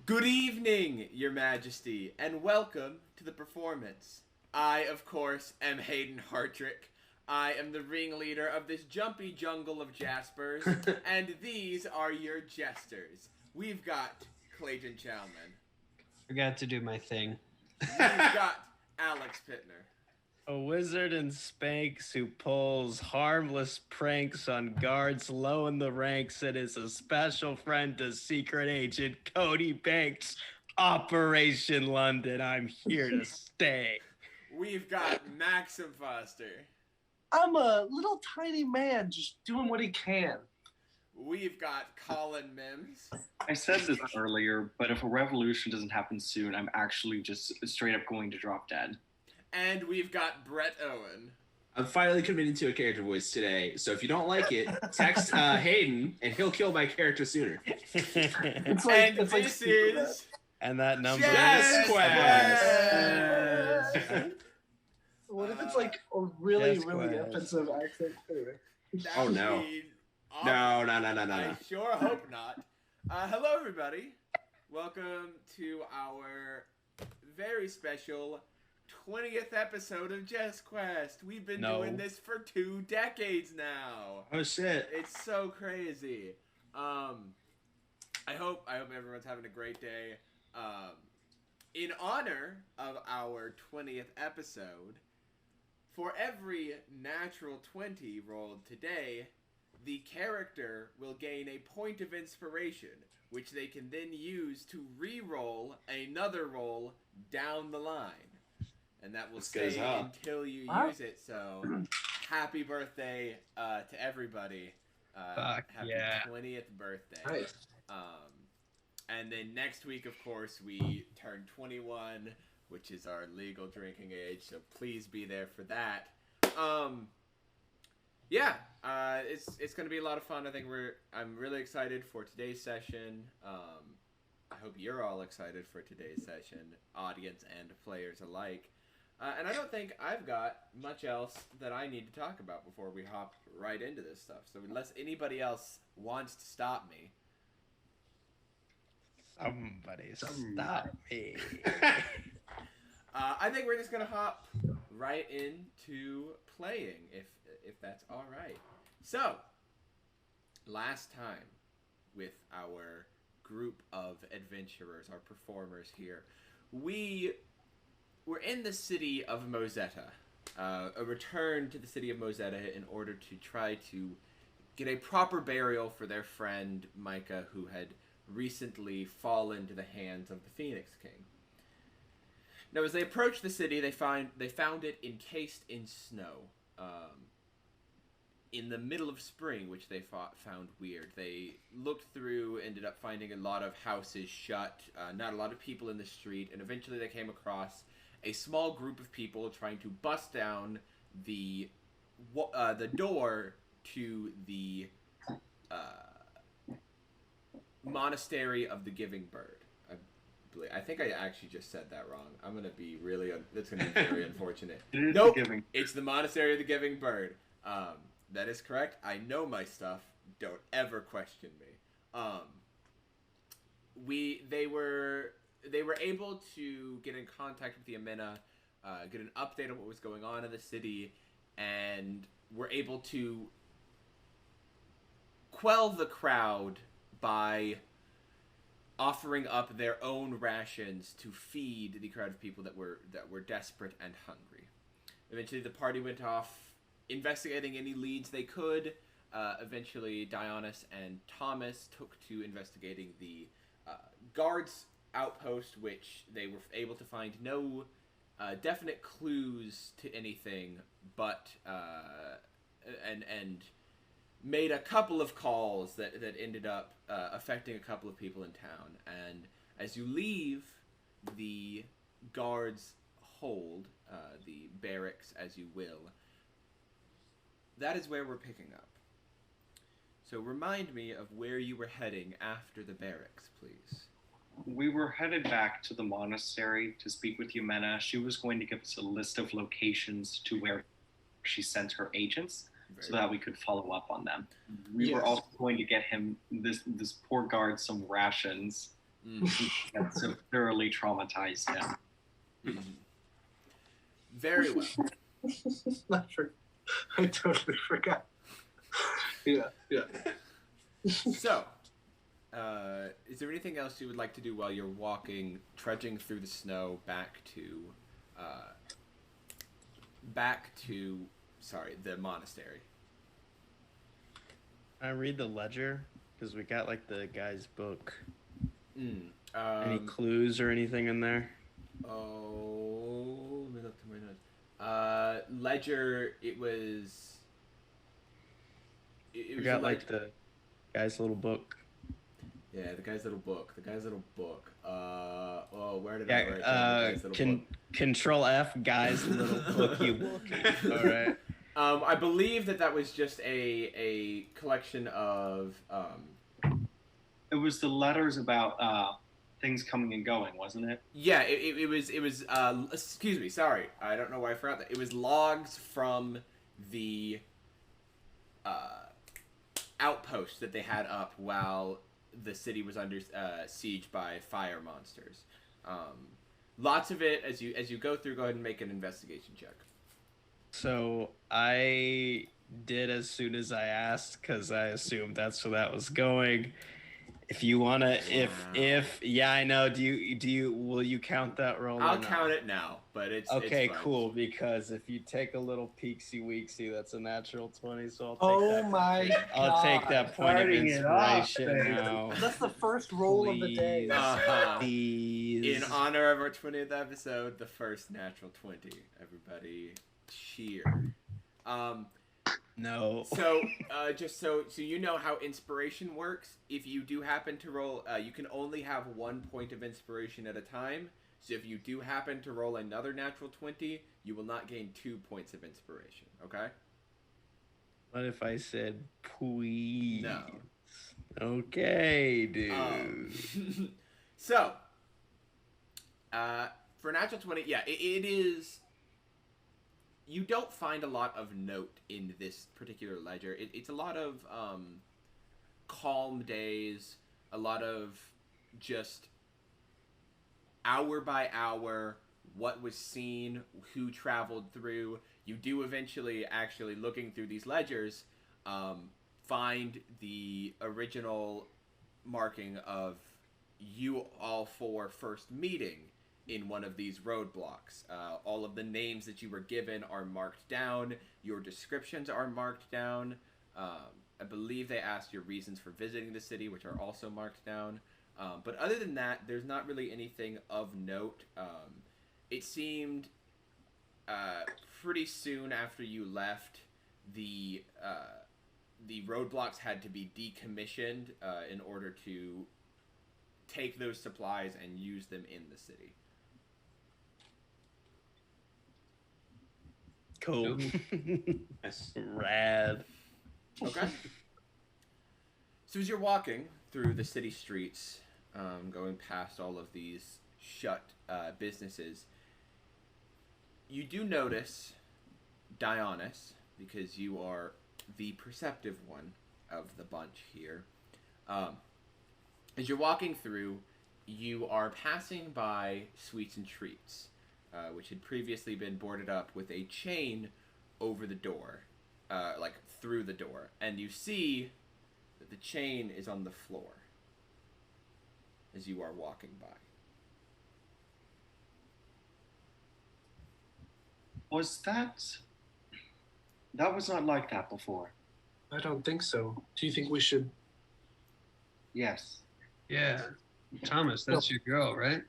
Good evening, Your Majesty, and welcome to the performance. I, of course, am Hayden Hartrick. I am the ringleader of this jumpy jungle of Jaspers, and these are your jesters. We've got Clayton Chalman. Forgot to do my thing. We've got Alex Pittner. A wizard in Spanx who pulls harmless pranks on guards low in the ranks and is a special friend to Secret Agent Cody Banks. Operation London, I'm here to stay. We've got Maxim Foster. I'm a little tiny man just doing what he can. We've got Collin Mims. I said this earlier, but if a revolution doesn't happen soon, I'm actually just straight up going to drop dead. And we've got Brett Owen. I'm finally committing to a character voice today, so if you don't like it, text Hayden, and he'll kill my character sooner. It's And it's this Superman. is And that number Jest is Quest. What if it's like a really, Yes, really Quest. offensive accent? Anyway. That Oh, would no. be awful. No. I sure hope not. Hello, everybody. Welcome to our very special 20th episode of Jest Quest. We've been No. doing this for 2 decades now. Oh shit! It's so crazy. I hope everyone's having a great day. In honor of our 20th episode, for every natural 20 rolled today, the character will gain a point of inspiration, which they can then use to re-roll another roll down the line. And that will This goes stay up. until you Wow. use it. So, happy birthday to everybody. Fuck happy yeah. 20th birthday. Nice. And then next week, of course, we turn 21, which is our legal drinking age. So please be there for that. It's going to be a lot of fun. I think I'm really excited for today's session. I hope you're all excited for today's session, audience and players alike. And I don't think I've got much else that I need to talk about before we hop right into this stuff. So unless anybody else wants to stop me. Somebody stop me. I think we're just gonna hop right into playing, if that's all right. So, last time with our group of adventurers, our performers here, we were in the city of Mozetta. A return to the city of Mozetta in order to try to get a proper burial for their friend Micah, who had recently fallen to the hands of the Phoenix King. Now, as they approached the city, they found it encased in snow, in the middle of spring, which they found weird. They looked through, ended up finding a lot of houses shut, not a lot of people in the street, and eventually they came across a small group of people trying to bust down the door to the Monastery of the Giving Bird. I think I actually just said that wrong. I'm gonna be really. That's gonna be very unfortunate. It is Nope, the Giving. it's the Monastery of the Giving Bird. That is correct. I know my stuff. Don't ever question me. They were able to get in contact with the Amena, get an update on what was going on in the city, and were able to quell the crowd by offering up their own rations to feed the crowd of people that were desperate and hungry. Eventually, the party went off investigating any leads they could. Eventually, Dionys and Thomas took to investigating the guards' outpost, which they were able to find no definite clues to anything, but and made a couple of calls that ended up affecting a couple of people in town. And as you leave the guards' hold, the barracks, as you will, that is where we're picking up. So remind me of where you were heading after the barracks, please. We were headed back to the monastery to speak with Yumena. She was going to give us a list of locations to where she sent her agents so that we could follow up on them. We were also going to get him, this poor guard, some rations That's so thoroughly traumatized him. Very well. I totally forgot. Yeah. So, is there anything else you would like to do while you're walking, trudging through the snow back to the monastery? I read the ledger because we got like the guy's book. Any clues or anything in there? Oh, let me look to my notes. Ledger. It was. It We was got like the guy's little book. Yeah, the guy's little book. Where did I Yeah, write down the guy's little book? Control F, guy's little booky wookie. All right. I believe that was just a collection of. It was the letters about things coming and going, wasn't it? Yeah, it was. Excuse me, sorry, I don't know why I forgot that. It was logs from the outpost that they had up while the city was under siege by fire monsters. Lots of it as you go through. Go ahead and make an investigation check. So I did as soon as I asked because I assumed that's where that was going. If you wanna, if yeah, I know. Will you count that roll? I'll count it now, but it's okay. it's Cool, because if you take a little peeksy weeksy, that's a natural 20. So I'll take that point of inspiration now. That's the first roll of the day. Please. In honor of our 20th episode, the first natural 20. Everybody, cheer. No. So, just so you know how inspiration works, if you do happen to roll, you can only have 1 point of inspiration at a time. So if you do happen to roll another natural 20, you will not gain 2 points of inspiration, okay? What if I said please? No. Okay, dude. So, for natural 20, yeah, it is... You don't find a lot of note in this particular ledger. It's a lot of calm days, a lot of just hour by hour, what was seen, who traveled through. You do eventually, actually looking through these ledgers, find the original marking of you all four first meeting in one of these roadblocks. All of the names that you were given are marked down. Your descriptions are marked down. I believe they asked your reasons for visiting the city, which are also marked down. But other than that, there's not really anything of note. It seemed pretty soon after you left, the roadblocks had to be decommissioned in order to take those supplies and use them in the city. Cool. Rad. Okay. So as you're walking through the city streets, going past all of these shut businesses, you do notice Dionys, because you are the perceptive one of the bunch here. As you're walking through, you are passing by Sweets and Treats, which had previously been boarded up with a chain over the door, like through the door. And you see that the chain is on the floor as you are walking by. Was that was not like that before? I don't think so. Do you think we should? Yes. Yeah. Thomas, that's your girl, right?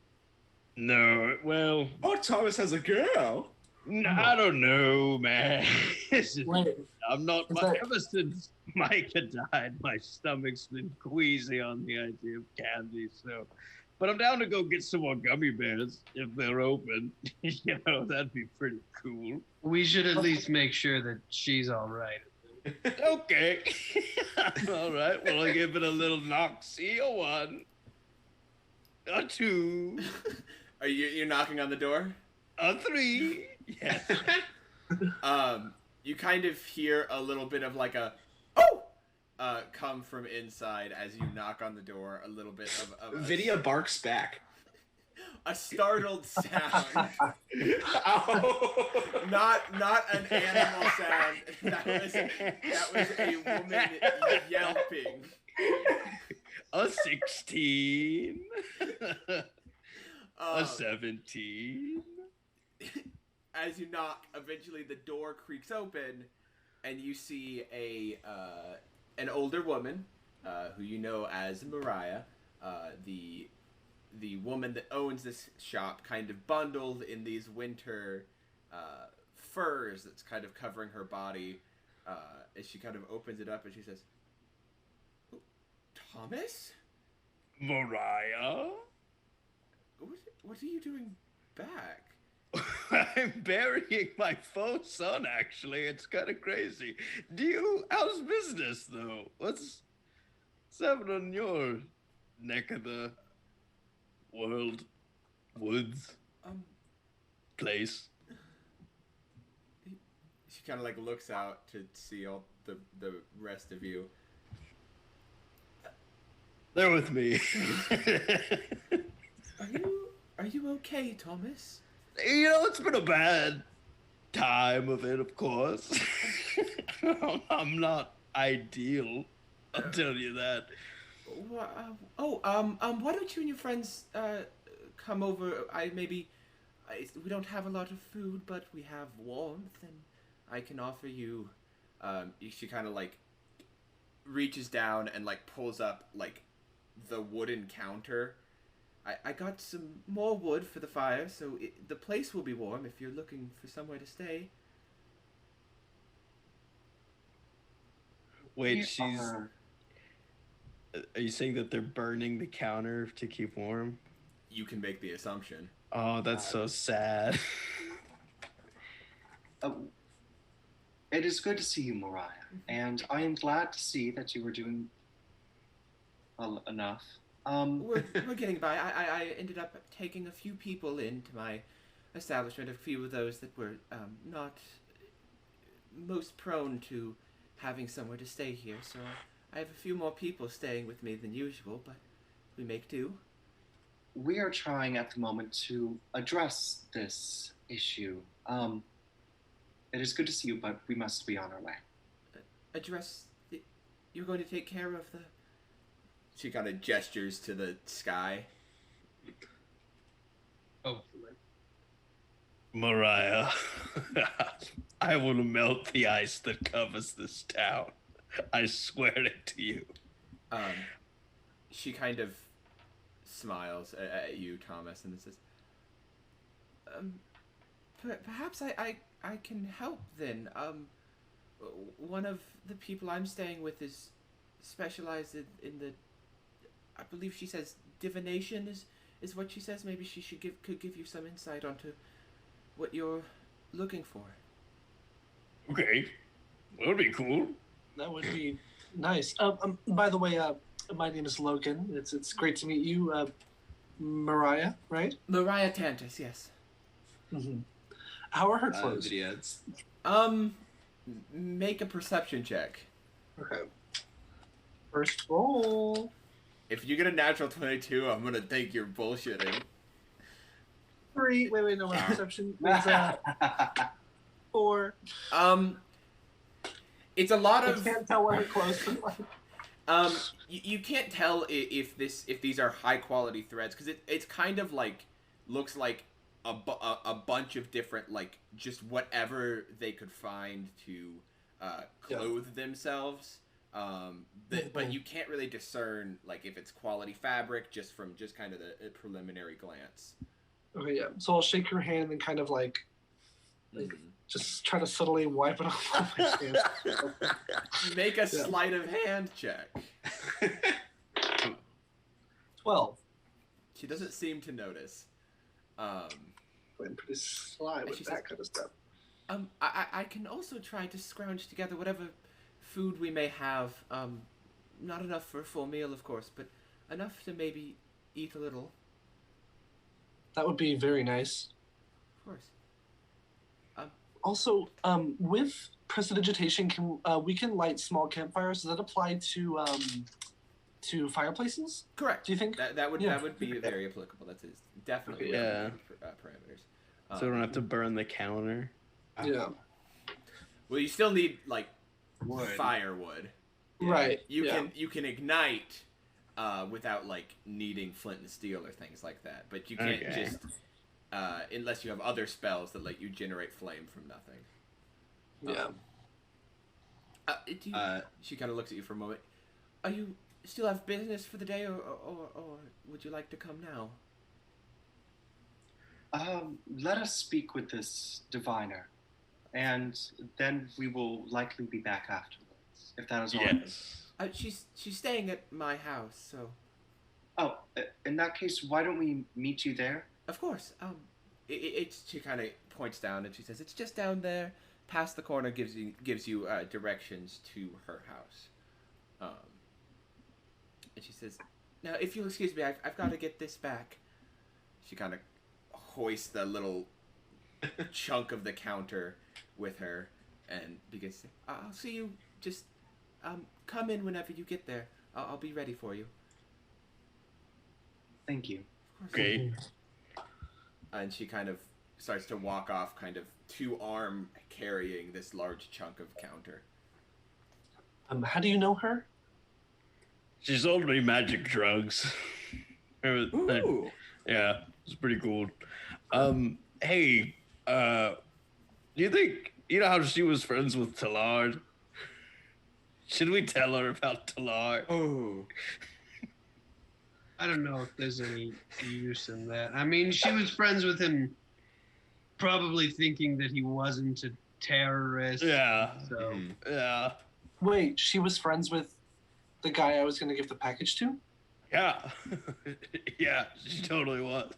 No, well, Oh, Thomas has a girl. I don't know, man. Wait, I'm not. Is that- Ever since Micah died, my stomach's been queasy on the idea of candy. So, but I'm down to go get some more gummy bears if they're open. You know, that'd be pretty cool. We should at least make sure that she's all right. Okay. All right. Well, I'll give it a little Noxie, a 1, a 2, Are you're knocking on the door? a 3. Yes. You kind of hear a little bit of like a, oh, come from inside as you knock on the door. A little bit of Vidya barks back. a startled sound. Oh. Not an animal sound. That was a woman yelping. A 16. A 17. 17. As you knock, eventually the door creaks open, and you see an older woman, who you know as Mariah, the woman that owns this shop, kind of bundled in these winter furs that's kind of covering her body. As she kind of opens it up, and she says, "Oh, Thomas? Mariah? What are you doing back?" I'm burying my faux son, actually. It's kind of crazy. How's business, though? What's happening on your neck of the world? Woods? Place? She kind of like looks out to see all the rest of you. They're with me. Are you okay, Thomas? It's been a bad time of it, of course. I'm not ideal, I'll tell you that. Why don't you and your friends come over? We don't have a lot of food, but we have warmth, and I can offer you. She kind of like reaches down and like pulls up like the wooden counter. I got some more wood for the fire, so the place will be warm if you're looking for somewhere to stay. Wait, are you saying that they're burning the counter to keep warm? You can make the assumption. Oh, that's so sad. It is good to see you, Mariah, and I am glad to see that you were doing well enough. We're getting by. I ended up taking a few people into my establishment, a few of those that were not most prone to having somewhere to stay here, so I have a few more people staying with me than usual, but we make do. We are trying at the moment to address this issue. It is good to see you, but we must be on our way. You're going to take care of the... She kind of gestures to the sky. Hopefully. Mariah, I will melt the ice that covers this town. I swear it to you. She kind of smiles at you, Thomas, and says, perhaps I can help then. One of the people I'm staying with is specialized in the... I believe she says divination is what she says. Maybe she could give you some insight onto what you're looking for. Okay, that would be cool. That would be nice. By the way, my name is Logan. It's great to meet you, Mariah, right? Mariah Tantus, yes. Mm-hmm. How are her clothes? Videos. Make a perception check. Okay. First roll. If you get a natural 22, I'm gonna think you're bullshitting. 3. Wait, no, my perception was 4. It's a lot of... I can't tell where her clothes look like. You can't tell if these are high quality threads, because it's kind of like looks like a bunch of different, like, just whatever they could find to clothe themselves. But you can't really discern, like, if it's quality fabric just from just kind of the preliminary glance. Okay, yeah. So I'll shake her hand and kind of like just try to subtly wipe it off my hand. Make a sleight of hand check. 12. She doesn't seem to notice. I'm pretty sly with that kind of stuff. I can also try to scrounge together whatever food we may have. Not enough for a full meal, of course, but enough to maybe eat a little. That would be very nice. Of course. Also, with prestidigitation, we can light small campfires. Does that apply to fireplaces? Correct. Do you think that would be very applicable? That's definitely Yeah. parameters. So we don't have to burn the counter. Yeah. Well, you still need like Wood. firewood. Right. You can ignite without like needing flint and steel or things like that. But you can't just unless you have other spells that let you generate flame from nothing. Yeah. She kind of looks at you for a moment. Are you still have business for the day, or would you like to come now? Let us speak with this diviner, and then we will likely be back afterwards, if that is all right. Yes. She's staying at my house, so. Oh, in that case, why don't we meet you there? Of course. She kind of points down and she says, "It's just down there, past the corner. Gives you directions to her house." And she says, "Now, if you'll excuse me, I've got to get this back." She kind of hoists the little chunk of the counter with her and begins to say, "I'll see you. Just come in whenever you get there. I'll be ready for you." Thank you. Of course. Great. And she kind of starts to walk off, kind of two-arm carrying this large chunk of counter. How do you know her? She sold me magic drugs. Ooh. Yeah, it's pretty cool. Hey, do you think, you know how she was friends with Tallard? Should we tell her about Tallard? Oh. I don't know if there's any use in that. I mean, she was friends with him, probably thinking that he wasn't a terrorist. Yeah. So Yeah. Wait, she was friends with the guy I was going to give the package to? Yeah. Yeah, she totally was.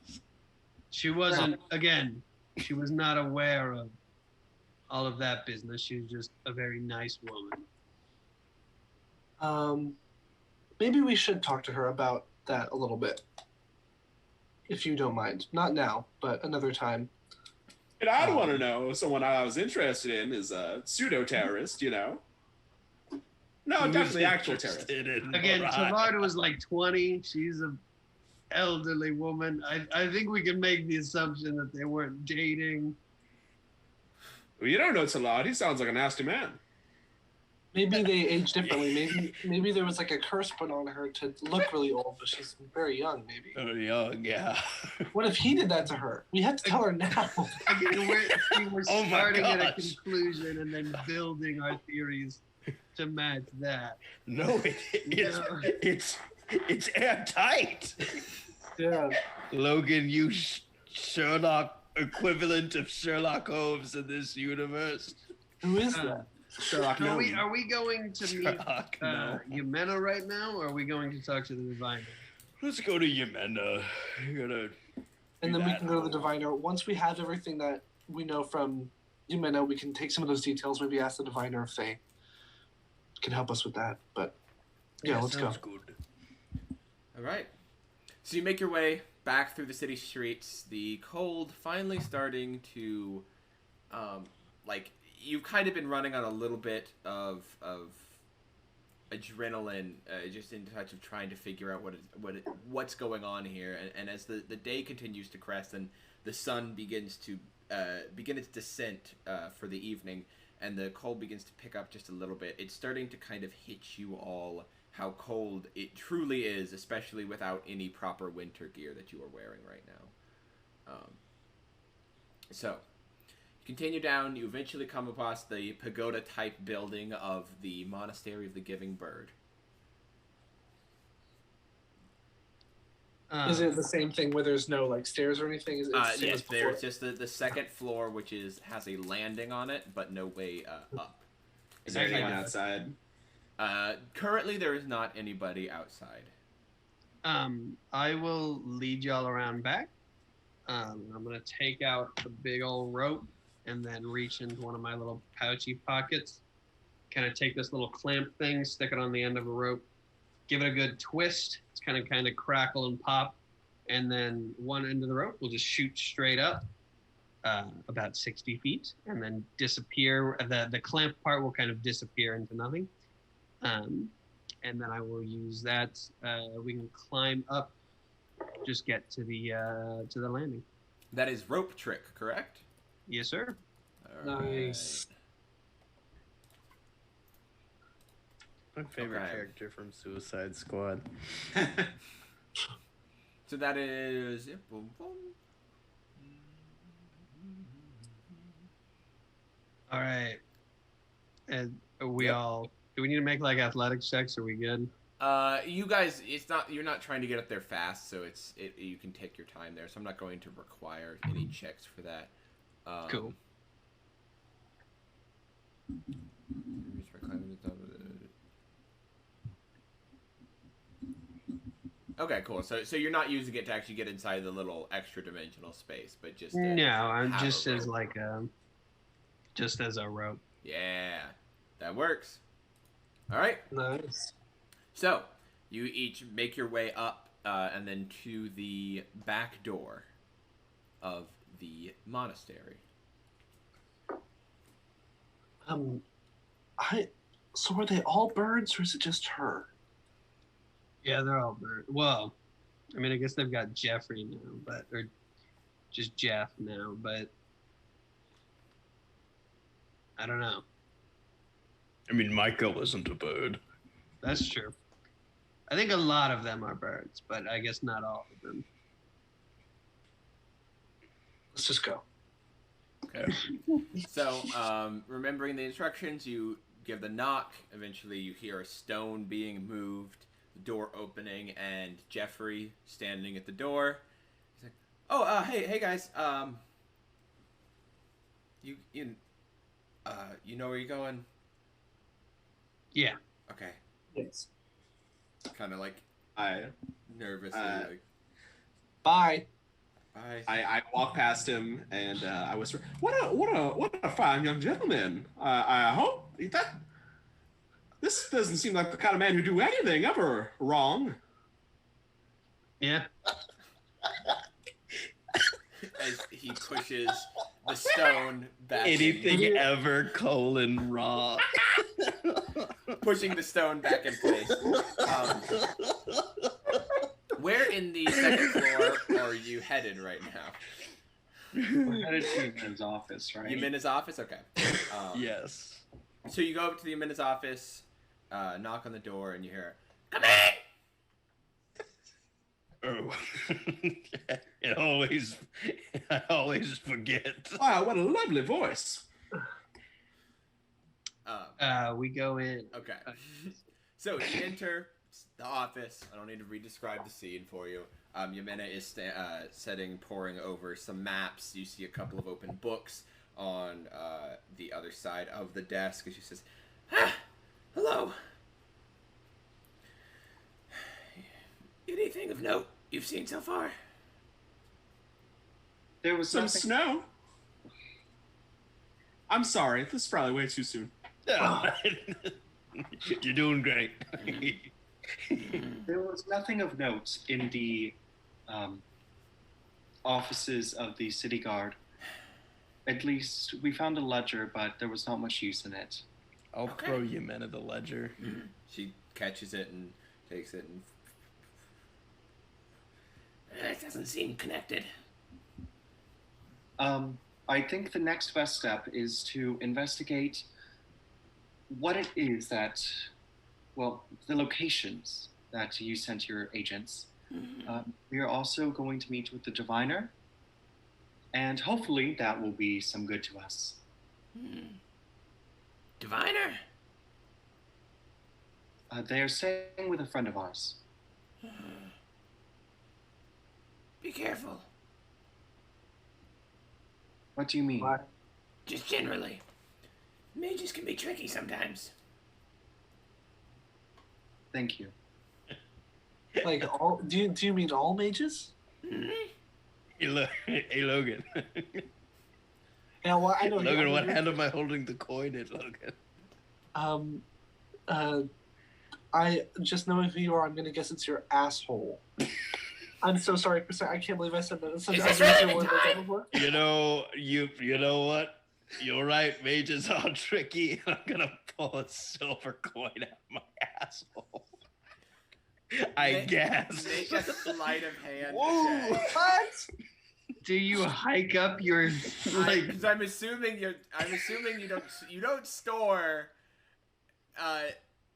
she wasn't. Again, she was not aware of all of that business. She was just a very nice woman. Maybe we should talk to her about that a little bit, if you don't mind. Not now, but another time. And I'd want to know someone I was interested in is a pseudo-terrorist, you know? No, definitely actual terrorist. Again, Tallard was like 20. She's an elderly woman. I think we can make the assumption that they weren't dating. Well, you don't know Talad. He sounds like a nasty man. Maybe they age differently. Maybe there was like a curse put on her to look really old, but she's very young, maybe. Oh, young, yeah. What if he did that to her? We have to tell her now. Again, we're Oh my starting at a gosh. conclusion and then building our theories to match that. No, it's airtight. Yeah. Logan, you Sherlock equivalent of Sherlock Holmes in this universe. Who is that? Sherlock Are Gnomes. we going to meet Sherlock, no. Yumena right now, or are we going to talk to the diviner? Let's go to Yemena. You're gonna And then we that. can go to the diviner. Once we have everything that we know from Yumena, we can take some of those details, maybe ask the diviner if they can help us with that. But yeah, let's go. sounds good. All right. So you make your way back through the city streets. The cold finally starting to, you've kind of been running on a little bit of adrenaline, just in touch of trying to figure out what's going on here. And as the day continues to crest and the sun begins to begin its descent for the evening, and the cold begins to pick up just a little bit, it's starting to kind of hit you all how cold it truly is, especially without any proper winter gear that you are wearing right now. So, you continue down, you eventually come across the pagoda-type building of the Monastery of the Giving Bird. Is it the same thing where there's no like stairs or anything? Is it the same Yes, as before? there's just the second floor, which has a landing on it, but no way up. Is there anyone outside? Currently, there is not anybody outside. I will lead y'all around back. I'm gonna take out a big old rope and then reach into one of my little pouchy pockets. Kind of take this little clamp thing, stick it on the end of a rope, give it a good twist. It's kind of crackle and pop, and then one end of the rope will just shoot straight up, about 60 feet, and then disappear. The clamp part will kind of disappear into nothing. And then I will use that. We can climb up, just get to the landing. That is rope trick, correct? Yes, sir. All Nice. My favorite Okay. character from Suicide Squad. So that is. Boom, boom. All right. And we Yep. all. Do we need to make like athletics checks? Are we good? You guys, you're not trying to get up there fast, so you can take your time there. So I'm not going to require any checks for that. Cool. Okay, cool. So you're not using it to actually get inside the little extra dimensional space, but just No, I'm have just a as rope. like just as a rope. Yeah, that works. All right. Nice. So you each make your way up, and then to the back door of the monastery. So are they all birds, or is it just her? Yeah, they're all bird. Well, I mean, I guess they've got Jeffrey now, or just Jeff now, but I don't know. I mean, Michael isn't a bird. That's true. I think a lot of them are birds, but I guess not all of them. Let's just go. Okay. So, remembering the instructions, you give the knock. Eventually, you hear a stone being moved, the door opening, and Jeffrey standing at the door. He's like, "Oh, hey guys. You know where you're going? Yeah. Okay." Yes. Kind of like I nervously, like, Bye. "Bye." I walk past him and I whisper, "What a fine young gentleman! I hope that this doesn't seem like the kind of man who do anything ever wrong." Yeah. As he pushes the stone back. Anything in, ever colon raw. pushing the stone back in place. Where in the second floor are you headed right now? We're headed to Yumina's office, right? Yumina's office? Okay. Yes. So you go up to the Yumina's office, knock on the door, and you hear, "Come in!" Oh. I always forget. Wow, what a lovely voice! We go in. Okay. So you enter the office. I don't need to re-describe the scene for you. Yumina is pouring over some maps. You see a couple of open books on the other side of the desk, and she says, "Hello. Anything of note you've seen so far?" There was Some nothing. snow. I'm sorry, this is probably way too soon. You're doing great. There was nothing of note in the offices of the city guard. At least we found a ledger, but there was not much use in it. I'll Okay. throw Yumina the ledger. She catches it and takes it and... It doesn't seem connected. I think the next best step is to investigate what it is that, well, the locations that you sent your agents. We are also going to meet with the diviner, and hopefully that will be some good to us. Diviner? They are staying with a friend of ours. Be careful. What do you mean? Bye. Just generally. Mages can be tricky sometimes. Thank you. Like all? Do you mean all mages? Hey, Logan. Yeah. Well, I know. Logan, what hand am I holding the coin in, Logan? I just knowing who you are, I'm gonna guess it's your asshole. I'm so sorry for saying. I can't believe I said that. It's such Is a this really word the I've time? done before. You know what? You're right. Mages are tricky. I'm gonna pull a silver coin out of my asshole. I guess. Make a sleight of hand Whoa. check. What? Do you hike up your like? Because I'm assuming you don't store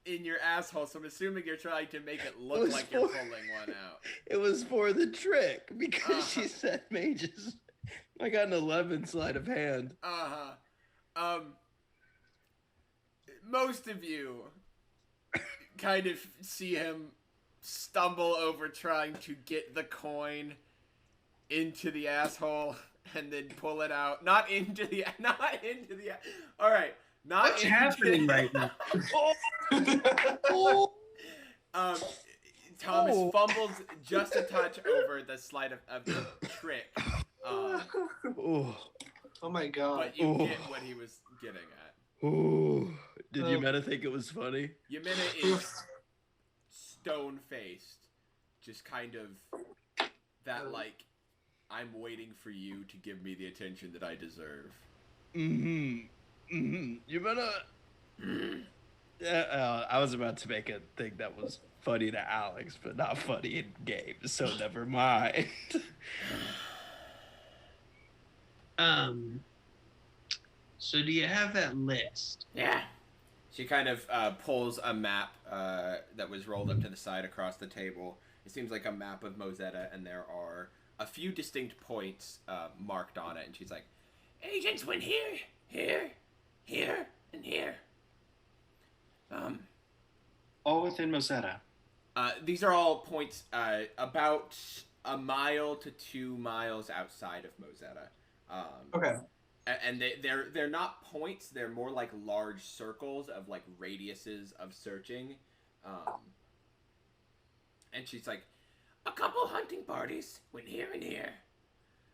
in your asshole, so I'm assuming you're trying to make it look was like you're for- pulling one out. It was for the trick because Uh-huh. she said mages. I got an 11 sleight of hand. Most of you kind of see him stumble over trying to get the coin into the asshole and then pull it out. Not into the. All right. Not What's into happening right now? Thomas Oh. fumbles just a touch over the slide of the trick. Oh, Oh my god. But you Oh. get what he was getting at. oh. Did Oh. Yumena think it was funny? Yamina is stone-faced. Just kind of that, like, I'm waiting for you to give me the attention that I deserve. Yumena. I was about to make a thing that was funny to Alex, but not funny in games, so never mind. So do you have that list? Yeah. She kind of pulls a map that was rolled up to the side across the table. It seems like a map of Mozetta, and there are a few distinct points marked on it. And she's like, agents went here, here, here, and here. All within Mozetta. These are all points about a mile to 2 miles outside of Mozetta. Okay. And they're not points. They're more like large circles of like radiuses of searching. And she's like, a couple hunting parties went here and here.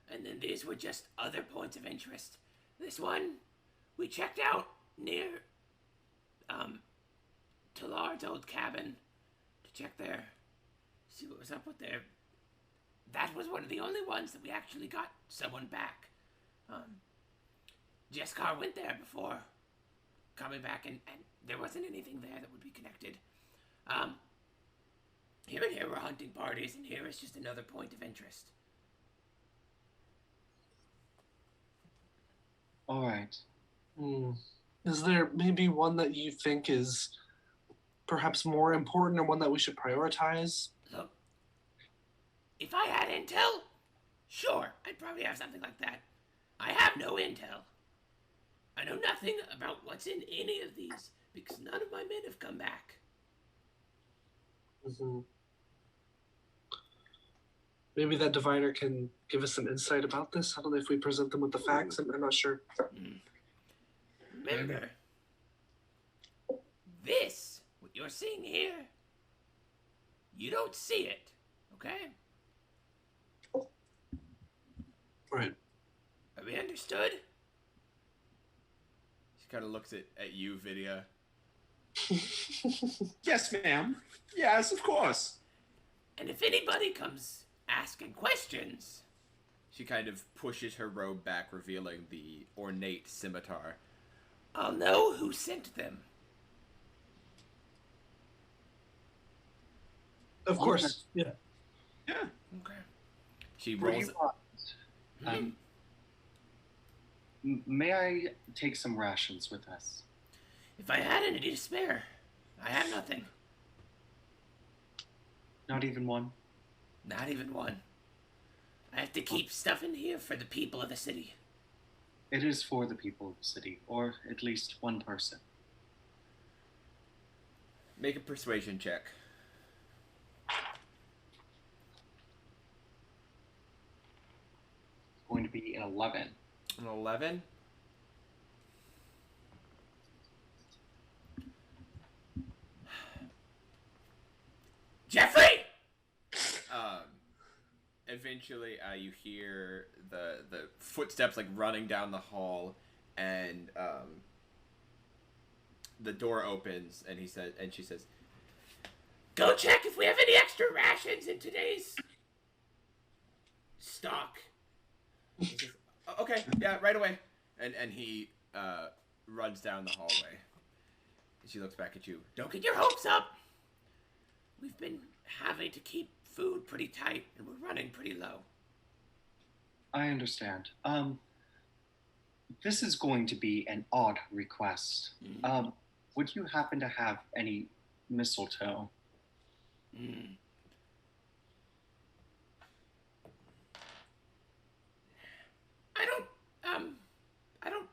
And then these were just other points of interest. This one, we checked out near Tallard's old cabin to check there, see what was up with there. That was one of the only ones that we actually got someone back. Jeskar went there before coming back, and there wasn't anything there that would be connected. Here and here were hunting parties, and here is just another point of interest. All right. Is there maybe one that you think is perhaps more important or one that we should prioritize? Look, if I had intel, sure, I'd probably have something like that. I have no intel. I know nothing about what's in any of these because none of my men have come back. Maybe that diviner can give us some insight about this. I don't know if we present them with the facts. I'm not sure. Remember, this, what you're seeing here, you don't see it, okay? Right. Are we understood? She kind of looks at you, Vidya. Yes, ma'am. Yes, of course. And if anybody comes asking questions, she kind of pushes her robe back, revealing the ornate scimitar. I'll know who sent them. Of course. Yeah. Yeah. Okay. She Were rolls. you, may I take some rations with us? If I had any to spare, I have nothing. Not even one? Not even one. I have to keep stuff in here for the people of the city. It is for the people of the city, or at least one person. Make a persuasion check. Going to be an 11. An 11. Jeffrey! Eventually, you hear the footsteps like running down the hall, and the door opens, and she says, "Go check if we have any extra rations in today's stock. He says, okay, yeah, right away. And he runs down the hallway. And she looks back at you. Don't get your hopes up. We've been having to keep food pretty tight, and we're running pretty low. I understand. This is going to be an odd request. Would you happen to have any mistletoe? I don't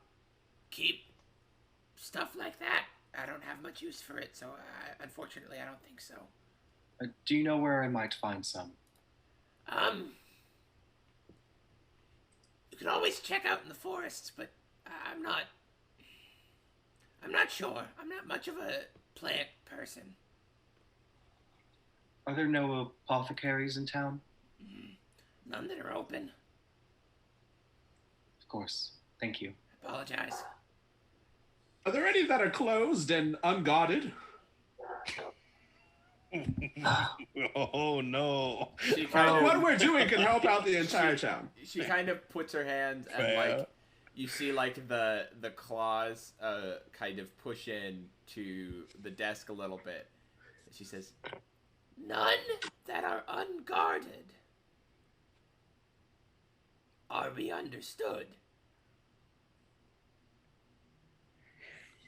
keep stuff like that. I don't have much use for it, so unfortunately, I don't think so. Do you know where I might find some? You can always check out in the forests, but I'm not sure. I'm not much of a plant person. Are there no apothecaries in town? None that are open. Of course. Thank you. I apologize. Are there any that are closed and unguarded? Oh no! What we're doing can help out the entire town. She kind of puts her hands and like you see like the claws kind of push in to the desk a little bit. She says, "None that are unguarded. Are we understood?"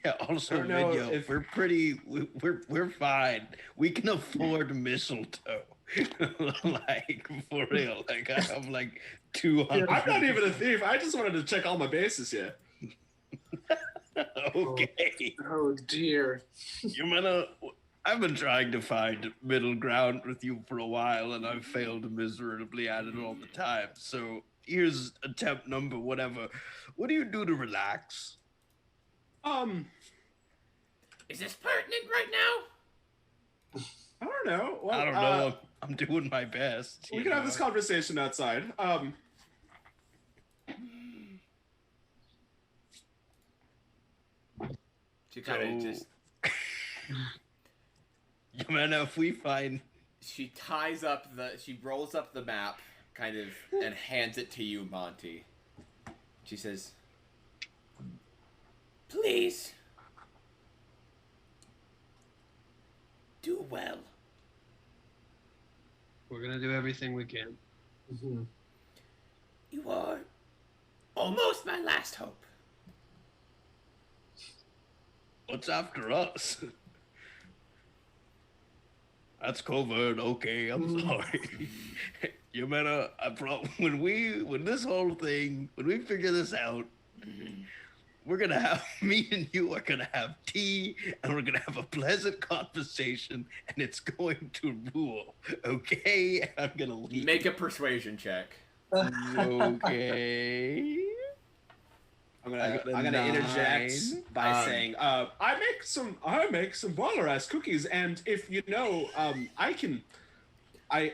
Yeah, also, video, if we're fine. We can afford mistletoe. Like, for real. Like, I have like 200. I'm not even a thief. I just wanted to check all my bases here. Okay. Oh dear. I've been trying to find middle ground with you for a while, and I've failed miserably at it all the time. So here's attempt number whatever. What do you do to relax? Is this pertinent right now? I don't know. Well, I don't know. I'm doing my best. We can have this conversation outside. She kind of just... if we find... She ties up she rolls up the map, kind of, and hands it to you, Monty. She says, "Please, do well. We're gonna do everything we can. Mm-hmm. You are almost my last hope." What's after us? That's covert. Okay, I'm sorry. When we figure this out, we're gonna have me and you are gonna have tea, and we're gonna have a pleasant conversation, and it's going to rule. Okay, I'm gonna leave. Make a persuasion check. Okay. I'm gonna interject by saying, I make some baller-ass cookies, and if you know, I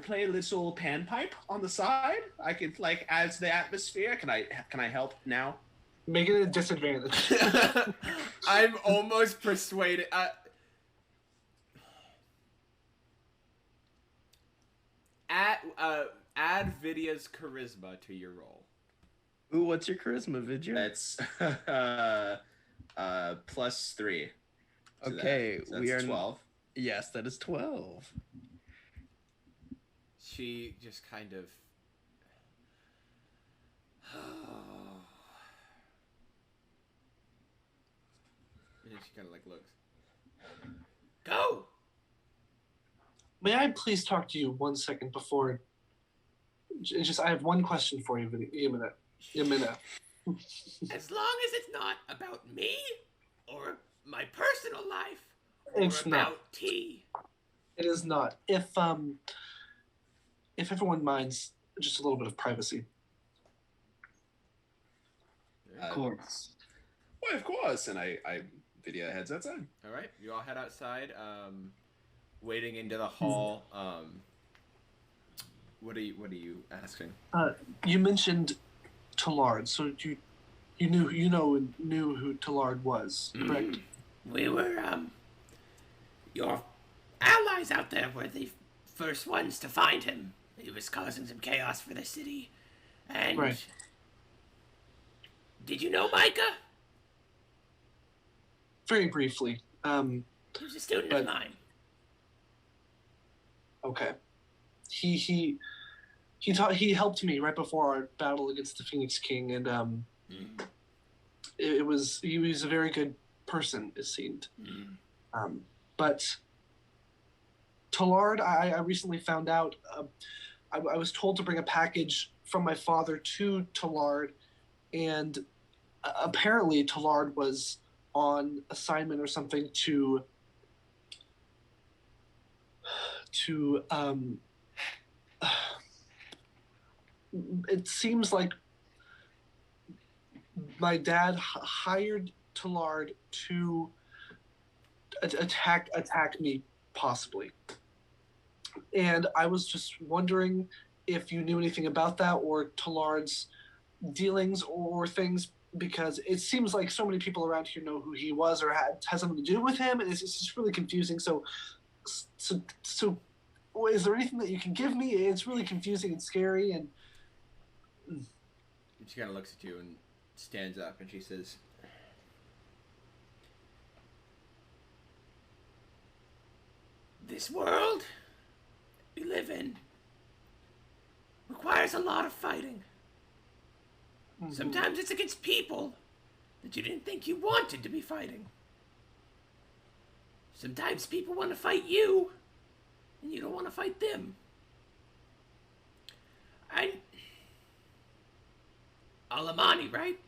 play a little panpipe on the side. I can like add to the atmosphere. Can I help now? Make it a disadvantage. I'm almost persuaded. Add Vidya's charisma to your roll. Ooh, what's your charisma, Vidya? That's +3. Okay, so we are 12. Yes, that is 12. She just kind of. And she kind of like looks. Go. May I please talk to you 1 second before? It's just I have one question for you, Yamina. As long as it's not about me or my personal life or It's about not. tea. It is not. If everyone minds, just a little bit of privacy. Of course. Well, of course. And I Vidya heads outside. All right, you all head outside. Wading into the hall. What are you asking? You mentioned Tallard, so you knew who Tallard was, correct? We were your allies out there were the first ones to find him. He was causing some chaos for the city. And Right. did you know Micah? Very briefly. He was a student of mine. Okay. He helped me right before our battle against the Phoenix King, and he was a very good person, it seemed. But Tallard, I recently found out. I was told to bring a package from my father to Tallard, and apparently Tallard was on assignment or something to it seems like my dad hired Tallard to attack me, possibly. And I was just wondering if you knew anything about that, or Tallard's dealings or things, because it seems like so many people around here know who he was or has something to do with him, and it's just really confusing. So is there anything that you can give me? It's really confusing and scary. And she kind of looks at you and stands up, and she says, "This world we live in requires a lot of fighting. Sometimes it's against people that you didn't think you wanted to be fighting. Sometimes people want to fight you, and you don't want to fight them. And Alamani, right?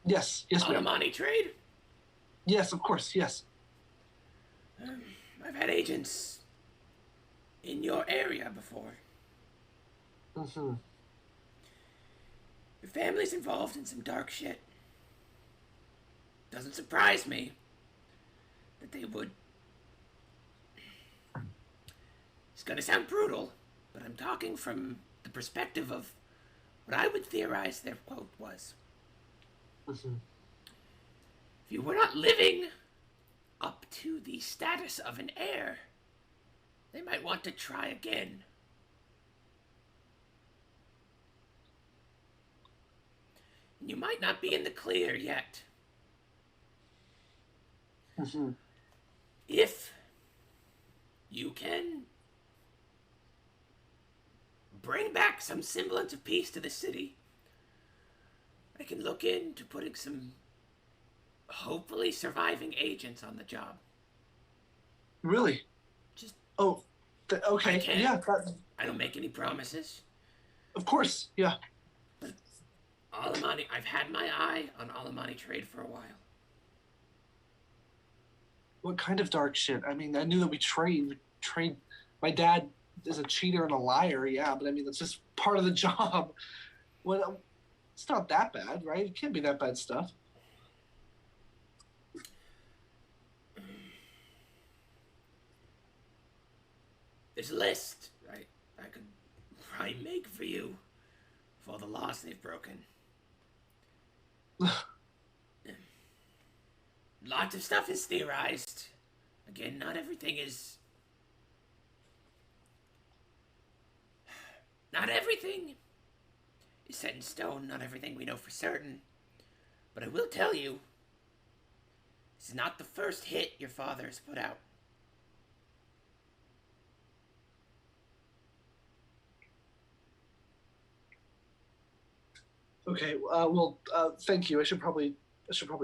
Yes, ma'am. Alamani trade? Yes, of course, yes. I've had agents in your area before. Your family's involved in some dark shit. Doesn't surprise me that they would. It's gonna sound brutal, but I'm talking from the perspective of what I would theorize their quote was. If you were not living up to the status of an heir, they might want to try again. And you might not be in the clear yet. If you can bring back some semblance of peace to the city, I can look into putting some hopefully surviving agents on the job. Really? Just okay. I can't. Yeah. I don't make any promises. Of course. Yeah. But Alamani, I've had my eye on Alamani trade for a while. What kind of dark shit? I mean, I knew that we trade. My dad is a cheater and a liar. Yeah, but I mean, that's just part of the job. Well, it's not that bad, right? It can't be that bad stuff. There's a list I could probably make for you of all the laws they've broken. Lots of stuff is theorized. Again, not everything is set in stone. Not everything we know for certain. But I will tell you, this is not the first hit your father has put out. Okay. Thank you. I should probably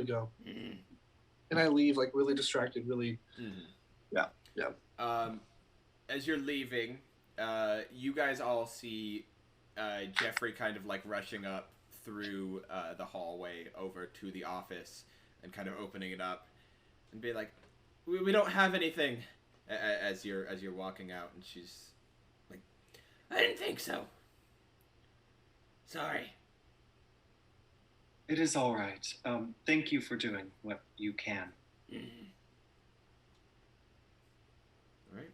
go. And I leave like really distracted. Really. Yeah. As you're leaving, you guys all see Jeffrey kind of like rushing up through the hallway over to the office and kind of opening it up and be like, "We don't have anything," as you're walking out, and she's like, "I didn't think so. Sorry." It is all right. Thank you for doing what you can. All right.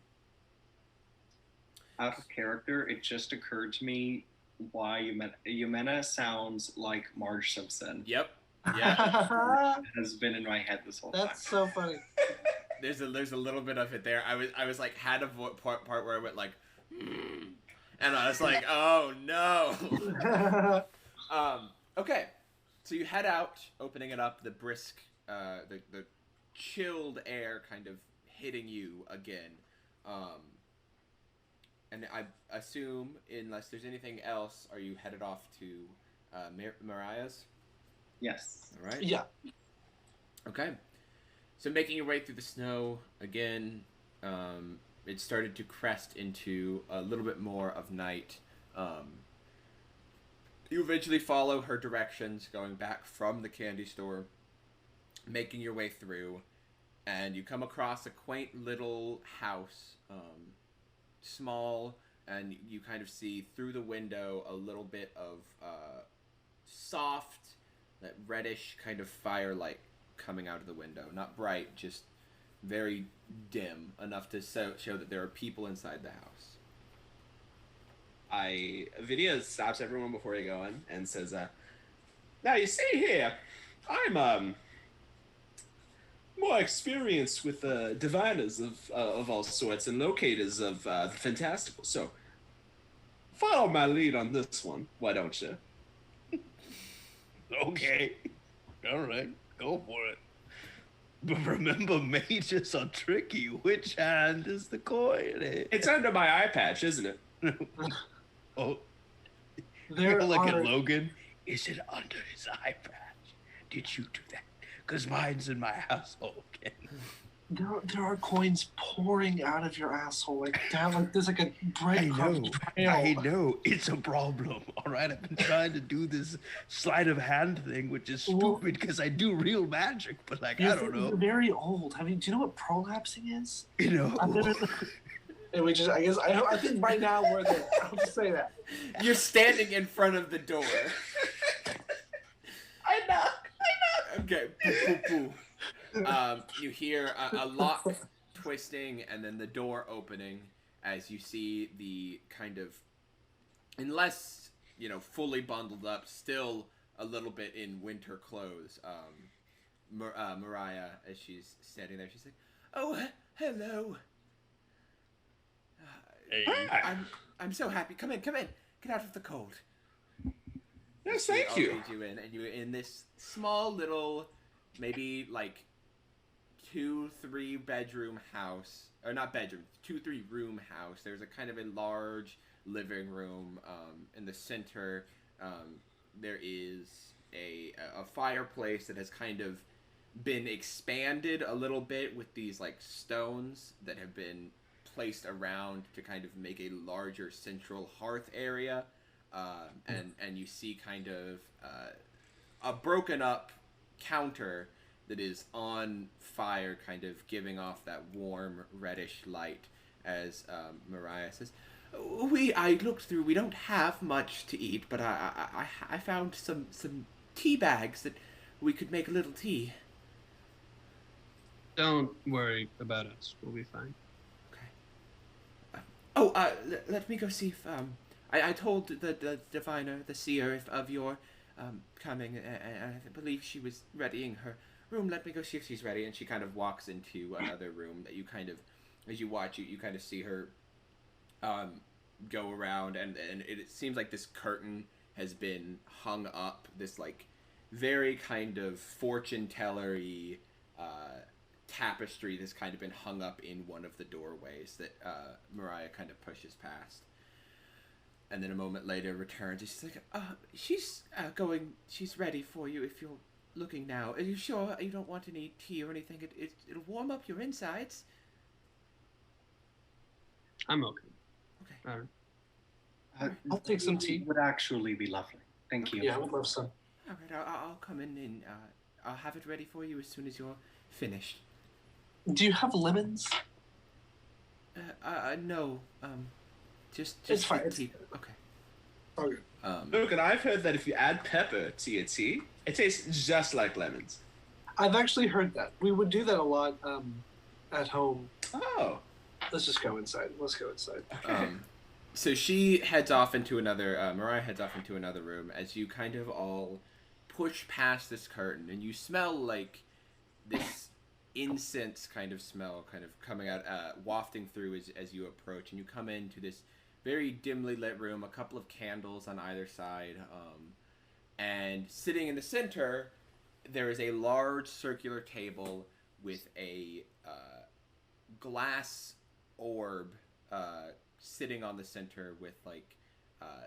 Out of character, it just occurred to me why Yumena sounds like Marge Simpson. Yep. Yeah. Has been in my head this whole time. That's so funny. There's a little bit of it there. I was like had a part where I went like, And I was like, oh no. Okay, so you head out, opening it up, the brisk, the chilled air kind of hitting you again. And I assume, unless there's anything else, are you headed off to Mariah's? Yes. All right. Yeah. Okay. So making your way through the snow again, it started to crest into a little bit more of night. You eventually follow her directions, going back from the candy store, making your way through, and you come across a quaint little house, small, and you kind of see through the window a little bit of soft, that reddish kind of firelight coming out of the window. Not bright, just very dim, enough to show that there are people inside the house. Vidya stops everyone before they go in and says, now you see here, I'm more experienced with diviners of all sorts and locators of the fantastical, so follow my lead on this one, why don't you? Okay. All right. Go for it. But remember, mages are tricky. Which hand is the coin? It's under my eye patch, isn't it? Oh, There look are at Logan. Is it under his eye patch? Did you do that? Because mine's in my household. there are coins pouring out of your asshole like that. Like there's like a I breadcrumb trail. I know. It's a problem. All right. I've been trying to do this sleight of hand thing, which is Well- stupid because I do real magic, but like, You're, I don't You're know. very old. Do you know what prolapsing is? You know. I've never. And we just, I think by now we're there. I'll just say that. You're standing in front of the door. I know. Okay. Poo, poo, poo. You hear a lock twisting and then the door opening as you see the kind of, unless, fully bundled up, still a little bit in winter clothes. Mariah, as she's standing there, she's like, oh, hello. Hey. I'm so happy. Come in. Get out of the cold. Yes, thank I'll you. lead you in, and you're in this small little, maybe like 2-3 bedroom house, or not bedroom, 2-3 room house. There's a kind of a large living room. In the center, there is a fireplace that has kind of been expanded a little bit with these like stones that have been placed around to kind of make a larger central hearth area, and you see kind of a broken up counter that is on fire, kind of giving off that warm reddish light as Mariah says, I looked through, we don't have much to eat, but I found some tea bags that we could make a little tea. Don't worry about us. We'll be fine. Let me go see if I told the diviner, the seer, of your coming, and I believe she was readying her room. Let me go see if she's ready. And she kind of walks into another room that you kind of, as you watch it, you kind of see her go around, and it seems like this curtain has been hung up, this like very kind of fortune teller-y tapestry that's kind of been hung up in one of the doorways that Mariah kind of pushes past. And then a moment later returns and she's like, she's ready for you if you're looking now. Are you sure you don't want any tea or anything? It'll warm up your insides. I'm okay. Okay. All right. I'll take some tea. Would actually be lovely. Thank you. Yeah, I would love some. All right, I'll come in and I'll have it ready for you as soon as you're finished. Do you have lemons? No. Just It's fine. tea. Okay. Okay. Look, and I've heard that if you add pepper to your tea, it tastes just like lemons. I've actually heard that. We would do that a lot at home. Oh. Let's just go inside. Let's go inside. So she heads off into another, Mariah heads off into another room as you kind of all push past this curtain, and you smell like this incense kind of smell kind of coming out, wafting through as you approach, and you come into this very dimly lit room, a couple of candles on either side, and sitting in the center, there is a large circular table with a glass orb sitting on the center with like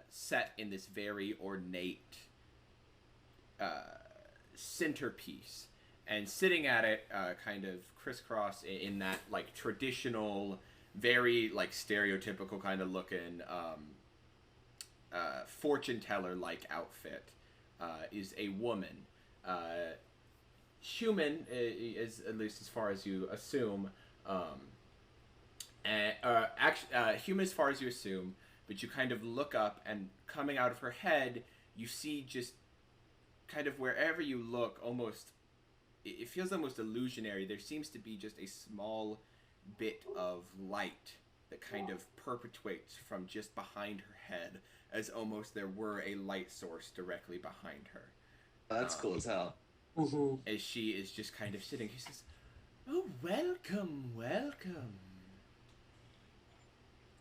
set in this very ornate centerpiece, and sitting at it kind of crisscross in that like traditional, very like stereotypical kind of looking fortune teller like outfit is a woman, human, is at least as far as you assume, human as far as you assume, but you kind of look up, and coming out of her head you see, just kind of wherever you look, almost it feels almost illusionary, there seems to be just a small bit of light that kind of perpetuates from just behind her head, as almost there were a light source directly behind her. That's cool as hell. Mm-hmm. As she is just kind of sitting, she says, "Oh, welcome, welcome.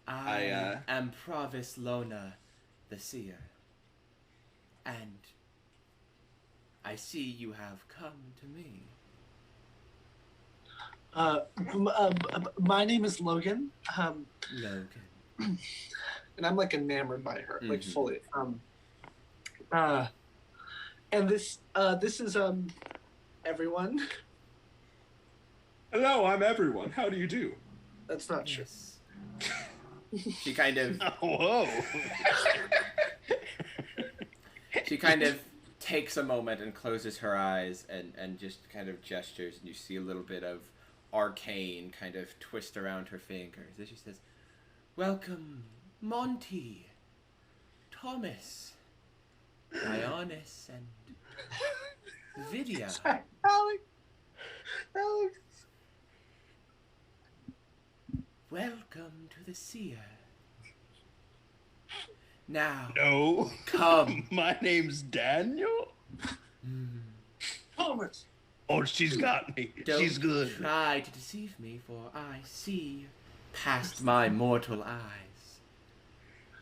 I am Provis Lona, the Seer, and I see you have come to me." My name is Logan. Logan. And I'm like enamored by her, like Mhm. fully. And this is everyone. Hello, I'm everyone. How do you do? That's not true. Yes. She kind of Whoa. she kind of takes a moment and closes her eyes and just kind of gestures, and you see a little bit of arcane kind of twist around her fingers as she says, "Welcome, Monty, Thomas, Ionis, and Vidya." Alex. Welcome to the Seer. Now, No. come. My name's Daniel. Thomas. Oh, she's got me. Don't She's good. try to deceive me, for I see past my mortal eyes.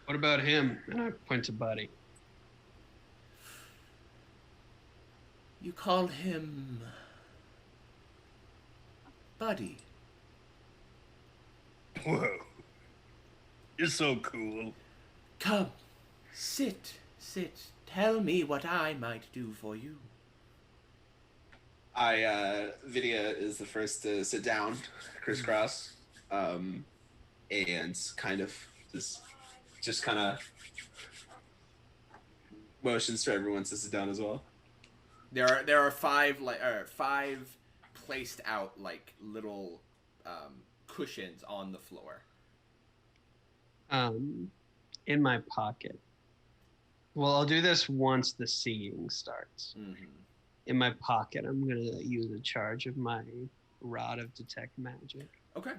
What about him? And I point to Buddy. You call him Buddy. Whoa. You're so cool. Come, sit. Tell me what I might do for you. Vidya is the first to sit down, crisscross, and kind of just kind of motions for everyone to sit down as well. There are five placed out like little cushions on the floor. In my pocket. Well, I'll do this once the seeing starts. Mm-hmm. In my pocket, I'm gonna use a charge of my rod of detect magic. Okay.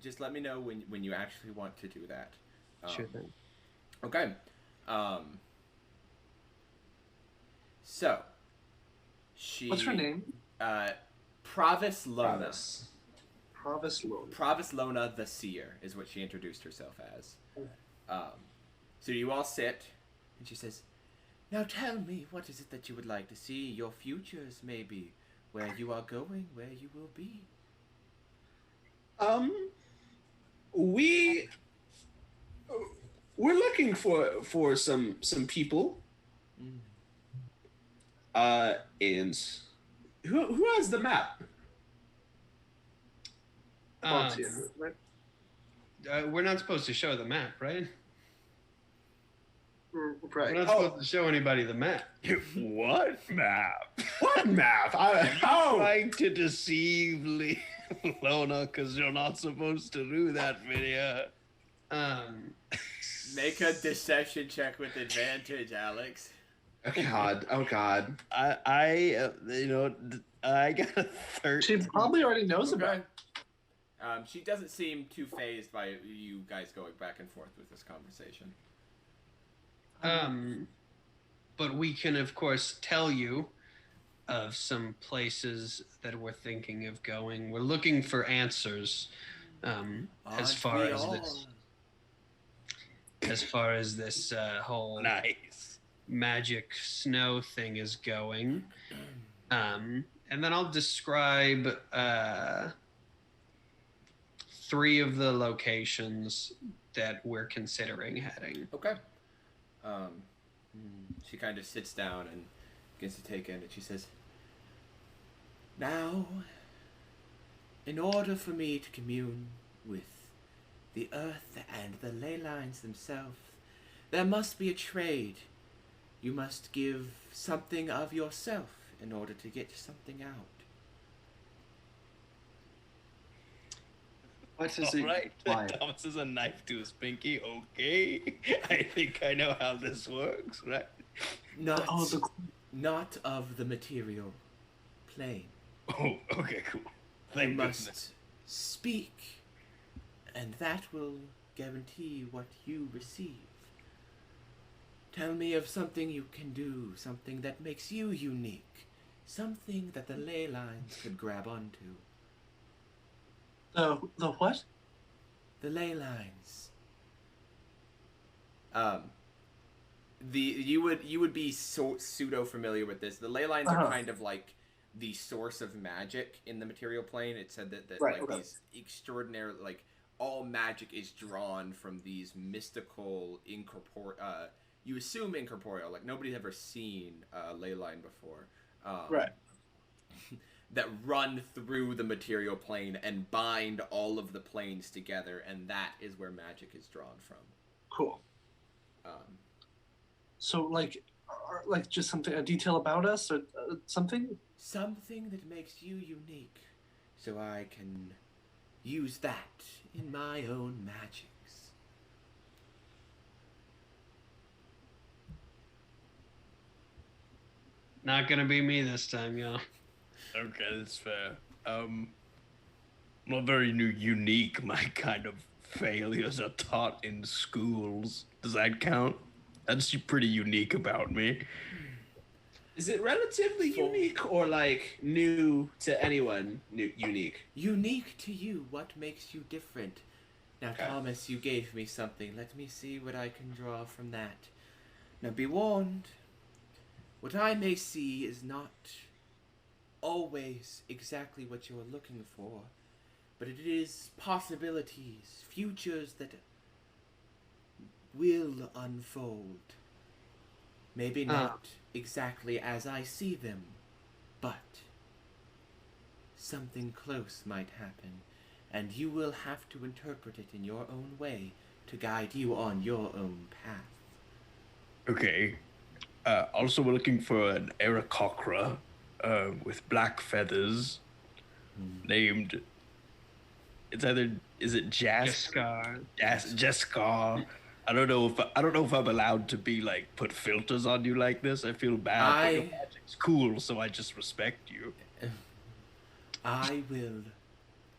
Just let me know when you actually want to do that. Sure thing. Okay. So, she. What's her name? Provis Lona. Provis Lona. Provis Lona the Seer is what she introduced herself as. So you all sit, and she says, "Now tell me, what is it that you would like to see? Your futures, maybe. Where you are going, where you will be." We're looking for some people. And who has the map? Right? We're not supposed to show the map, right? We're Right. not supposed to show anybody the map. What map? What map? How? Trying to deceive Lona because you're not supposed to do that, Vidya. Make a deception check with advantage, Alex. Oh God. I got a 13. She probably already knows about Okay. She doesn't seem too phased by you guys going back and forth with this conversation. But we can, of course, tell you of some places that we're thinking of going. We're looking for answers as Aren't far we as all? this. as far as this whole Nice. magic snow thing is going. And then I'll describe 3 of the locations that we're considering heading. Okay. She kind of sits down and begins to take in, and she says, "Now, in order for me to commune with the earth and the ley lines themselves, there must be a trade. You must give something of yourself in order to get something out." What does All it right. imply? Thomas is a knife to his pinky. Okay. I think I know how this works, right? Not, Oh, the not of the material plane. Oh, okay, cool. You Thank must goodness. speak, and that will guarantee what you receive. Tell me of something you can do, something that makes you unique, something that the ley lines could grab onto. the what? The ley lines. You would be pseudo familiar with this. The ley lines are kind of like the source of magic in the material plane. It said that Right, like okay. these extraordinary, like all magic is drawn from these mystical you assume incorporeal, like nobody's ever seen a ley line before. Right. That run through the material plane and bind all of the planes together, and that is where magic is drawn from. Cool. Um, So, like just something, a detail about us or something? Something that makes you unique, so I can use that in my own magics. Not gonna be me this time, y'all. Okay, that's fair. Not very unique. My kind of failures are taught in schools. Does that count? That's pretty unique about me. Is it relatively unique or like new to anyone? Unique. Unique to you, what makes you different? Now, Okay. Thomas, you gave me something. Let me see what I can draw from that. Now, be warned. What I may see is not always exactly what you're looking for, but it is possibilities, futures that will unfold. Maybe not exactly as I see them, but something close might happen, and you will have to interpret it in your own way to guide you on your own path. Okay. Also, we're looking for an Aarakocra with black feathers, named. Is it Jest? Jaskar. Jeskar. I don't know if I'm allowed to be like put filters on you like this. I feel bad. But your magic's cool, so I just respect you. I will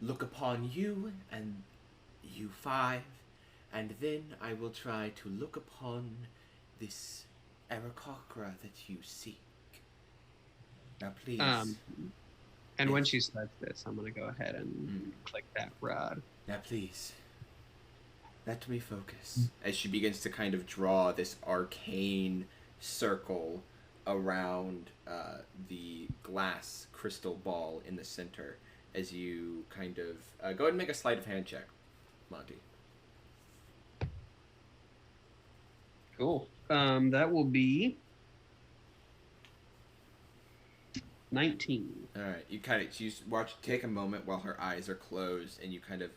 look upon you and you 5, and then I will try to look upon this Aarakocra that you seek. Now, please. And when she says this, I'm gonna go ahead and click that rod. Now, please. Let me focus. As she begins to kind of draw this arcane circle around the glass crystal ball in the center, as you kind of go ahead and make a sleight of hand check, Monty. Cool. That will be 19. All right, you take a moment while her eyes are closed, and you kind of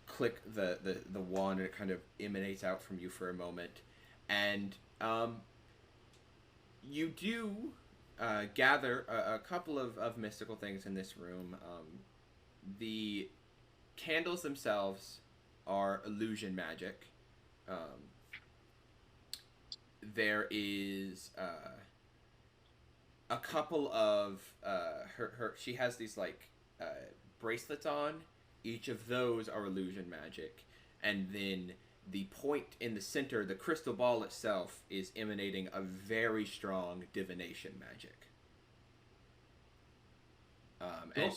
click the wand, and it kind of emanates out from you for a moment, and you do gather a couple of mystical things in this room. The candles themselves are illusion magic. There is a couple of she has these like bracelets on. Each of those are illusion magic, and then the point in the center, the crystal ball itself, is emanating a very strong divination magic.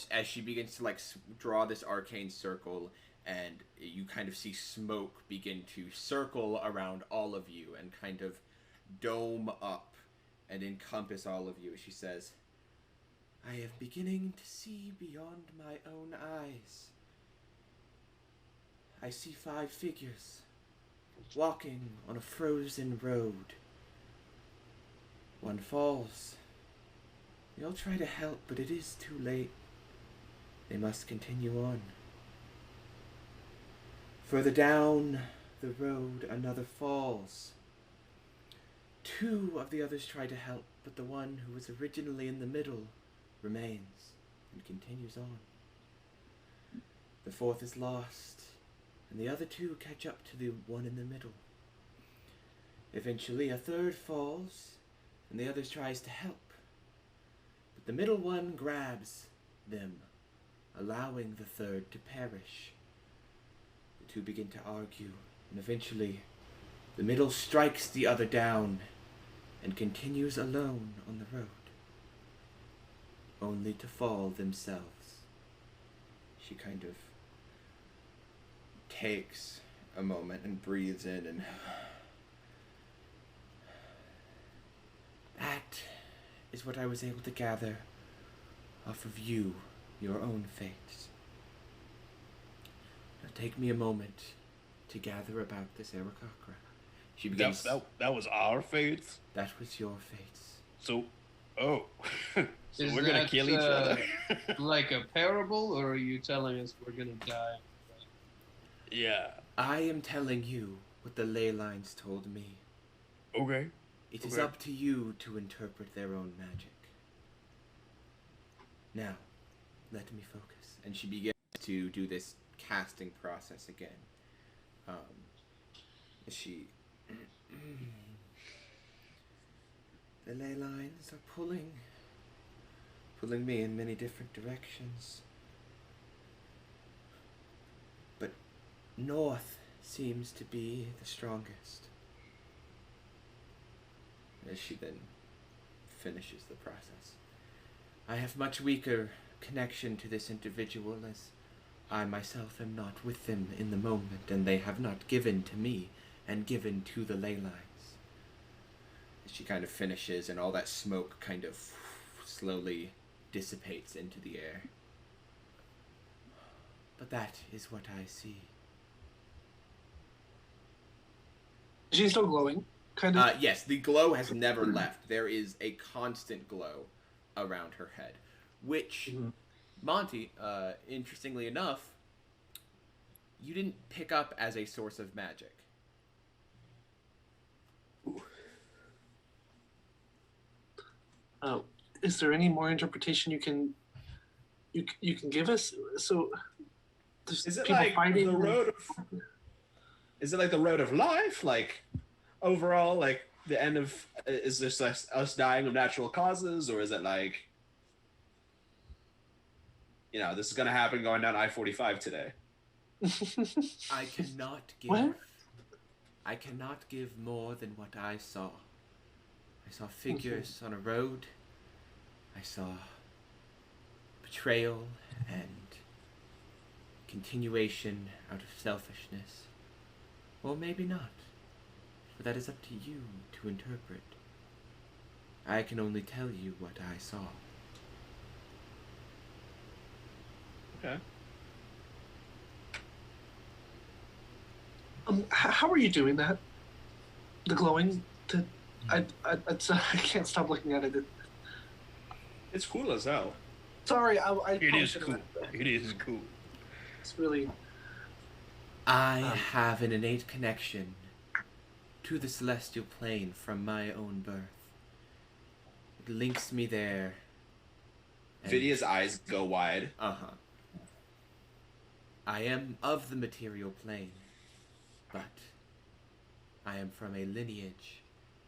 As she begins to like draw this arcane circle and you kind of see smoke begin to circle around all of you and kind of dome up and encompass all of you. She says, I am beginning to see beyond my own eyes. I see 5 figures walking on a frozen road. One falls. They all try to help, but it is too late. They must continue on. Further down the road, another falls. 2 of the others try to help, but the one who was originally in the middle remains and continues on. The 4th is lost, and the other 2 catch up to the one in the middle. Eventually, a 3rd falls, and the others tries to help. But the middle one grabs them, allowing the 3rd to perish. The 2 begin to argue, and eventually, the middle strikes the other down and continues alone on the road, only to fall themselves. She kind of takes a moment and breathes in, and that is what I was able to gather off of you, your own fates. Now take me a moment to gather about this Aarakocra. She begins. That was our fates. That was your fates. So so Is we're gonna that, kill each other. like a parable, or are you telling us we're gonna die? Yeah. I am telling you what the ley lines told me. Okay. It is Okay. up to you to interpret their own magic. Now, let me focus. And she begins to do this casting process again. She... The ley lines are pulling me in many different directions. But north seems to be the strongest. As she then finishes the process. I have much weaker connection to this individual, as I myself am not with them in the moment, and they have not given to me and given to the ley lines. As she kind of finishes, and all that smoke kind of slowly dissipates into the air. But that is what I see. She's still glowing, kind of. Yes, the glow has never left. There is a constant glow around her head, which, Monty, interestingly enough, you didn't pick up as a source of magic. Is there any more interpretation you can give us? So, Is it people like fighting the road of? Is it like the road of life? Like overall, like the end of? Is this like us dying of natural causes, or is it like? This is gonna happen going down I-45 today. I cannot give. What? I cannot give more than what I saw. I saw figures on a road. I saw betrayal and continuation out of selfishness. Or maybe not. For that is up to you to interpret. I can only tell you what I saw. Okay. How are you doing that? The glowing. I can't stop looking at it. It's cool as hell. Sorry, I It probably is should've cool. went back. It is cool. It's really. I have an innate connection to the celestial plane from my own birth. It links me there. and- Vidia's eyes go wide. Uh-huh. I am of the material plane, but I am from a lineage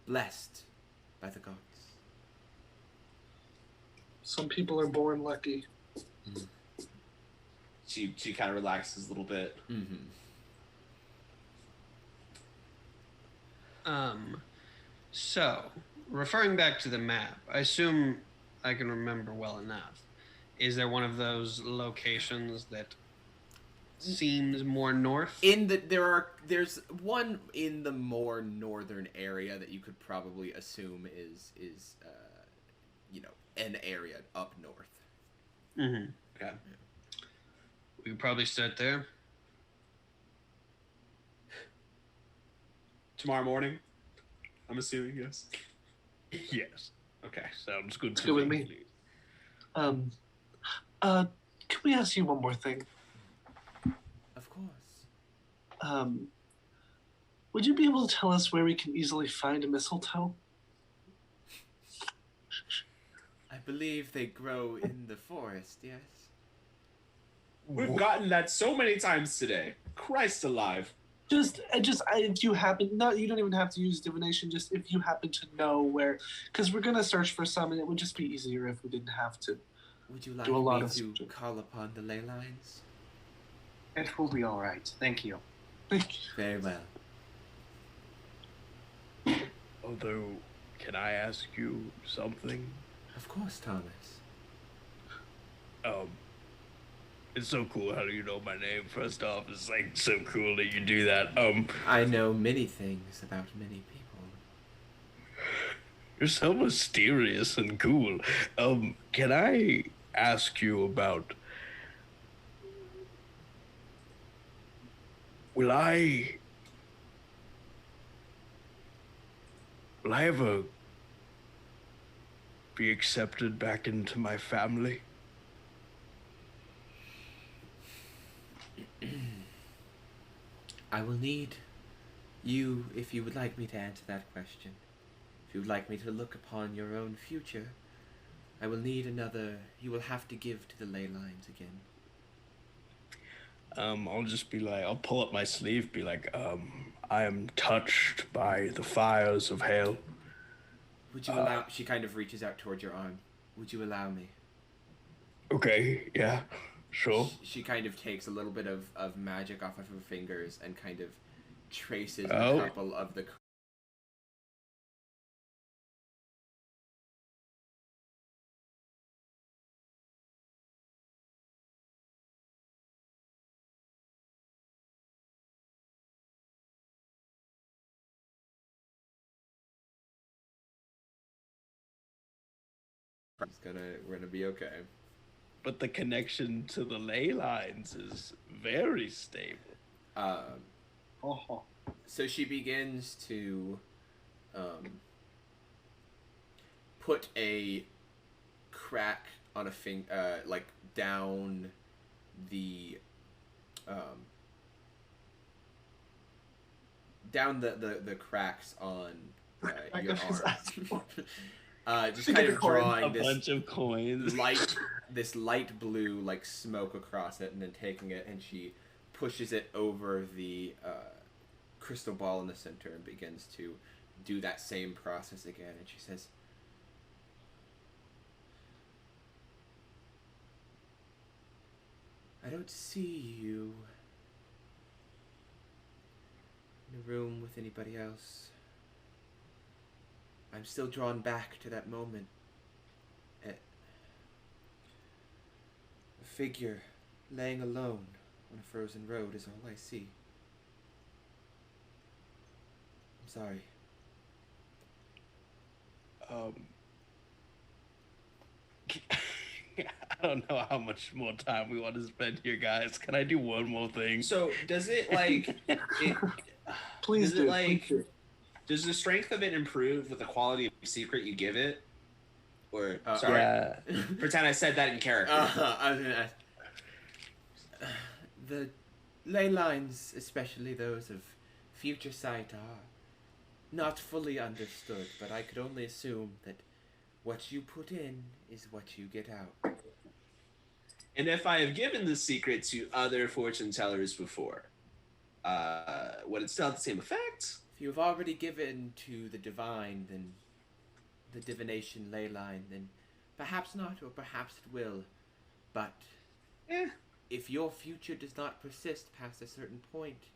blessed by the gods. Some people are born lucky. She kind of relaxes a little bit. Mm-hmm. So, referring back to the map, I assume I can remember well enough. Is there one of those locations that seems more north? There's one in the more northern area that you could probably assume is an area up north. Mm-hmm. Okay. We could probably start there. Tomorrow morning, I'm assuming, yes. Yes. Okay. Sounds good Let's to go with me. me. Can we ask you one more thing? Of course. Would you be able to tell us where we can easily find a mistletoe? I believe they grow in the forest, yes? We've gotten that so many times today. Christ alive. If you happen, no, you don't even have to use divination. Just if you happen to know where, because we're gonna search for some, and it would just be easier if we didn't have to. Would you like Do a lot me of to searching. call upon the ley lines? It will be all right. Thank you. Very well. Although, can I ask you something? Of course, Thomas. It's so cool how you know my name. First off, it's like so cool that you do that. I know many things about many people. You're so mysterious and cool. Can I ask you about? Will I ever be accepted back into my family? I will need you, if you would like me to answer that question. If you would like me to look upon your own future, I will need another. You will have to give to the ley lines again. I'll just be like, I'll pull up my sleeve, be like, I am touched by the fires of hell. Would you allow... She kind of reaches out towards your arm. Would you allow me? Okay, yeah, sure. She kind of takes a little bit of magic off of her fingers and kind of traces a Oh. couple of the... We're gonna be okay. But the connection to the ley lines is very stable. Oh, So she begins to put a crack on a finger, like down the cracks on your arm. Just kind of drawing A this bunch of coins. light blue like smoke across it, and then taking it, and she pushes it over the crystal ball in the center and begins to do that same process again. And she says, I don't see you in a room with anybody else. I'm still drawn back to that moment. A figure laying alone on a frozen road is all I see. I'm sorry. I don't know how much more time we want to spend here, guys. Can I do one more thing? So does it like Please does do. it like please do. does the strength of it improve with the quality of secret you give it? Or sorry, Yeah. pretend I said that in character. I was gonna ask. The ley lines, especially those of future sight, are not fully understood, but I could only assume that what you put in is what you get out. And if I have given the secret to other fortune tellers before, would it still have the same effect? If you have already given to the divine, then the divination ley line, then perhaps not, or perhaps it will. But if your future does not persist past a certain point,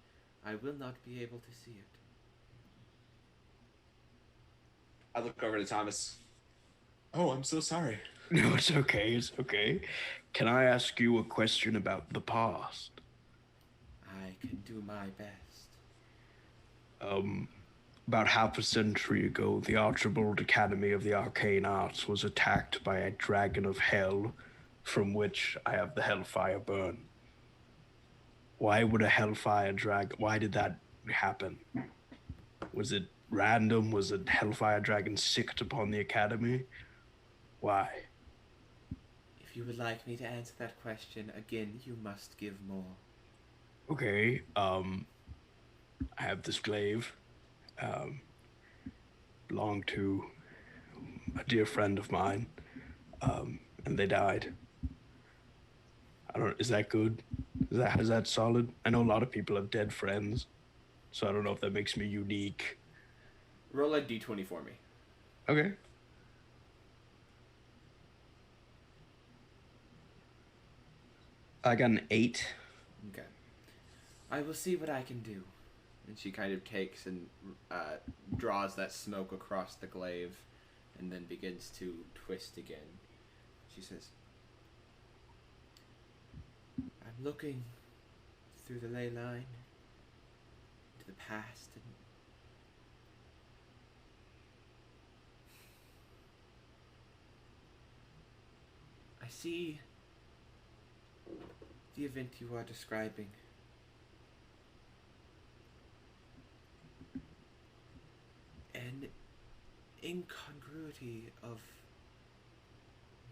I will not be able to see it. I look over to Thomas. Oh, I'm so sorry. No, it's okay. It's okay. Can I ask you a question about the past? I can do my best. About half a century ago, the Archibald Academy of the Arcane Arts was attacked by a dragon of hell, from which I have the Hellfire burn. Why would a Hellfire dragon... Why did that happen? Was it random? Was a Hellfire dragon sicked upon the Academy? Why? If you would like me to answer that question, again, you must give more. Okay, I have this glaive. Belonged to a dear friend of mine, and they died. Is that good? Is that solid? I know a lot of people have dead friends, so I don't know if that makes me unique. Roll a d20 for me. Okay. I got an 8. Okay. I will see what I can do. And she kind of takes and draws that smoke across the glaive and then begins to twist again. She says, I'm looking through the ley line into the past, and I see the event you are describing. An incongruity of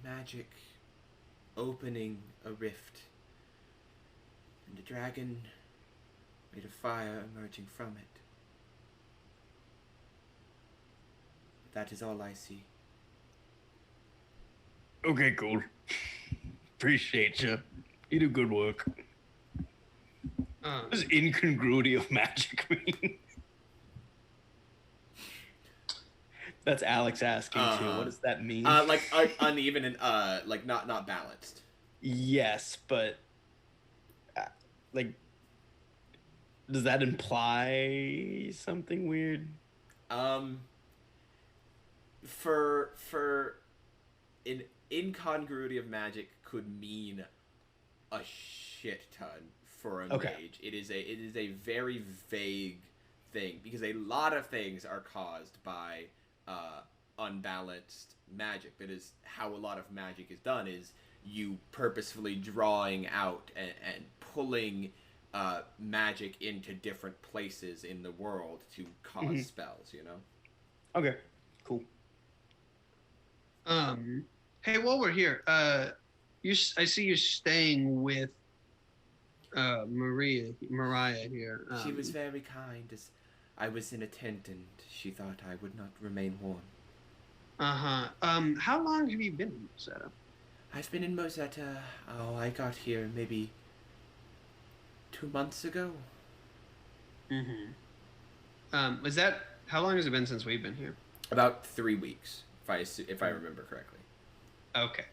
magic opening a rift, and a dragon made of fire emerging from it. That is all I see. Okay, cool. Appreciate you. You do good work. What does incongruity of magic mean? That's Alex asking too. What does that mean? Like uneven and like not balanced. Yes, but like, does that imply something weird? For an incongruity of magic could mean a shit ton for a mage. It is a very vague thing, because a lot of things are caused by unbalanced magic. That is how a lot of magic is done, is you purposefully drawing out and pulling magic into different places in the world to cause spells, you know? Okay, cool. Hey, while we're here, I see you staying with Mariah here. She was very kind, as I was in a tent and she thought I would not remain warm. How long have you been in Mosetta? I've been in Mosetta, I got here maybe 2 months ago. How long has it been since we've been here? About 3 weeks, if I remember correctly. Okay.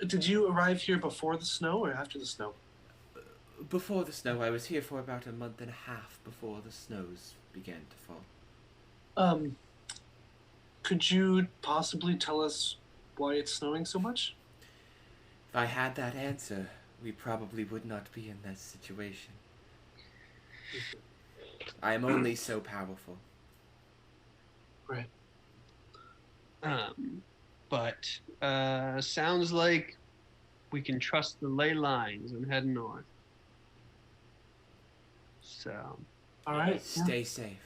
Did you arrive here before the snow or after the snow? Before the snow. I was here for about a month and a half before the snows began to fall. Could you possibly tell us why it's snowing so much? If I had that answer, we probably would not be in that situation. I am only so powerful. Right. But sounds like we can trust the ley lines and head north. So, all right. Stay safe.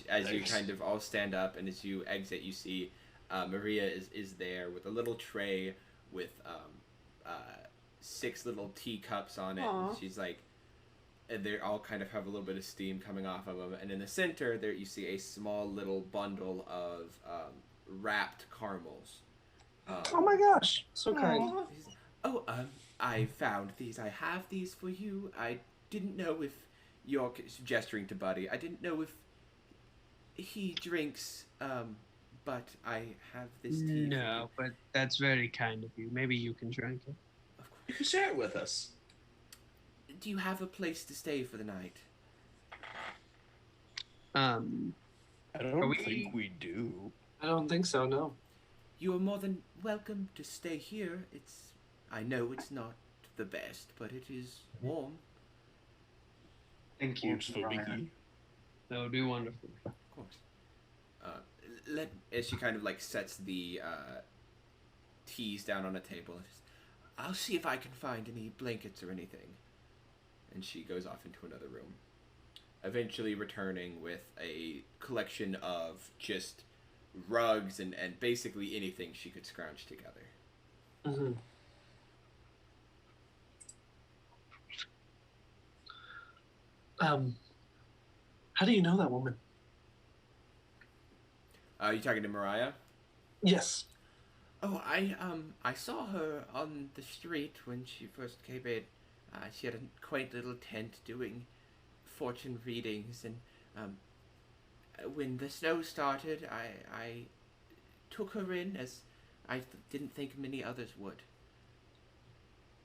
As you kind of all stand up, and as you exit, you see Maria is there with a little tray with 6 little teacups on it. And she's like, and they all kind of have a little bit of steam coming off of them. And in the center, there you see a small little bundle of wrapped caramels. Oh my gosh, so kind. I found these. I have these for you. I didn't know if you're gesturing to Buddy. I didn't know if he drinks, but I have this tea. No, but that's very kind of you. Maybe you can drink it. Of course. You can share it with us. Do you have a place to stay for the night? I don't think we do. I don't think so, no. you are more than welcome to stay here. I know it's not the best, but it is warm. Thank you, Works for Mariah. me. That would be wonderful. Of course. As she kind of like sets the teas down on a table. I'll see if I can find any blankets or anything. And she goes off into another room, eventually returning with a collection of just rugs and basically anything she could scrounge together. Mm-hmm. How do you know that woman? Are you talking to Mariah? Yes. Oh, I saw her on the street when she first came in. She had a quaint little tent doing fortune readings, and when the snow started, I took her in as I didn't think many others would.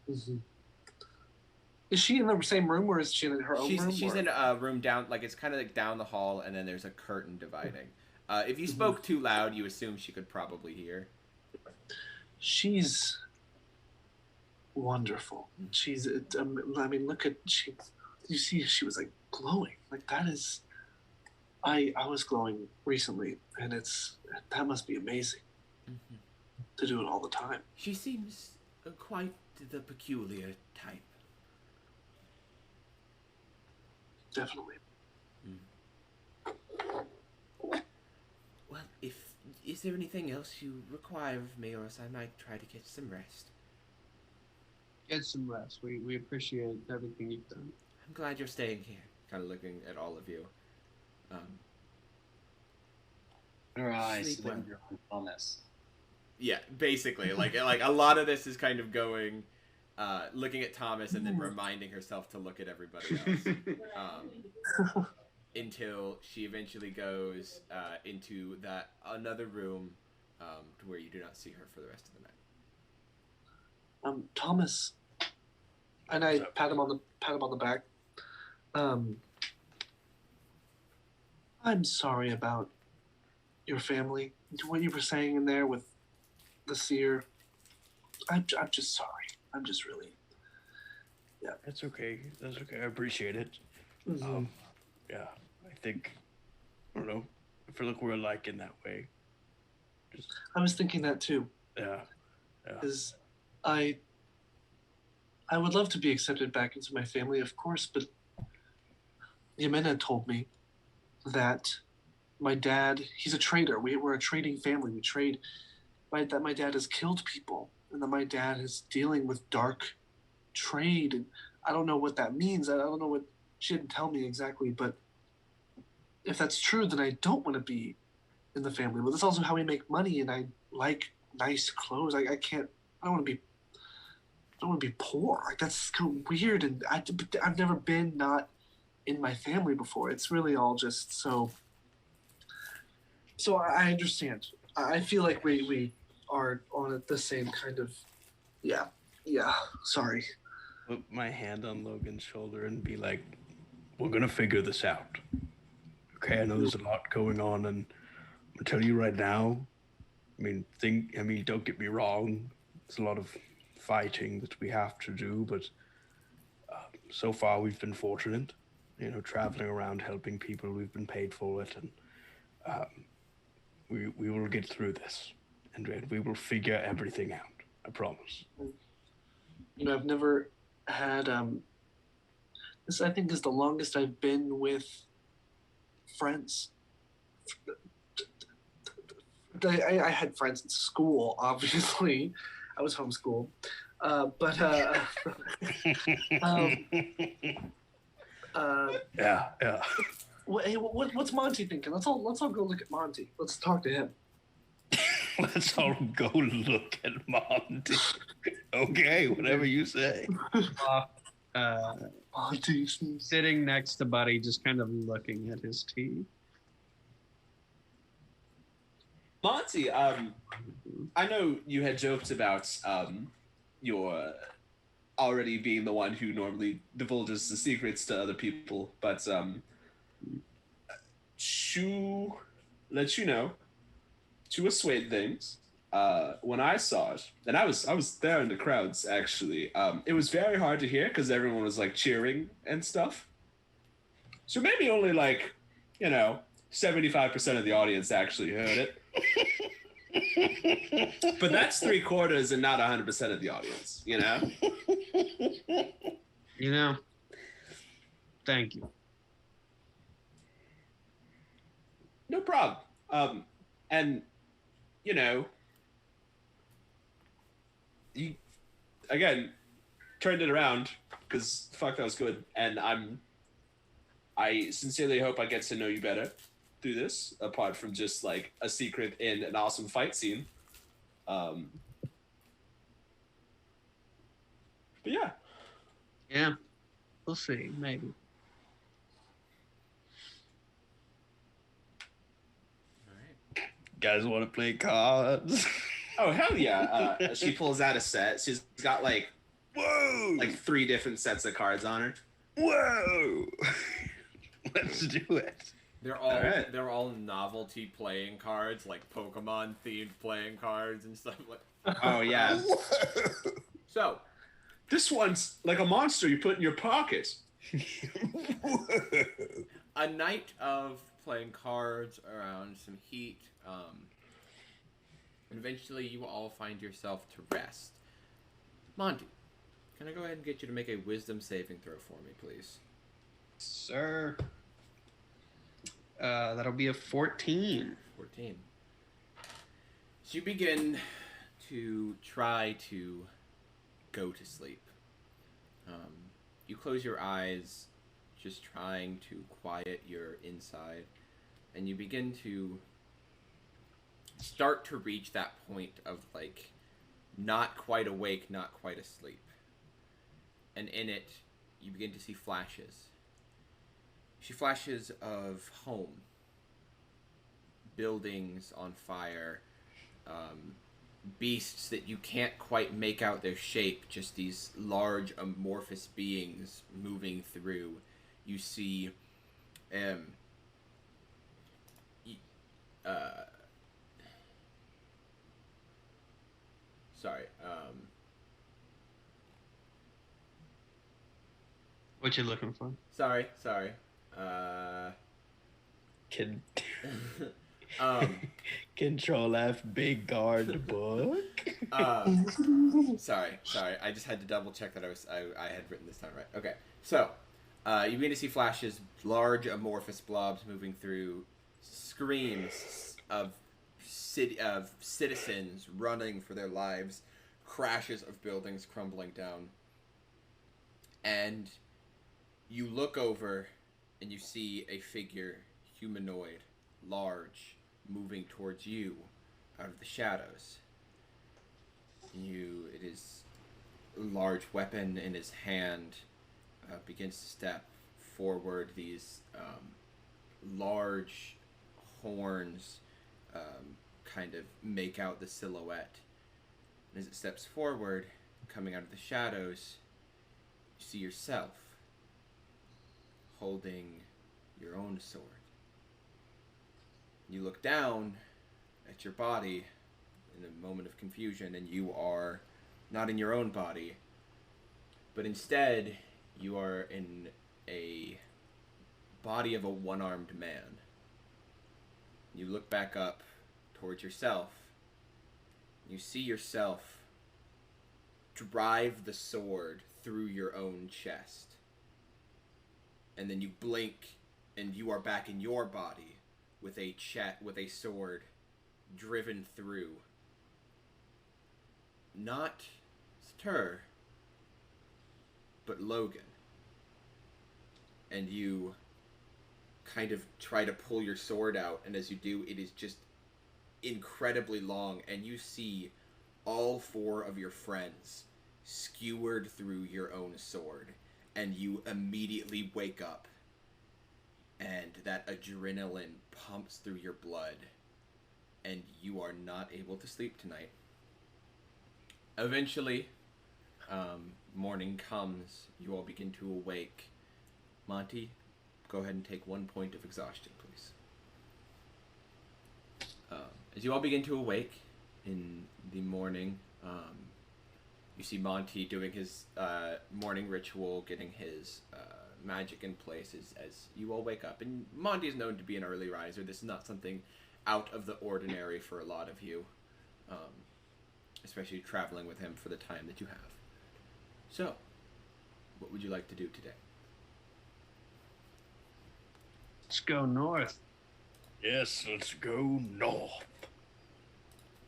Mm-hmm. Is she in the same room, or is she in her own room? She's or? in a room down, like it's kind of like down the hall, and then there's a curtain dividing. If you spoke too loud, you assume she could probably hear. She's wonderful. She's, I mean, look at, you see, she was like glowing. Like that is, I was glowing recently, and that must be amazing to do it all the time. She seems quite the peculiar type. Definitely. Well, is there anything else you require of me, or else I might try to get some rest? Get some rest. We appreciate everything you've done. I'm glad you're staying here. Kind of looking at all of you. Her eyes, Sleep well. your promise. Yeah, basically, like a lot of this is kind of going, looking at Thomas and then reminding herself to look at everybody else, until she eventually goes into that another room, to where you do not see her for the rest of the night. Thomas, and I pat him on the back. I'm sorry about your family. What you were saying in there with the seer. I'm just sorry. I'm just really. Yeah. That's okay. That's okay. I appreciate it. Mm-hmm. Yeah, I think, I don't know, I feel like we're alike in that way. I was thinking that too. Yeah. Because I would love to be accepted back into my family, of course, but Yamena told me that my dad, he's a trader. We're a trading family. We trade. That my dad has killed people, and that my dad is dealing with dark trade. And I don't know what that means. I don't know what, she didn't tell me exactly, but if that's true, then I don't want to be in the family. But that's also how we make money, and I like nice clothes. I don't want to be poor. Like that's kind of weird, and I've never been not in my family before. It's really all just so I understand. I feel like we are on the same kind of, yeah, sorry. Put my hand on Logan's shoulder and be like, we're going to figure this out. Okay, I know there's a lot going on, and I'm going to tell you right now, I mean, don't get me wrong, there's a lot of fighting that we have to do, but so far we've been fortunate, traveling around helping people. We've been paid for it, and we will get through this, and we will figure everything out. I promise. I've never had this. I think is the longest I've been with friends. I had friends in school, obviously. I was homeschooled, but yeah. Hey, what's Monty thinking? Let's all go look at Monty. Let's talk to him. Let's all go look at Monty. Okay, whatever you say. Monty sitting next to Buddy, just kind of looking at his tea. Monty, I know you had joked about your already being the one who normally divulges the secrets to other people, but to let you know, to assuage things, when I saw it, and I was there in the crowds actually. It was very hard to hear because everyone was like cheering and stuff. So maybe only like 75% of the audience actually heard it. But that's 3/4 and not 100% of the audience. Thank you. No problem. And you again turned it around because fuck, that was good. And I sincerely hope I get to know you better through this, apart from just like a secret in an awesome fight scene. But yeah. Yeah, we'll see. Maybe. Guys want to play cards? Oh hell yeah! She pulls out a set. She's got like Whoa! 3 different sets of cards on her. Whoa! Let's do it. They're all novelty playing cards, like Pokemon themed playing cards and stuff like. Oh yeah. So, this one's like a monster you put in your pocket. a night of playing cards around some heat. And eventually you all find yourself to rest. Monty, can I go ahead and get you to make a wisdom saving throw for me, please? Sir. That'll be a 14. 14. So you begin to try to go to sleep. You close your eyes, just trying to quiet your inside, and you begin to start to reach that point of like not quite awake, not quite asleep. And in it, you begin to see flashes. You see flashes of home, buildings on fire, beasts that you can't quite make out their shape, just these large amorphous beings moving through. You see What you looking for? Sorry. Control F, big guard book. Sorry. I just had to double check that I had written this time right. Okay. So, you begin to see flashes, large amorphous blobs moving through, screams of citizens running for their lives, crashes of buildings crumbling down. And you look over and you see a figure, humanoid, large, moving towards you out of the shadows. It is a large weapon in his hand, begins to step forward. These large horns kind of make out the silhouette. And as it steps forward, coming out of the shadows, you see yourself holding your own sword. You look down at your body in a moment of confusion, and you are not in your own body, but instead you are in a body of a one-armed man. You look back up towards yourself. You see yourself drive the sword through your own chest. And then you blink, and you are back in your body with a sword driven through. Not Stir, but Logan. And you kind of try to pull your sword out, and as you do, it is just incredibly long, and you see all 4 of your friends skewered through your own sword, and you immediately wake up, and that adrenaline pumps through your blood, and you are not able to sleep tonight. Eventually, morning comes. You all begin to awake. Monty, go ahead and take 1 point of exhaustion, please. As you all begin to awake, in the morning. You see Monty doing his morning ritual, getting his magic in place as you all wake up. And Monty is known to be an early riser. This is not something out of the ordinary for a lot of you, especially traveling with him for the time that you have. So, what would you like to do today? Let's go north. Yes, let's go north.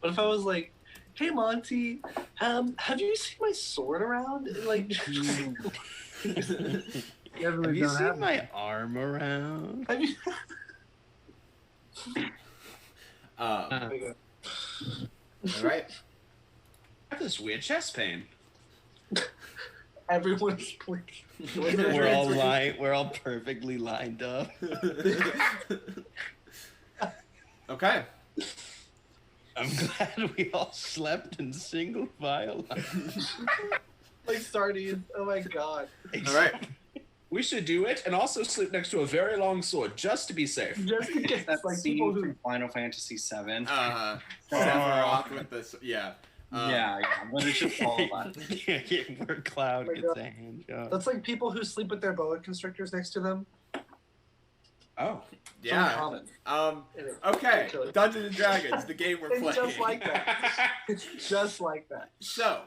What if I was like, "Hey Monty, have you seen my sword around?" Like, Have you seen my arm around? have you? All right. I have this weird chest pain. Everyone's like, We're all perfectly lined up. Okay. I'm glad we all slept in single file. like sardines. Oh my god! All right. We should do it and also sleep next to a very long sword just to be safe. Just in case, That like scene people who from Final Fantasy VII. Sephiroth with this. Yeah. Yeah, but it's just all of us. Where Cloud Oh my gets God. a hand job. that's like people who sleep with their boa constrictors next to them. Oh. It's Yeah. uncommon. Anyway, Okay. kill it. Dungeons and Dragons, the game we're It's playing. just like that. It's just like that. So,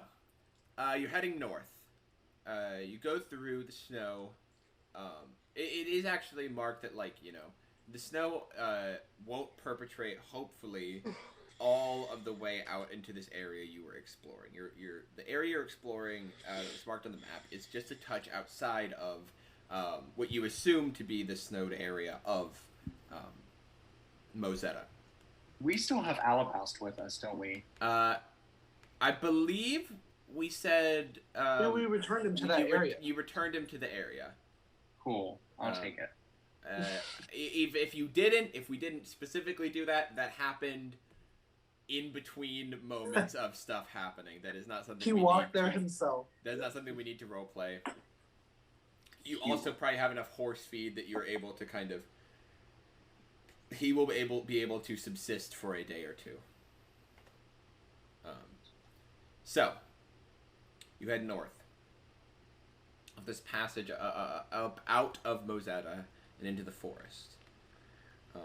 you're heading north. You go through the snow. It is actually marked that, like, you know, the snow won't perpetrate, hopefully, all of the way out into this area you were exploring. The area you're exploring, that's marked on the map, is just a touch outside of what you assume to be the snowed area of Mozetta. We still have Alabaster with us, don't we? I believe we said Yeah, we returned him to that area. You returned him to the area. Cool. I'll take it. If we didn't specifically do that, that happened in between moments of stuff happening. That is not something He walked there himself. That's not something we need to role play. You also probably have enough horse feed that you're able to kind of. He will be able to subsist for a day or two. So, you head north of this passage up out of Mozetta and into the forest. So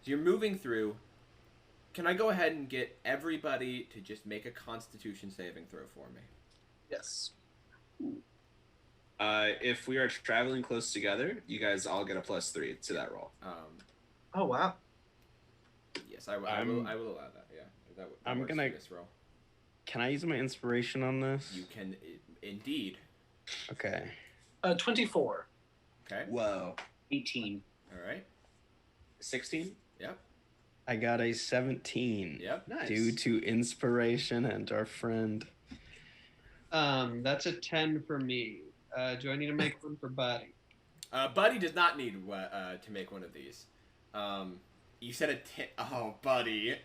you're moving through. Can I go ahead and get everybody to just make a Constitution saving throw for me? Yes. If we are traveling close together, you guys all get a +3 to that roll. Oh wow. Yes, I will allow that. Yeah, that I'm works gonna- for this roll. Can I use my inspiration on this? You can indeed. Okay. 24. Okay. Whoa. 18. All right. 16? Yep. I got a 17. Yep. Nice. Due to inspiration and our friend. That's a 10 for me. Do I need to make one for Buddy? Buddy does not need to make one of these. You said a 10. Oh, Buddy.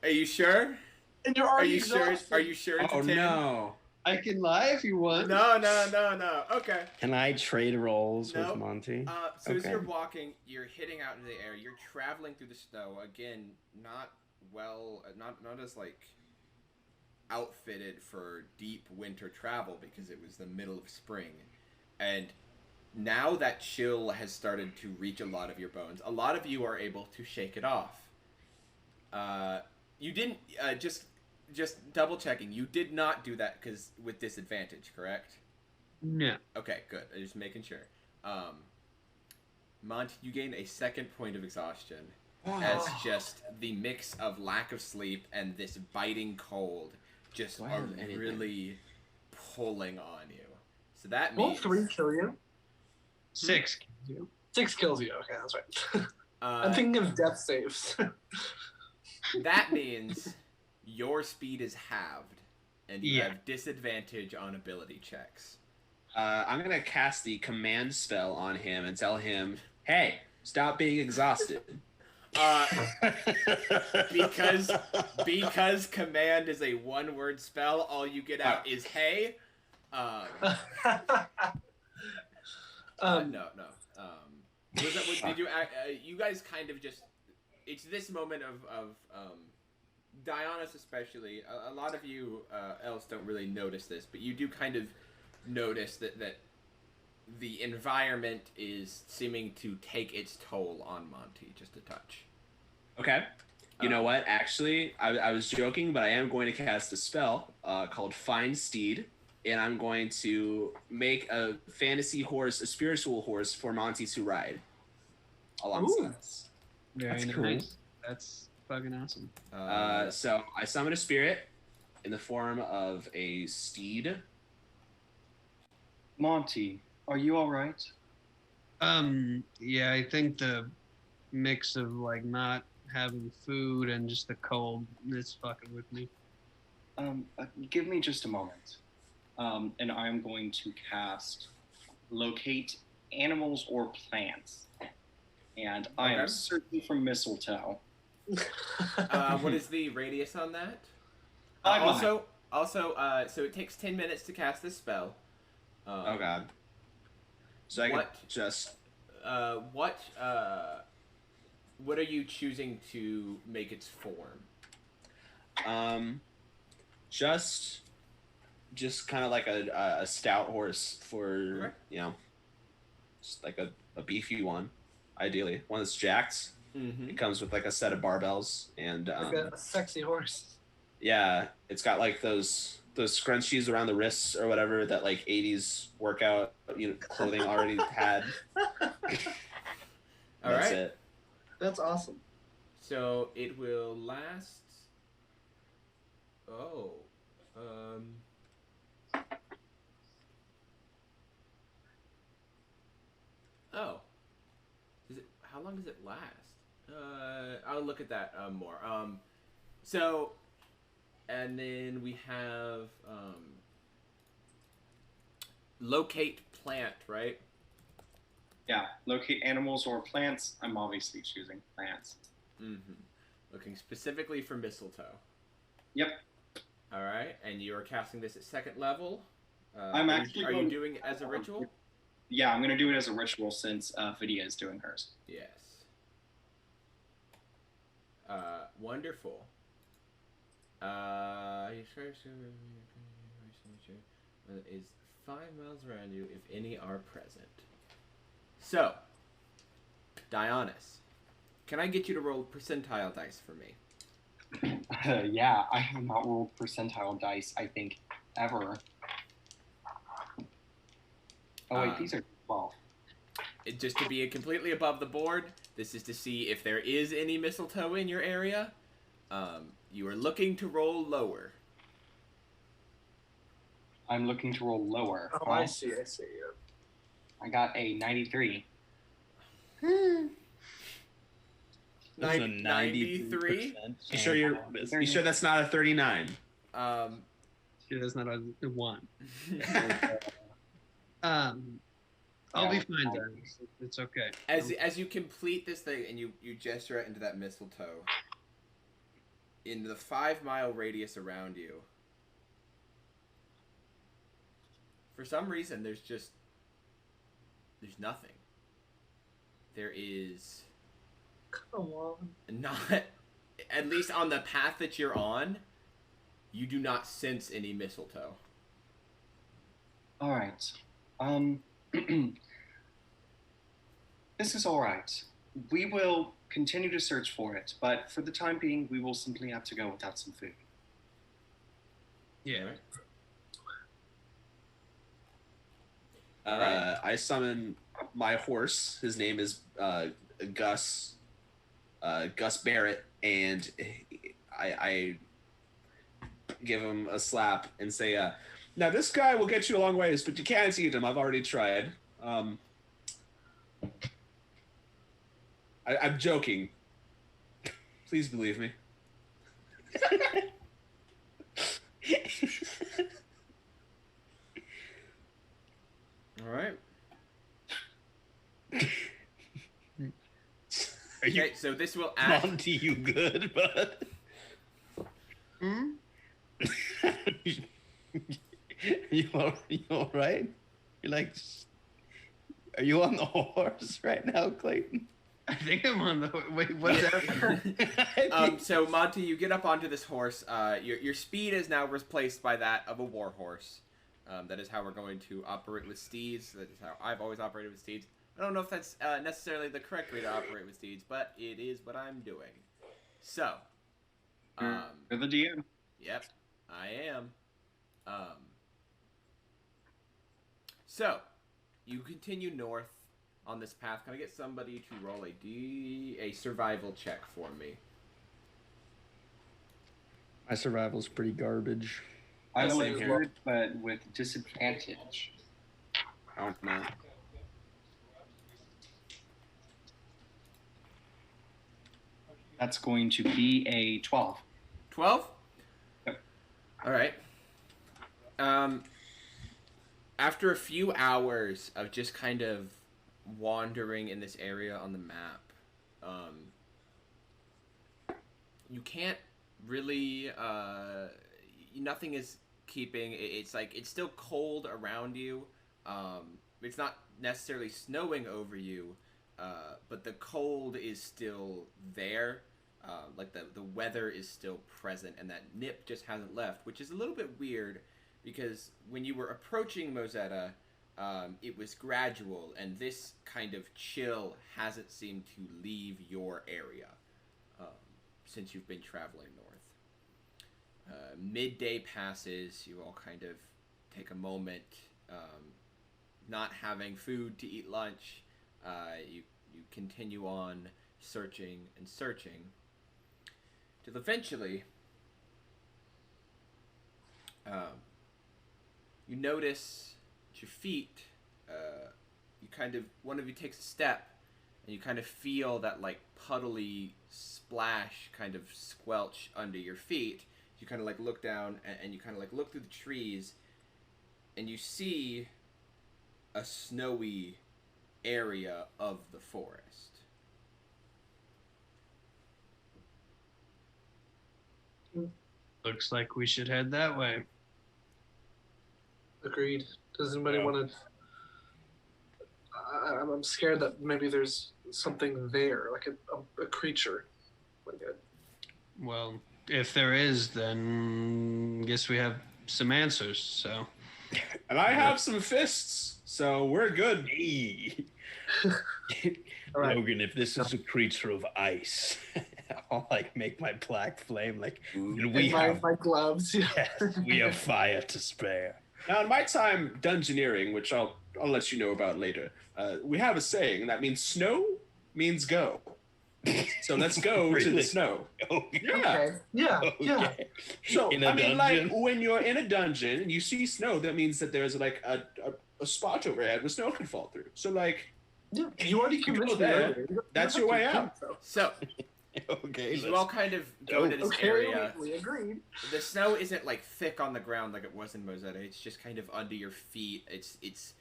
Are you sure? And you're Are already you sure? exhausted. Are you sure it's Oh a 10? no. I can lie if you want. No. Okay. Can I trade rolls Nope. with Monty? So as Okay. you're walking, you're hitting out into the air. You're traveling through the snow. Again, not as like outfitted for deep winter travel because it was the middle of spring, and now that chill has started to reach a lot of your bones. A lot of you are able to shake it off. You didn't just double checking. You did not do that because with disadvantage, correct? No. Okay, good. I'm just making sure. Monty, you gain a second point of exhaustion as just the mix of lack of sleep and this biting cold just Why are does anything- really pulling on you. So that Won't means 3 kill you? 6 kills you. 6 kills you. Okay, that's right. I'm uh, thinking of death saves. that means your speed is halved and you Yeah. have disadvantage on ability checks. I'm gonna cast the command spell on him and tell him, "Hey, stop being exhausted." Because command is a one-word spell, all you get out is "hey." No. Was that, did you? You guys kind of just it's this moment of Dionysus especially. A lot of you else don't really notice this, but you do kind of notice that the environment is seeming to take its toll on Monty just a touch. Okay. You know what? Actually, I was joking, but I am going to cast a spell called Find Steed, and I'm going to make a fantasy horse, a spiritual horse for Monty to ride alongside us. Very That's nice. cool. That's fucking awesome. So I summon a spirit in the form of a steed. Monty, are you all right? Yeah, I think the mix of like not having food and just the cold is fucking with me. Give me just a moment. And I'm going to cast Locate Animals or Plants. And I am Okay. searching for mistletoe. What is the radius on that? 5 Also, so it takes 10 minutes to cast this spell. Oh god. So I What? could just What are you choosing to make its form? just kind of like a stout horse for just like a beefy one, ideally one that's jacked. Mm-hmm. It comes with like a set of barbells and Like a sexy horse. yeah, it's got like those scrunchies around the wrists or whatever that like 80s workout clothing already had. All That's right. it. That's awesome. So it will last. How long does it last? I'll look at that more. So, and then we have locate plant, right? Yeah, locate animals or plants. I'm obviously choosing plants. Mm-hmm. Looking specifically for mistletoe. Yep. All right, and you are casting this at second level. I'm actually Are you going- doing it as a ritual? Yeah, I'm going to do it as a ritual since Vidya is doing hers. Yes. Wonderful. Is 5 miles around you, if any are present. So, Dionysus, can I get you to roll percentile dice for me? Yeah, I have not rolled percentile dice, I think, ever. Oh, wait, these are 12. Just to be completely above the board, this is to see if there is any mistletoe in your area. You are looking to roll lower. I'm looking to roll lower. Oh, I see. Yeah. I got a 93. That's a 93? 90%. You sure that's not a 39? Yeah, that's not a one. I'll be fine, Dennis. It's okay. As you complete this thing and you gesture it into that mistletoe, in the 5 mile radius around you, for some reason there's nothing. There is Come on. not, at least on the path that you're on, you do not sense any mistletoe. All right. This is all right. We will continue to search for it, but for the time being, we will simply have to go without some food. Yeah. I summon my horse. His name is Gus Barrett, and I give him a slap and say, "Now this guy will get you a long ways, but you can't eat him. I've already tried." I'm joking. Please believe me. All right. Are you Okay, so this will add. Monty, you good, bud? you all right? You're like, are you on the horse right now, Clayton? I think I'm on the. Wait, what's happening? So Monty, you get up onto this horse. Your speed is now replaced by that of a war horse. That is how we're going to operate with steeds. That is how I've always operated with steeds. I don't know if that's necessarily the correct way to operate with steeds, but it is what I'm doing. So, You're the DM. Yep, I am. So, you continue north on this path. Can I get somebody to roll a survival check for me? My survival's pretty garbage. I Same would here. do it, but with disadvantage. I don't know. That's going to be a 12. 12? Yep. All right. After a few hours of just kind of wandering in this area on the map, you can't really, nothing is keeping, it's like, it's still cold around you. It's not necessarily snowing over you, but the cold is still there. Like the weather is still present, and that nip just hasn't left, which is a little bit weird because when you were approaching Mosetta, it was gradual, and this kind of chill hasn't seemed to leave your area since you've been traveling north. Midday passes, you all kind of take a moment, not having food to eat lunch. You continue on searching and searching till eventually you notice at your feet, you kind of, one of you takes a step and you kind of feel that like puddly splash kind of squelch under your feet. You kind of like look down and you kind of like look through the trees and you see a snowy area of the forest. Looks like we should head that way. Agreed. Does anybody want to? I'm scared that maybe there's something there, like a creature. Like Well, if there is, then guess we have some answers. So. And I have some fists, so we're good. Hey. All right. Logan, if this is a creature of ice, I'll like make my black flame like then And my gloves. Yeah. yes, we have fire to spare. Now, in my time dungeoneering, which I'll let you know about later, we have a saying that means snow means go. So let's go to the Really? snow. Okay. Yeah. Okay. Yeah. Yeah. Okay. So In a I mean, like dungeon? when you're in a dungeon and you see snow, that means that there's like a spot overhead where snow can fall through. So like Yeah. You already You convinced go me. there. earlier. You don't That's have your to way think out. so. So, Okay. you all kind of go to this Okay, area. we agreed. The snow isn't like thick on the ground like it was in Mosetta. It's just kind of under your feet. It's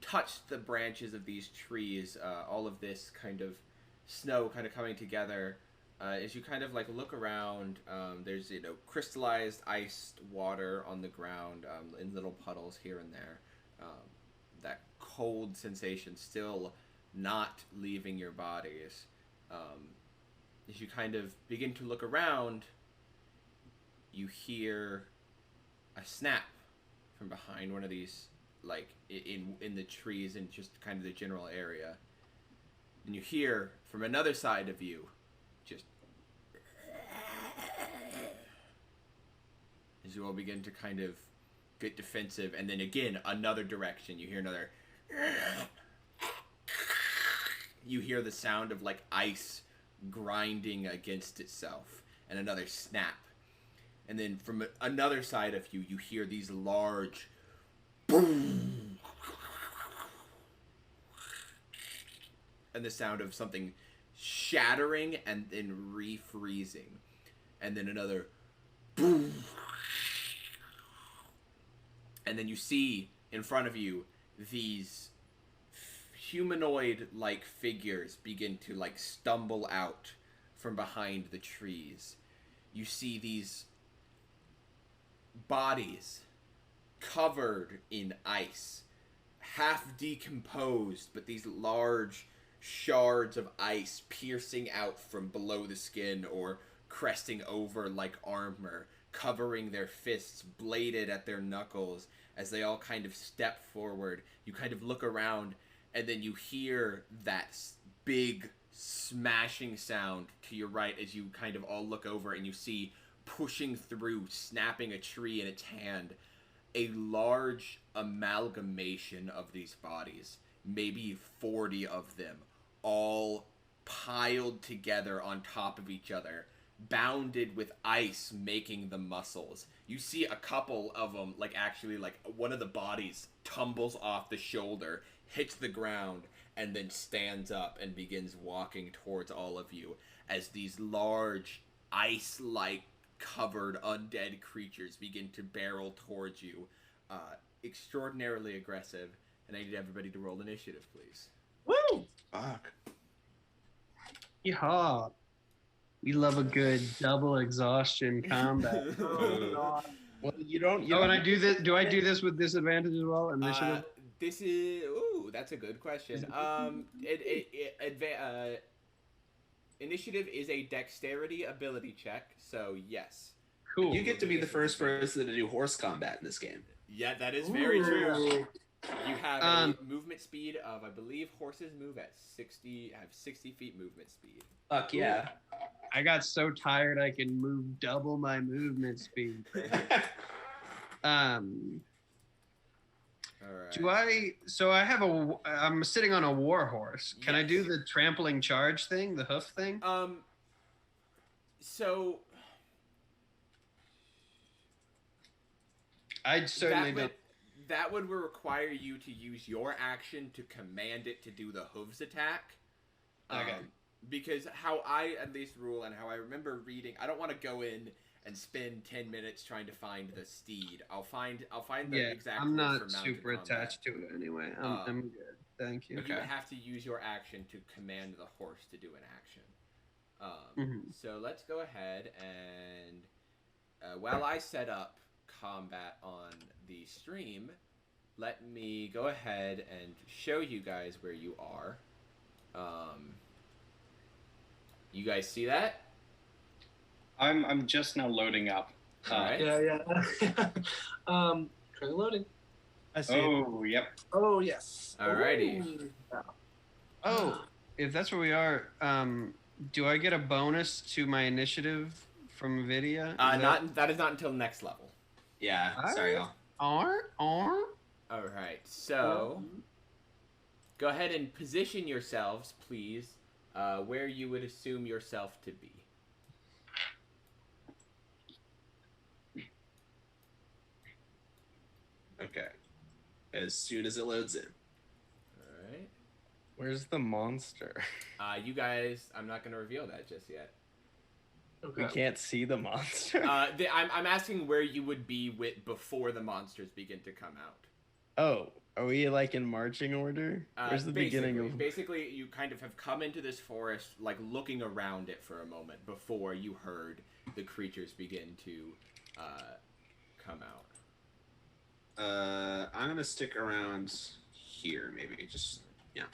touched the branches of these trees. All of this kind of snow kind of coming together. As you kind of like look around, there's crystallized iced water on the ground in little puddles here and there. That cold sensation still not leaving your bodies. As you kind of begin to look around, you hear a snap from behind one of these, like in the trees and just kind of the general area. And you hear from another side of you, just as you all begin to kind of get defensive, and then again another direction, you hear another. You hear the sound of like ice grinding against itself, and another snap. And then from another side of you, you hear these large boom, and the sound of something shattering and then refreezing, and then another boom, and then you see in front of you these humanoid-like figures begin to like stumble out from behind the trees. You see these bodies covered in ice, half decomposed, but these large shards of ice piercing out from below the skin or cresting over like armor, covering their fists, bladed at their knuckles as they all kind of step forward. You kind of look around, and then you hear that big smashing sound to your right as you kind of all look over, and you see pushing through, snapping a tree in its hand, a large amalgamation of these bodies, maybe 40 of them, all piled together on top of each other, bounded with ice making the muscles. You see a couple of them, like one of the bodies tumbles off the shoulder, hits the ground, and then stands up and begins walking towards all of you as these large, ice-like covered undead creatures begin to barrel towards you. Extraordinarily aggressive, and I need everybody to roll initiative, please. Woo! Fuck. Yeehaw. We love a good double exhaustion combat. Oh, God. Well, you don't. Oh, and I do this. Do I do this with disadvantage as well? Initiative. This is that's a good question. Initiative is a dexterity ability check, so yes. Cool. You get to be the first person to do horse combat in this game. Yeah, that is very true. Ooh. You have a movement speed of, I believe, horses move at 60 feet movement speed. Fuck yeah. I got so tired I can move double my movement speed. All right. I'm sitting on a war horse. Can I do the trampling charge thing, the hoof thing? So I certainly don't. That would require you to use your action to command it to do the hooves attack. Okay. Because how I at least rule and how I remember reading, I don't want to go in and spend 10 minutes trying to find the steed. I'll find the exact. I'm rules not for super mounted combat. attached to it anyway. I'm good. Thank you. But you have to use your action to command the horse to do an action. So let's go ahead and while I set up combat on the stream, let me go ahead and show you guys where you are. You guys see that? I'm just now loading up. All right. Yeah. Currently loading. I see. Oh, yep. Oh, yes. Alrighty. Ooh. Oh, if that's where we are, do I get a bonus to my initiative from Nvidia? That is not until next level. Yeah, sorry, y'all. All right. So go ahead and position yourselves, please, where you would assume yourself to be. Okay. As soon as it loads in. All right. Where's the monster? You guys, I'm not going to reveal that just yet. Okay. We can't see the monster. I'm asking where you would be before the monsters begin to come out. Oh, are we like in marching order? Where's the beginning of? Basically, you kind of have come into this forest, like looking around it for a moment before you heard the creatures begin to come out. I'm gonna stick around here, maybe. Just yeah.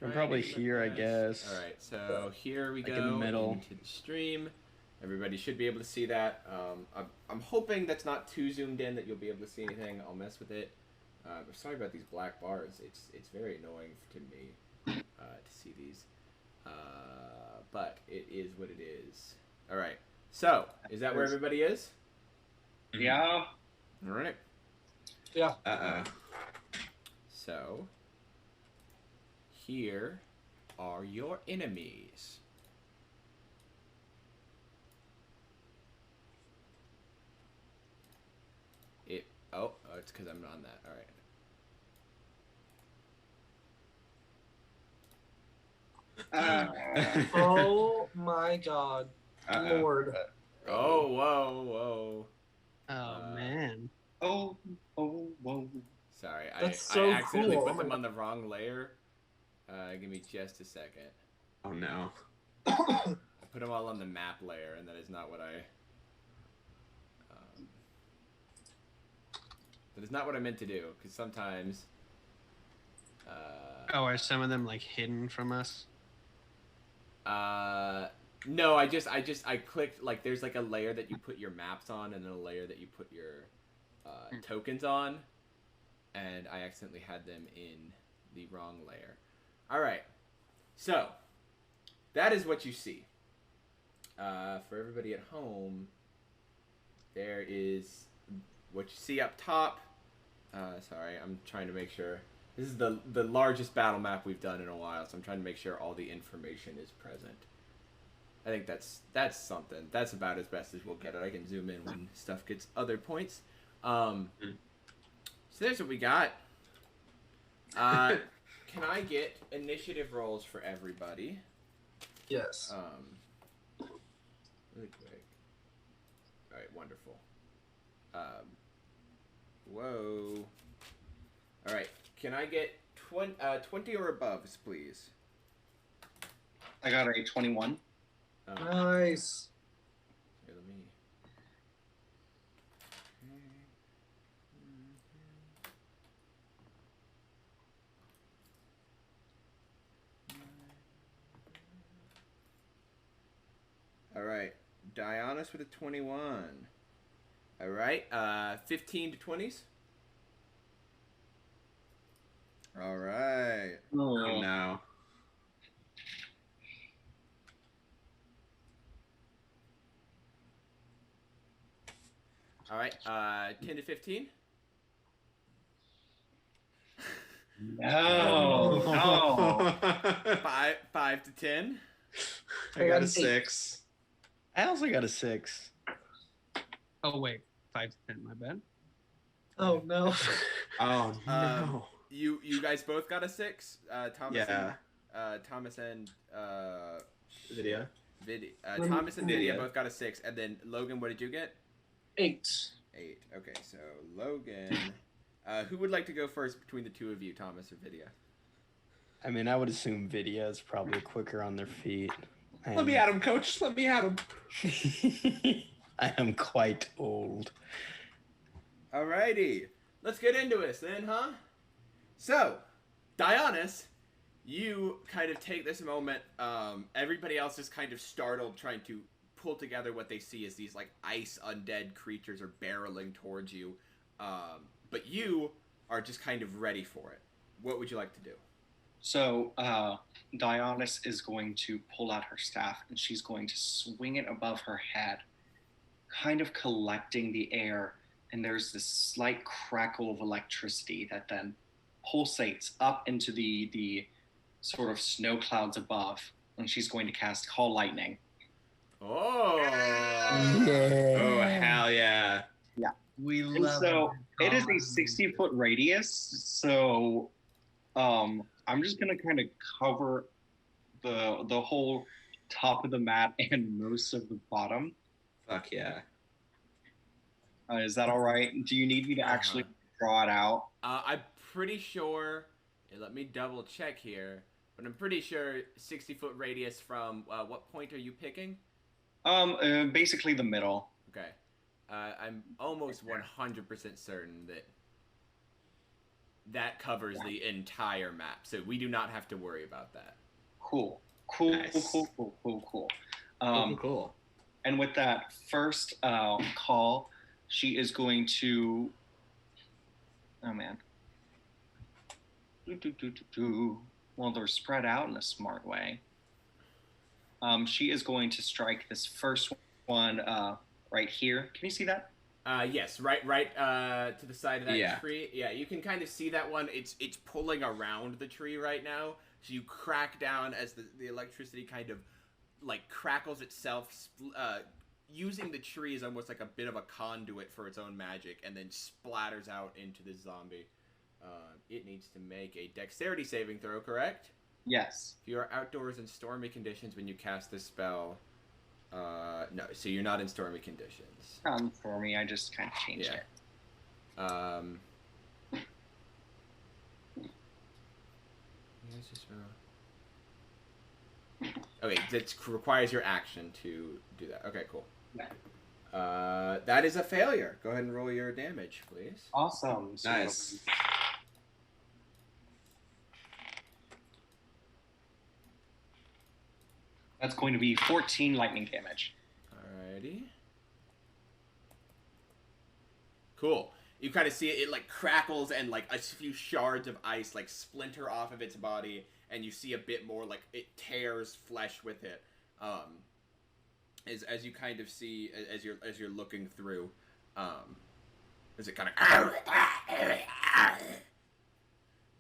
I'm probably here, I guess. All right, so here we Like go in the middle. into the stream. Everybody should be able to see that. I'm hoping that's not too zoomed in that you'll be able to see anything. I'll mess with it. I'm sorry about these black bars. It's very annoying to me to see these. But it is what it is. All right. So is that where everybody is? Yeah. All right. Yeah. So here are your enemies. Oh, it's because I'm on that. All right. Oh my God, Lord. Oh, whoa. Oh man. Oh, whoa. Sorry, That's I so accidentally cool. put them on the wrong layer. Give me just a second. Oh no. I put them all on the map layer, and that is not what I. That is not what I meant to do, because sometimes Oh, are some of them like hidden from us? No, I clicked, like, there's like a layer that you put your maps on and then a layer that you put your tokens on, and I accidentally had them in the wrong layer. All right, so that is what you see. For everybody at home, there is what you see up top. Sorry, I'm trying to make sure. This is the largest battle map we've done in a while, so I'm trying to make sure all the information is present. I think that's something. That's about as best as we'll get it. I can zoom in when stuff gets other points. So there's what we got. Can I get initiative rolls for everybody? Yes. Really quick. All right, wonderful. Whoa. All right, can I get 20 or above, please? I got a 21. Nice. Here, let me. All right, Dionysus with a 21. All right, 15 to 20s. All right. Oh no. All right, 10 to 15. No. No. 5 to 10. I got a 6. I also got a 6. Oh wait, 5 to 10. My bad. Oh no. Oh no. You guys both got a 6. Thomas. Yeah. Thomas and Video. Thomas and Vidya Vidya. both got a 6, and then Logan, what did you get? 8. 8. Okay, so Logan. Who would like to go first between the two of you, Thomas or Vidya? I mean, I would assume Vidya is probably quicker on their feet. Let me at him, coach. Let me at him. I am quite old. Alrighty, let's get into this then, huh? So, Dionysus, you kind of take this moment. Everybody else is kind of startled, trying to pull together what they see as these like ice undead creatures are barreling towards you. But you are just kind of ready for it. What would you like to do? So Dionysus is going to pull out her staff and she's going to swing it above her head, kind of collecting the air. And there's this slight crackle of electricity that then pulsates up into the sort of snow clouds above. And she's going to cast Call Lightning. Oh! Yeah. Oh hell yeah. We And love. so it is a 60-foot radius. So I'm just gonna kind of cover the whole top of the mat and most of the bottom. Fuck yeah. Is that all right? Do you need me to actually draw it out? I'm pretty sure. Let me double check here. But I'm pretty sure 60-foot radius from what point are you picking? Basically the middle. Okay. I'm almost 100% certain that covers the entire map, so we do not have to worry about that. Cool. Nice. Cool. Cool. And with that first call, she is going to. Oh man. Well, they're spread out in a smart way. She is going to strike this first one right here. Can you see that? Yes, right to the side of that Yeah. tree. Yeah, you can kind of see that one. It's pulling around the tree right now. So you crack down as the electricity kind of like crackles itself, using the tree as almost like a bit of a conduit for its own magic, and then splatters out into the zombie. It needs to make a dexterity saving throw, correct? Yes. If you are outdoors in stormy conditions when you cast this spell, no, so you're not in stormy conditions. For me, I just kind of changed it. Okay, that requires your action to do that. Okay, cool. Yeah. That is a failure. Go ahead and roll your damage, please. Awesome. So Nice. That's going to be 14 lightning damage. Alrighty. Cool. You kind of see it like crackles and like a few shards of ice like splinter off of its body, and you see a bit more like it tears flesh with it. As you kind of see as you're looking through, as it kind of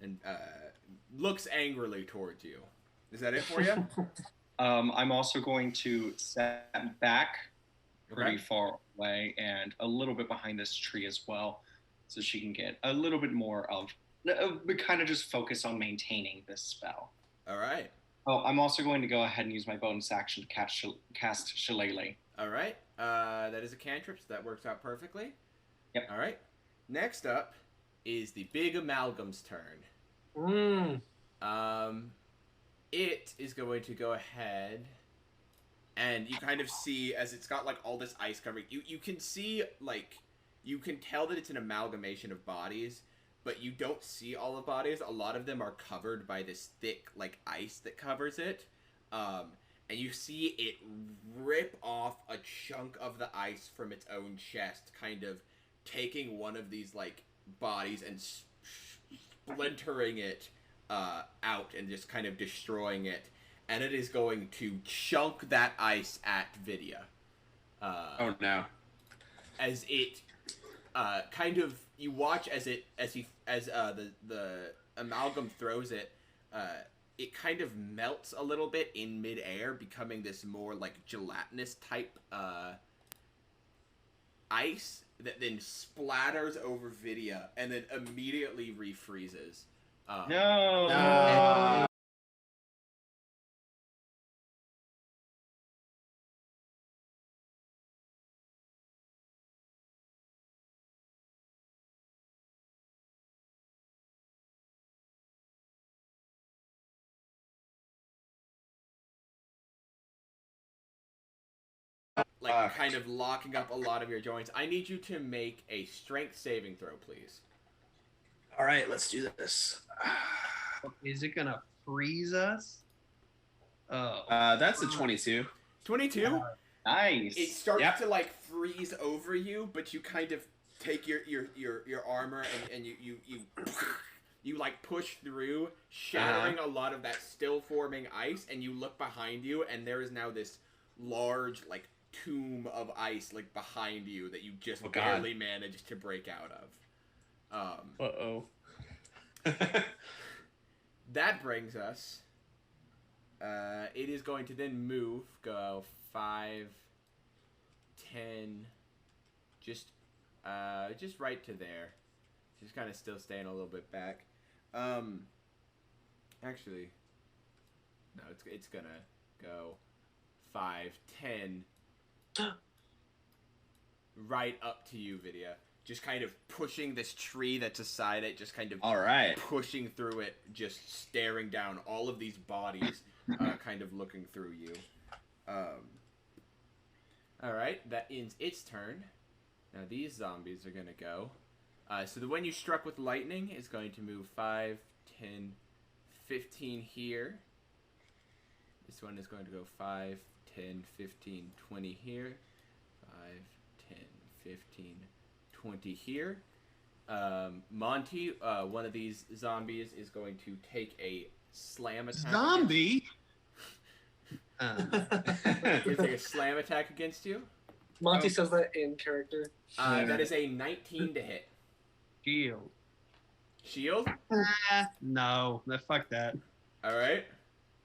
and looks angrily towards you. Is that it for you? I'm also going to step back pretty far away and a little bit behind this tree as well, so she can get a little bit more of, kind of just focus on maintaining this spell. All right. Oh, I'm also going to go ahead and use my bonus action to cast Shillelagh. All right. That is a cantrip, so that works out perfectly. Yep. All right. Next up is the Big Amalgam's turn. It is going to go ahead, and you kind of see, as it's got like all this ice covering, you can see, like, you can tell that it's an amalgamation of bodies, but you don't see all the bodies. A lot of them are covered by this thick, like, ice that covers it. And you see it rip off a chunk of the ice from its own chest, kind of taking one of these, like, bodies and splintering it out and just kind of destroying it. And it is going to chunk that ice at Vidya. Oh, no. As it kind of, you watch as the amalgam throws it, it kind of melts a little bit in midair, becoming this more like gelatinous type ice that then splatters over Vidya and then immediately refreezes. No. Like, kind of locking up a lot of your joints. I need you to make a strength saving throw, please. All right, let's do this. Is it gonna freeze us? Oh. That's a 22. 22? Nice. It starts to, like, freeze over you, but you kind of take your armor and you like, push through, shattering a lot of that still forming ice, and you look behind you, and there is now this large, like, tomb of ice, like, behind you that you just barely managed to break out of. Uh-oh. That brings us, it is going to then go 5, 10, just right to there. Just kind of still staying a little bit back. Actually, no, it's gonna go 5, 10, right up to you, Vidya. Just kind of pushing this tree that's aside it, just kind of pushing through it, just staring down all of these bodies, kind of looking through you. Alright, that ends its turn. Now these zombies are gonna go. So the one you struck with lightning is going to move 5, 10, 15 here. This one is going to go 5, 10, 15, 20 here. 5, 10, 15, 20 here. Monty, one of these zombies is going to take a slam attack. Zombie? He'll take a slam attack against you. Monty says that in character. That is a 19 to hit. Shield. Shield? No, fuck that. Alright.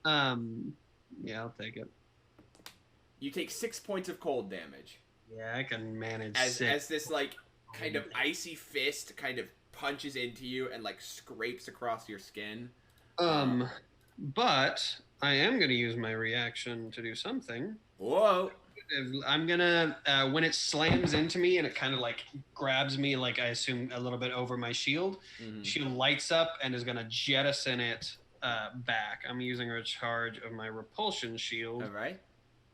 Yeah, I'll take it. You take 6 points of cold damage. Yeah, I can manage as six. This, like, kind of icy fist kind of punches into you and, like, scrapes across your skin. But I am going to use my reaction to do something. Whoa. I'm going to, when it slams into me and it kind of, like, grabs me, like, I assume a little bit over my shield, she lights up and is going to jettison it back. I'm using a charge of my repulsion shield. All right.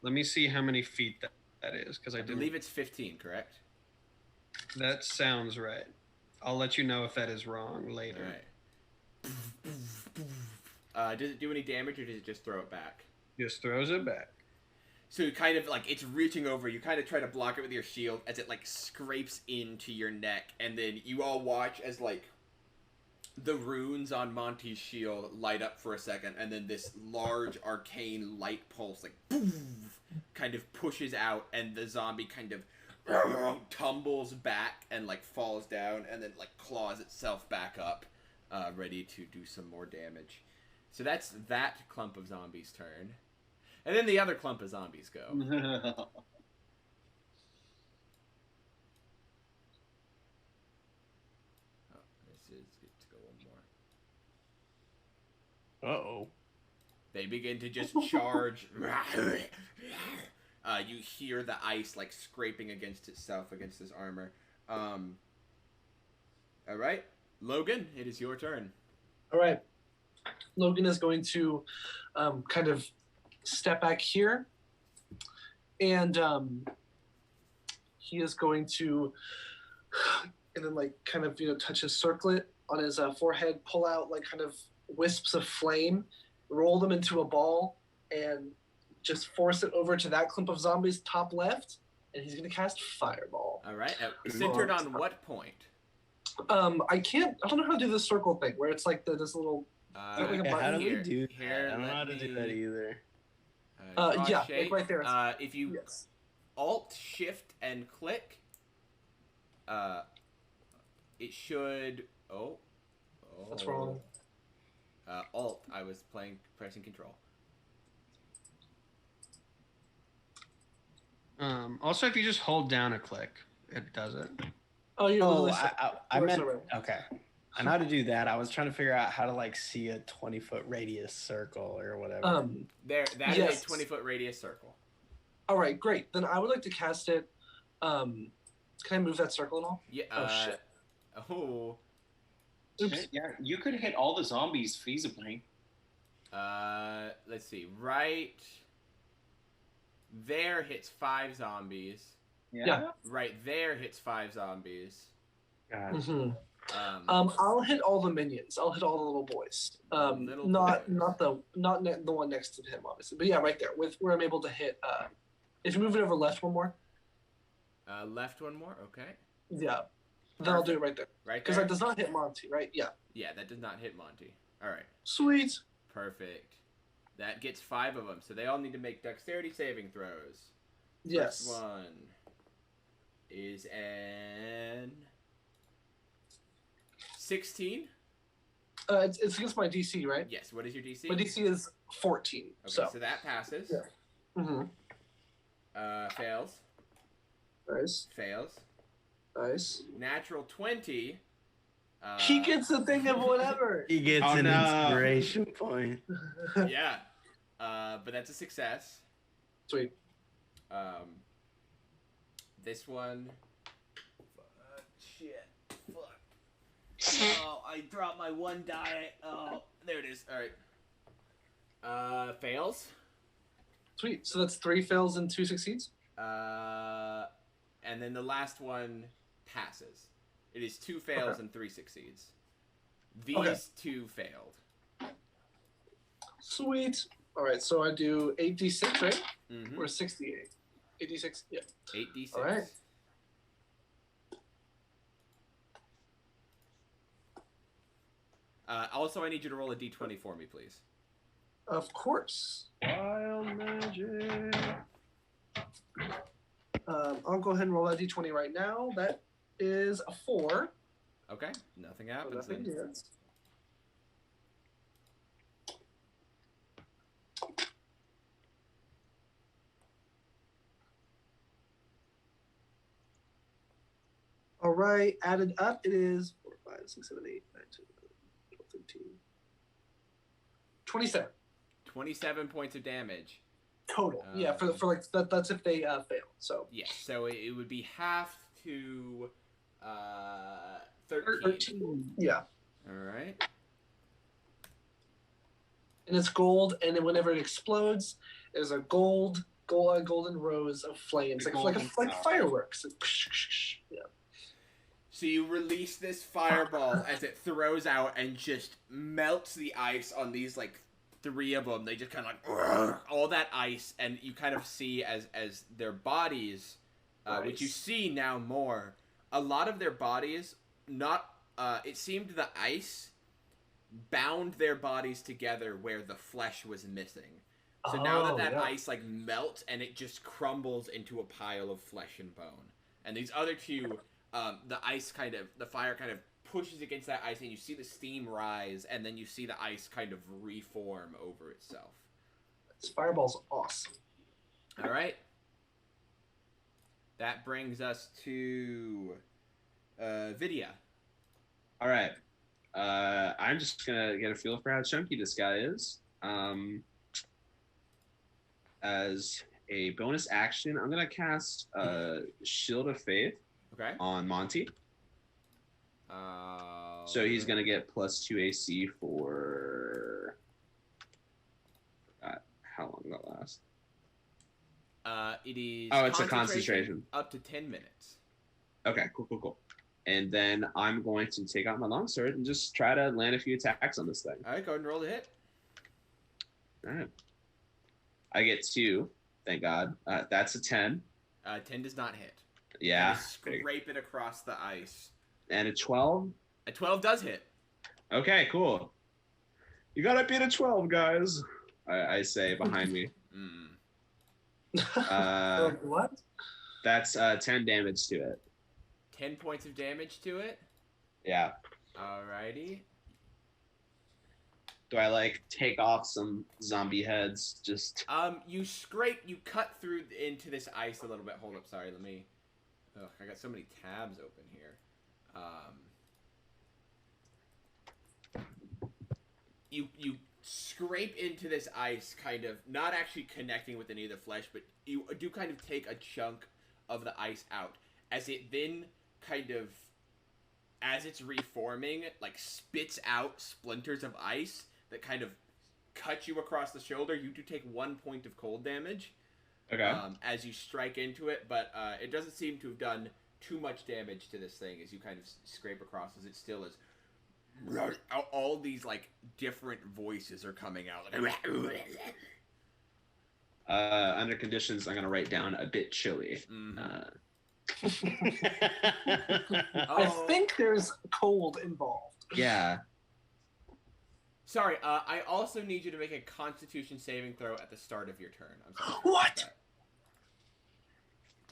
Let me see how many feet that is, because I believe it's 15, correct? That sounds right. I'll let you know if that is wrong later. All right. Does it do any damage, or does it just throw it back? Just throws it back. So you kind of like it's reaching over. You kind of try to block it with your shield as it like scrapes into your neck, and then you all watch as like the runes on Monty's shield light up for a second, and then this large arcane light pulse like boom, kind of pushes out, and the zombie kind of tumbles back and like falls down, and then like claws itself back up, ready to do some more damage. So that's that clump of zombies' turn. And then the other clump of zombies go. Oh, This is good to go one more. Uh-oh. They begin to just charge. You hear the ice like scraping against itself, against this armor. All right, Logan, it is your turn. All right. Logan is going to kind of step back here, and he is going to, and then like kind of touch his circlet on his forehead, pull out like kind of wisps of flame, roll them into a ball, and just force it over to that clump of zombies top left, and he's going to cast Fireball. All right, centered on what point? I don't know how to do the circle thing where it's like this little. Like a Yeah, how button do we here. do Here, that? I don't know how to let do that me- either. Draw Yeah, shape. like right there. If you Yes. Alt Shift and click, it should. Oh, That's wrong. Alt. I was pressing Control. Also, if you just hold down a click, it does it. Oh, you're Oh, literally- I Where's meant, the room? okay. I know how to do that. I was trying to figure out how to like see a 20-foot radius circle or whatever. There, that is Yes. a 20-foot radius circle. All right, great. Then I would like to cast it. Can I move that circle at all? Yeah. Oh, shit. Oh. Oops. yeah, you could hit all the zombies feasibly. Let's see. Right there hits 5 zombies. Yeah. Right there hits 5 zombies. God. Mhm. Um, I'll hit all the minions. I'll hit all the little boys. Little Not boys. the one next to him, obviously. But yeah, right there, where I'm able to hit. If you move it over left one more, left one more. Okay. yeah, then I'll do it right there Right because there. that does not hit Monty, right? Yeah. Yeah, that does not hit Monty. All right. Sweet. Perfect. That gets 5 of them, so they all need to make dexterity saving throws. Yes. First one is an 16. It's against my DC, right? Yes. What is your DC? My DC is 14. Okay, so. so that passes. Yeah. Mm-hmm. Fails. Nice. Fails. Nice. Natural 20. He gets a thing of whatever. He gets Oh, an no. inspiration point. Yeah. But that's a success. Sweet. This one. Fuck. Shit. Fuck. Oh, I dropped my one die. Oh, there it is. All right. Fails. Sweet. So that's 3 fails and 2 succeeds. And then the last one passes. It is 2 fails Okay. and 3 succeeds. These Okay. 2 failed. Sweet. All right. So I do 8d6, right? Mm-hmm. Or 68. 8d6. Yeah. 8d6. All right. Also, I need you to roll a d20 for me, please. Of course. Wild magic. I'll go ahead and roll that d20 right now. That is a 4. Okay. Nothing So happens nothing then. hits. All right, added up, it is 4, 5, 6, 7, 8, 9, 10, 11, 12, 13. 27 27 points of damage. total. Yeah, for like that's if they fail. So Yes, so it would be half to 13. 13. Yeah, All right. and it's gold, and then whenever it explodes, there's a golden rose of flames, like Golden fireworks. Yeah. So you release this fireball as it throws out and just melts the ice on these like 3 of them, they just kind of like all that ice, and you kind of see as their bodies, which you see now more, a lot of their bodies, not, it seemed the ice bound their bodies together where the flesh was missing. So now that ice like melts and it just crumbles into a pile of flesh and bone. And these other two, the fire kind of pushes against that ice, and you see the steam rise, and then you see the ice kind of reform over itself. This fireball's awesome. All right. That brings us to Vidya. All right. I'm just gonna get a feel for how chunky this guy is. As a bonus action, I'm gonna cast Shield of Faith on Monty. So he's gonna get +2 AC for. How long will that last? It is. Oh, it's a concentration. Up to 10 minutes. Okay, cool. And then I'm going to take out my longsword and just try to land a few attacks on this thing. All right, go ahead and roll the hit. All right. I get 2, thank God. That's a 10. 10 does not hit. Yeah. Scrape it across the ice. And a 12? A 12 does hit. Okay, cool. You gotta beat a 12, guys. I say behind me. What? That's 10 damage to it. 10 points of damage to it? Yeah. Alrighty. Do I take off some zombie heads? Just you cut through into this ice a little bit. Hold up, sorry, let me. I got so many tabs open here. You scrape into this ice, kind of not actually connecting with any of the flesh, but you do kind of take a chunk of the ice out, as it then kind of, as it's reforming, spits out splinters of ice that kind of cut you across the shoulder. You do take 1 point of cold damage. Okay. As you strike into it, but it doesn't seem to have done too much damage to this thing as you kind of scrape across, as it still is. All these different voices are coming out. Under conditions, I'm gonna write down a bit chilly. I think there's cold involved. Yeah. Sorry, I also need you to make a Constitution saving throw at the start of your turn. I'm sorry. What?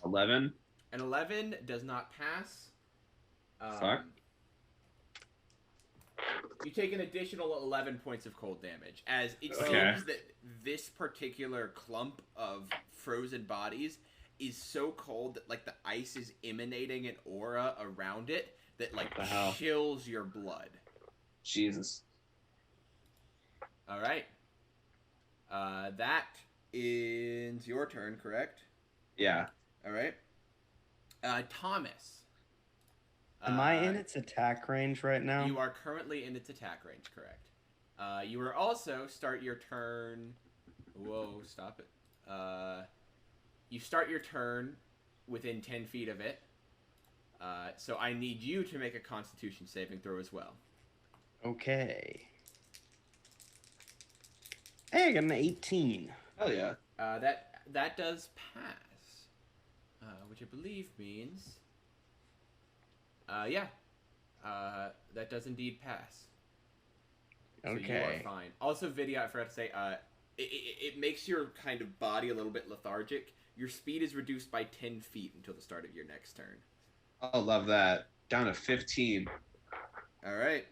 11. An 11 does not pass. Fuck. You take an additional 11 points of cold damage, as it seems that this particular clump of frozen bodies is so cold that the ice is emanating an aura around it that chills your blood. Jesus. All right. That is your turn, correct? Yeah. All right. Thomas. Am I in its attack range right now? You are currently in its attack range, correct. You are also start your turn. Whoa, stop it. You start your turn within 10 feet of it. So I need you to make a Constitution saving throw as well. Okay. Hey, I got an 18. Hell yeah. That does pass, which I believe means, that does indeed pass. Okay. So you are fine. Also, Vidya, I forgot to say, it makes your kind of body a little bit lethargic. Your speed is reduced by 10 feet until the start of your next turn. Oh, love that. Down to 15. All right.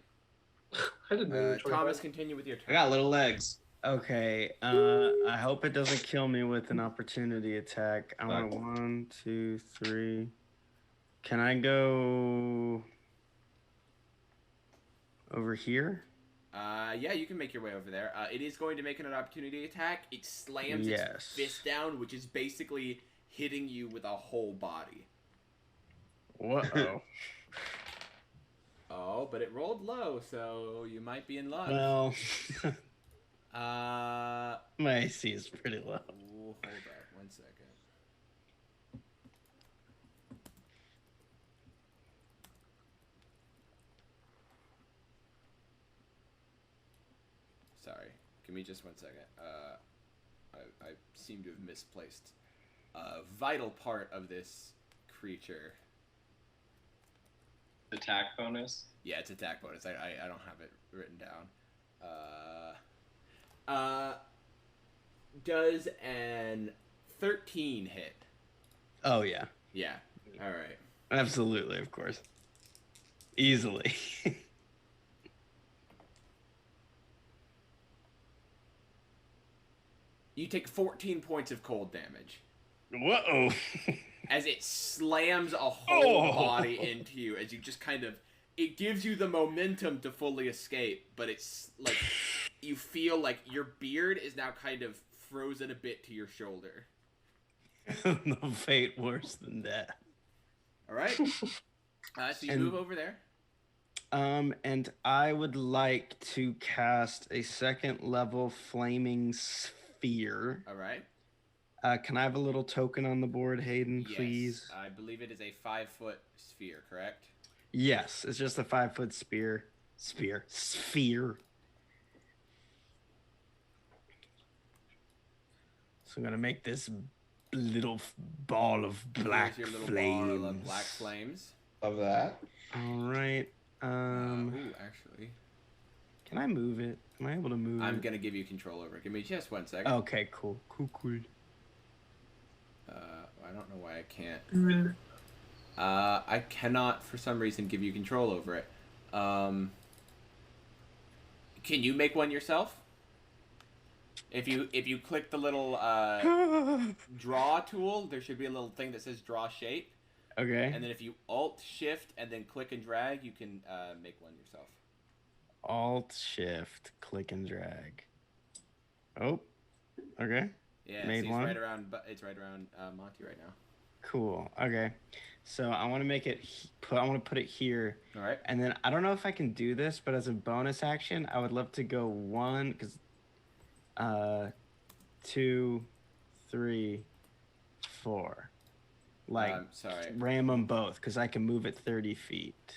I didn't know. Thomas, continue with your turn. I got little legs. Okay. I hope it doesn't kill me with an opportunity attack. I want 1, 2, 3. Can I go over here? Yeah, you can make your way over there. It is going to make an opportunity attack. It slams its fist down, which is basically hitting you with a whole body. Whoa. Oh, but it rolled low, so you might be in luck. Well, my AC is pretty low. Hold up, 1 second. Sorry, Give me just 1 second. I seem to have misplaced a vital part of this creature. Attack bonus. Yeah, it's attack bonus. I don't have it written down. Does an 13 hit? Oh yeah, Yeah. All right. absolutely, of course, easily. You take 14 points of cold damage Whoa! as it slams a whole Oh. body into you. As you just kind of, it gives you the momentum to fully escape, but it's like you feel like your beard is now kind of frozen a bit to your shoulder. No fate worse than death. All right. So you And- move over there. And I would like to cast a second level flaming sphere. All right. Can I have a little token on the board, Hayden, please? Yes, I believe it is a 5-foot sphere, correct? Yes, it's just a 5-foot sphere. Sphere. So I'm gonna make this little ball of black Here's your little flames. ball of black flames. Love that. All right. Ooh, actually, Can I move it? Am I able to move I'm it? gonna give you control over it. Give me just 1 second. Okay, cool. I don't know why I can't. I cannot, for some reason, give you control over it. Can you make one yourself? If you click the little draw tool, there should be a little thing that says draw shape. Okay. And then if you Alt Shift and then click and drag, you can make one yourself. Alt Shift, click and drag. Oh, okay. Yeah, Made see, one? it's right around Monty right now. Cool. Okay. So I want to make it. I want to put it here, All right. and then I don't know if I can do this, but as a bonus action, I would love to go 1, because 2, 3, 4. Like sorry. ram them both, because I can move it 30 feet.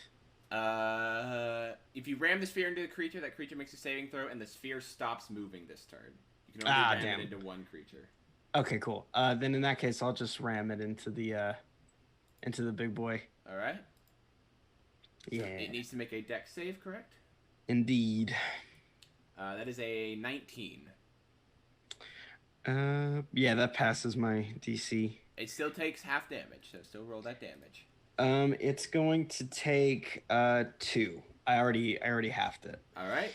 If you ram the sphere into the creature, that creature makes a saving throw, and the sphere stops moving this turn. You can only ram damn. it into one creature. Okay, cool. Then in that case, I'll just ram it into the big boy. All right. Yeah. So it needs to make a dex save, correct? Indeed. That is a 19. Yeah, that passes my DC. It still takes half damage, so still roll that damage. It's going to take 2. I already halved it. All right.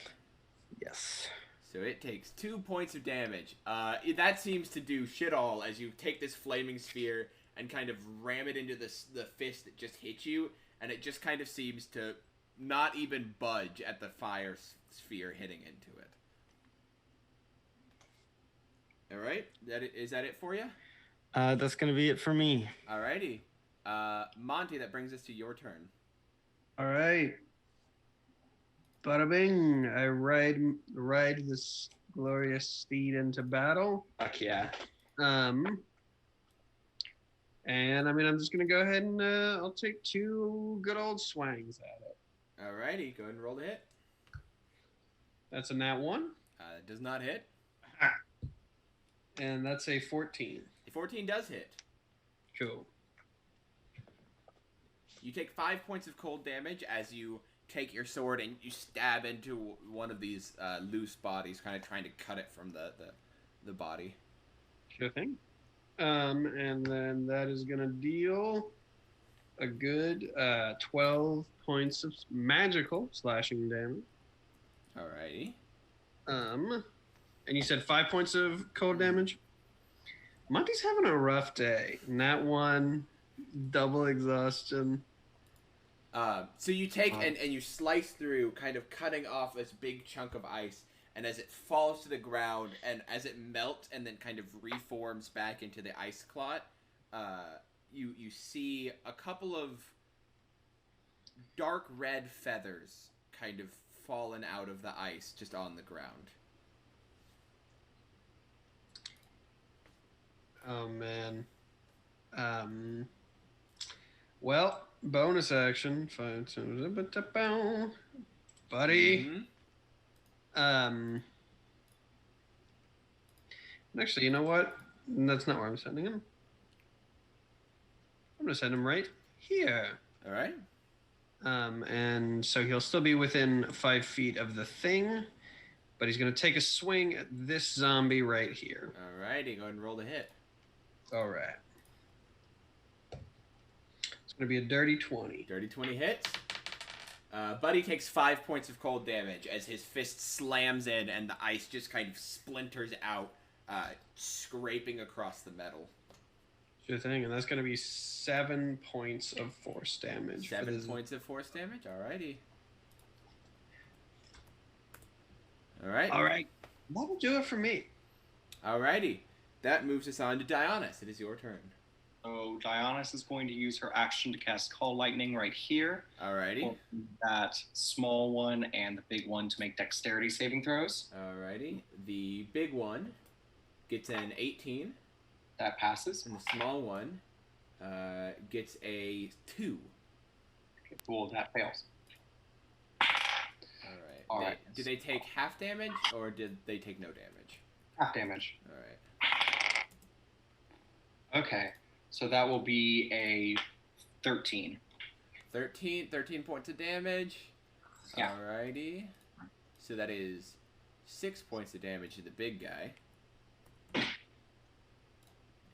Yes. So it takes 2 points of damage. That seems to do shit all as you take this flaming sphere and kind of ram it into the fist that just hit you, and it just kind of seems to not even budge at the fire sphere hitting into it. All right. Is that it for you? That's gonna be it for me. Alrighty. Monty, that brings us to your turn. All right. Bada bing! I ride this glorious steed into battle. Fuck yeah. And I mean, I'm just gonna go ahead and I'll take 2 good old swangs at it. Alrighty, go ahead and roll the hit. That's a nat 1, It does not hit. and that's a 14. The 14 does hit. Cool. You take 5 points of cold damage as you take your sword and you stab into one of these loose bodies, kind of trying to cut it from the body. Sure thing. And then that is gonna deal a good 12 points of magical slashing damage. Alrighty. And you said 5 points of cold damage. Monty's having a rough day. Nat 1, double exhaustion. So you take and you slice through, kind of cutting off this big chunk of ice, and as it falls to the ground, and as it melts and then kind of reforms back into the ice clot, you see a couple of dark red feathers kind of fallen out of the ice just on the ground. Oh man. Well, bonus action. Buddy. Mm-hmm. Actually, you know what? That's not where I'm sending him. I'm gonna send him right here. All right. And so he'll still be within 5 feet of the thing, but he's gonna take a swing at this zombie right here. All righty. Go ahead and roll the hit. All right. It's gonna be a dirty 20. Dirty 20 hits. Buddy takes 5 points of cold damage as his fist slams in and the ice just kind of splinters out, scraping across the metal. Sure thing, and that's going to be 7 points of force damage. 7 points of force damage? Alrighty. Alright. Alright. That'll do it for me. Alrighty. That moves us on to Dionysus. It is your turn. So Dionysus is going to use her action to cast Call Lightning right here. Alrighty. That small one and the big one to make dexterity saving throws. Alrighty. The big one gets an 18. That passes. And the small one gets a 2. Okay, cool, that fails. Alright. Alright. Did they take half damage or did they take no damage? Half damage. Alright. Okay, so that will be a 13. 13 points of damage. Yeah. Alrighty. So that is 6 points of damage to the big guy.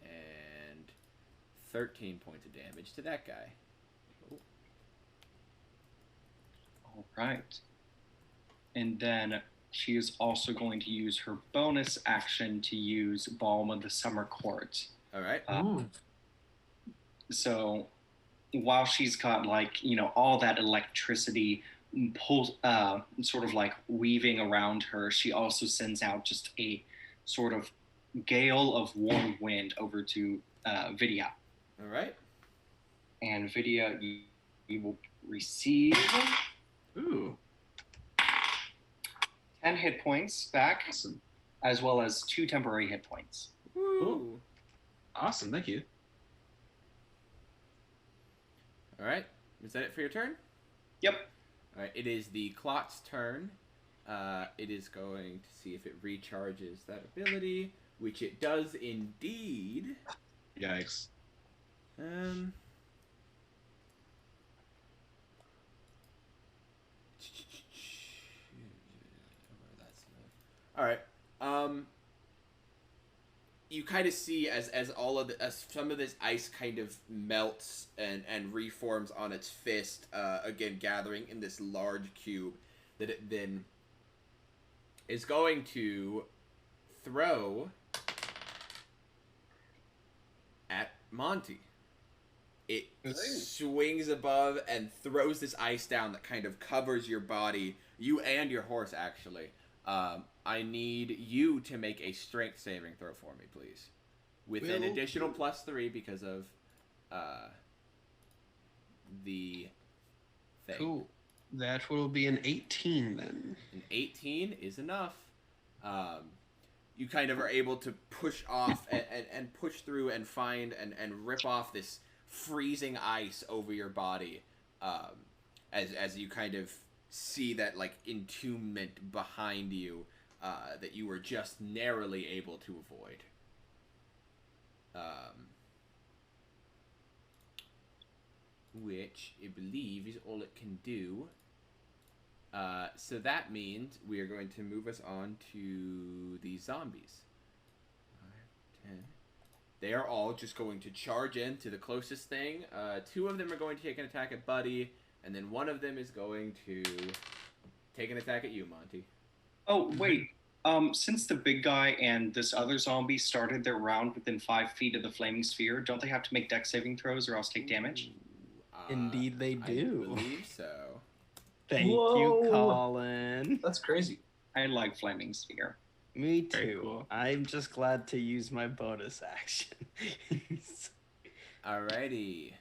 And 13 points of damage to that guy. All right. And then she is also going to use her bonus action to use Balm of the Summer Court. Alright. So while she's got all that electricity sort of like weaving around her, she also sends out just a sort of gale of warm wind over to Vidya. Alright. And Vidya, you will receive 10 hit points back, Awesome. as well as 2 temporary hit points. Woo. Awesome. Thank you. Alright. Is that it for your turn? Yep. Alright, it is the clock's turn. It is going to see if it recharges that ability, which it does indeed. Yikes. Alright. You kind of see as some of this ice kind of melts and reforms on its fist, again gathering in this large cube, that it then is going to throw at Monty. It swings above and throws this ice down that kind of covers your body, you and your horse actually. I need you to make a strength saving throw for me, please. With an additional +3 because of the thing. Cool. That will be an 18 then. An 18 is enough. You kind of are able to push off and push through and find and rip off this freezing ice over your body, as you kind of see that entombment behind you that you were just narrowly able to avoid. Which I believe is all it can do. So that means we are going to move us on to the zombies. 5, 10. They are all just going to charge into the closest thing. 2 of them are going to take an attack at Buddy, and then 1 of them is going to take an attack at you, Monty. Oh, wait. Since the big guy and this other zombie started their round within 5 feet of the flaming sphere, don't they have to make dex saving throws or else take damage? Indeed they do. I believe so. Thank Whoa. you, Collin. That's crazy. I like flaming sphere. Me too. Very cool. I'm just glad to use my bonus action. Alrighty.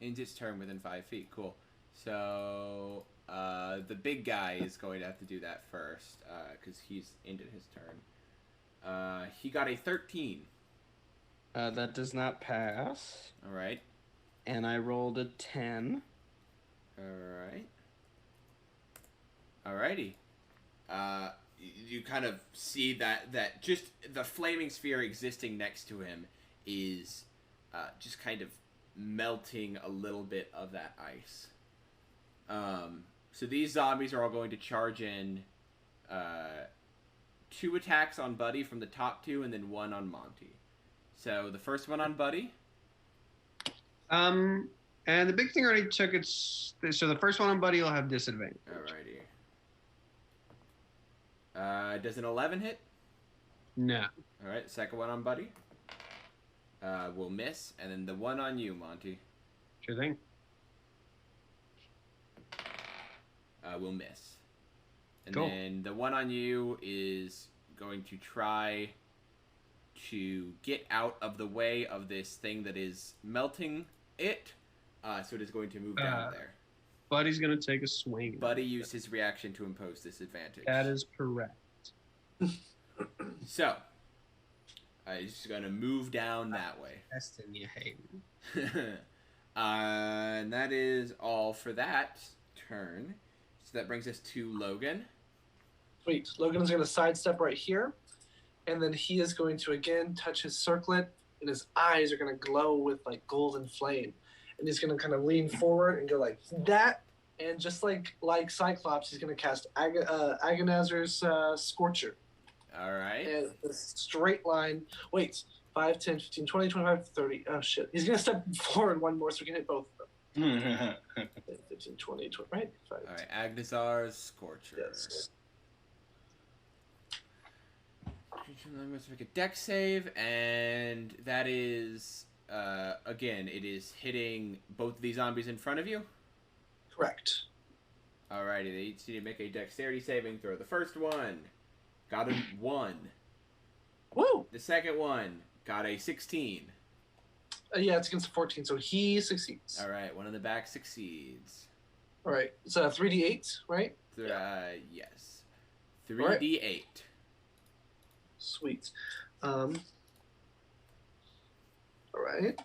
Ends its turn within 5 feet. Cool. So, the big guy is going to have to do that first, because he's ended his turn. He got a 13. That does not pass. Alright. And I rolled a 10. Alright. Alrighty. you kind of see that just the flaming sphere existing next to him is just kind of melting a little bit of that ice. So these zombies are all going to charge in 2 attacks on Buddy from the top 2, and then 1 on Monty. So the first one on Buddy. And the big thing already took its. So the first one on Buddy will have disadvantage. Alrighty. Does an 11 hit? No. Alright, second one on Buddy. Will miss, and then the one on you, Monty. Sure thing. Will miss. And Cool. then the one on you is going to try to get out of the way of this thing that is melting it. So it is going to move down there. Buddy's going to take a swing. Buddy used his reaction to impose disadvantage. That is correct. So, he's going to move down that way. Testing you, Hayden. And that is all for that turn. So that brings us to Logan. Sweet. Logan is going to sidestep right here, and then he is going to again touch his circlet, and his eyes are going to glow with like golden flame, and he's going to kind of lean forward and go like that, and just like Cyclops, he's going to cast Agonizer's Scorcher. All right. And the straight line. Wait, 5, 10, 15, 20, 25, 30. Oh shit! He's going to step forward one more so we can hit both of them. 15, 20, 20, right? 5, All right. Agnazar's Scorcher. Yes. I'm going to make a dex save, and that is, again, it is hitting both of these zombies in front of you. Correct. Alrighty, they each need to make a dexterity saving throw. The first one got a 1. Woo! The second one got a 16. Yeah, it's against 14, so he succeeds. Alright, one in the back succeeds. All right, it's a 3d8, right? Yes. 3d8. Sweet. All right.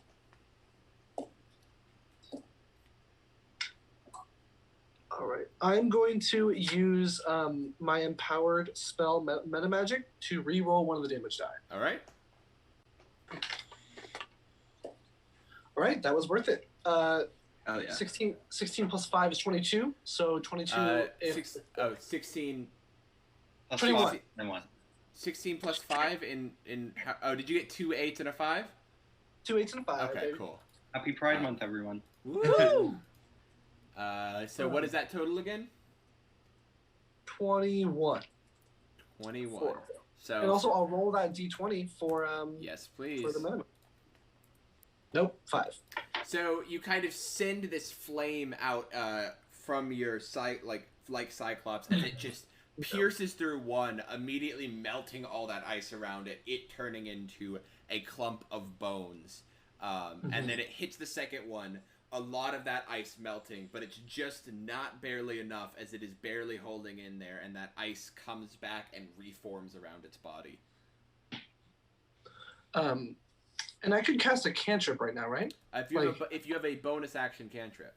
All right. I'm going to use my empowered spell metamagic to re-roll one of the damage die. Alright. All right, that was worth it. Oh yeah. 16 plus 5 is 22. So 22. 16. Plus 21. 5 and 1. 16 plus 5 in did you get 2 8s and a 5? 2 8s and a 5. Okay, baby. cool. Happy Pride Month, everyone. Woo! So what is that total again? 21. 21. 4. So And also, I'll roll that d20 for yes, please. for the minimum. Nope, 5. So you kind of send this flame out from your like Cyclops, and it just pierces through one, immediately melting all that ice around it, it turning into a clump of bones. And then it hits the second one, a lot of that ice melting, but it's just not barely enough, as it is barely holding in there, and that ice comes back and reforms around its body. And I could cast a cantrip right now, right? If you have a bonus action cantrip.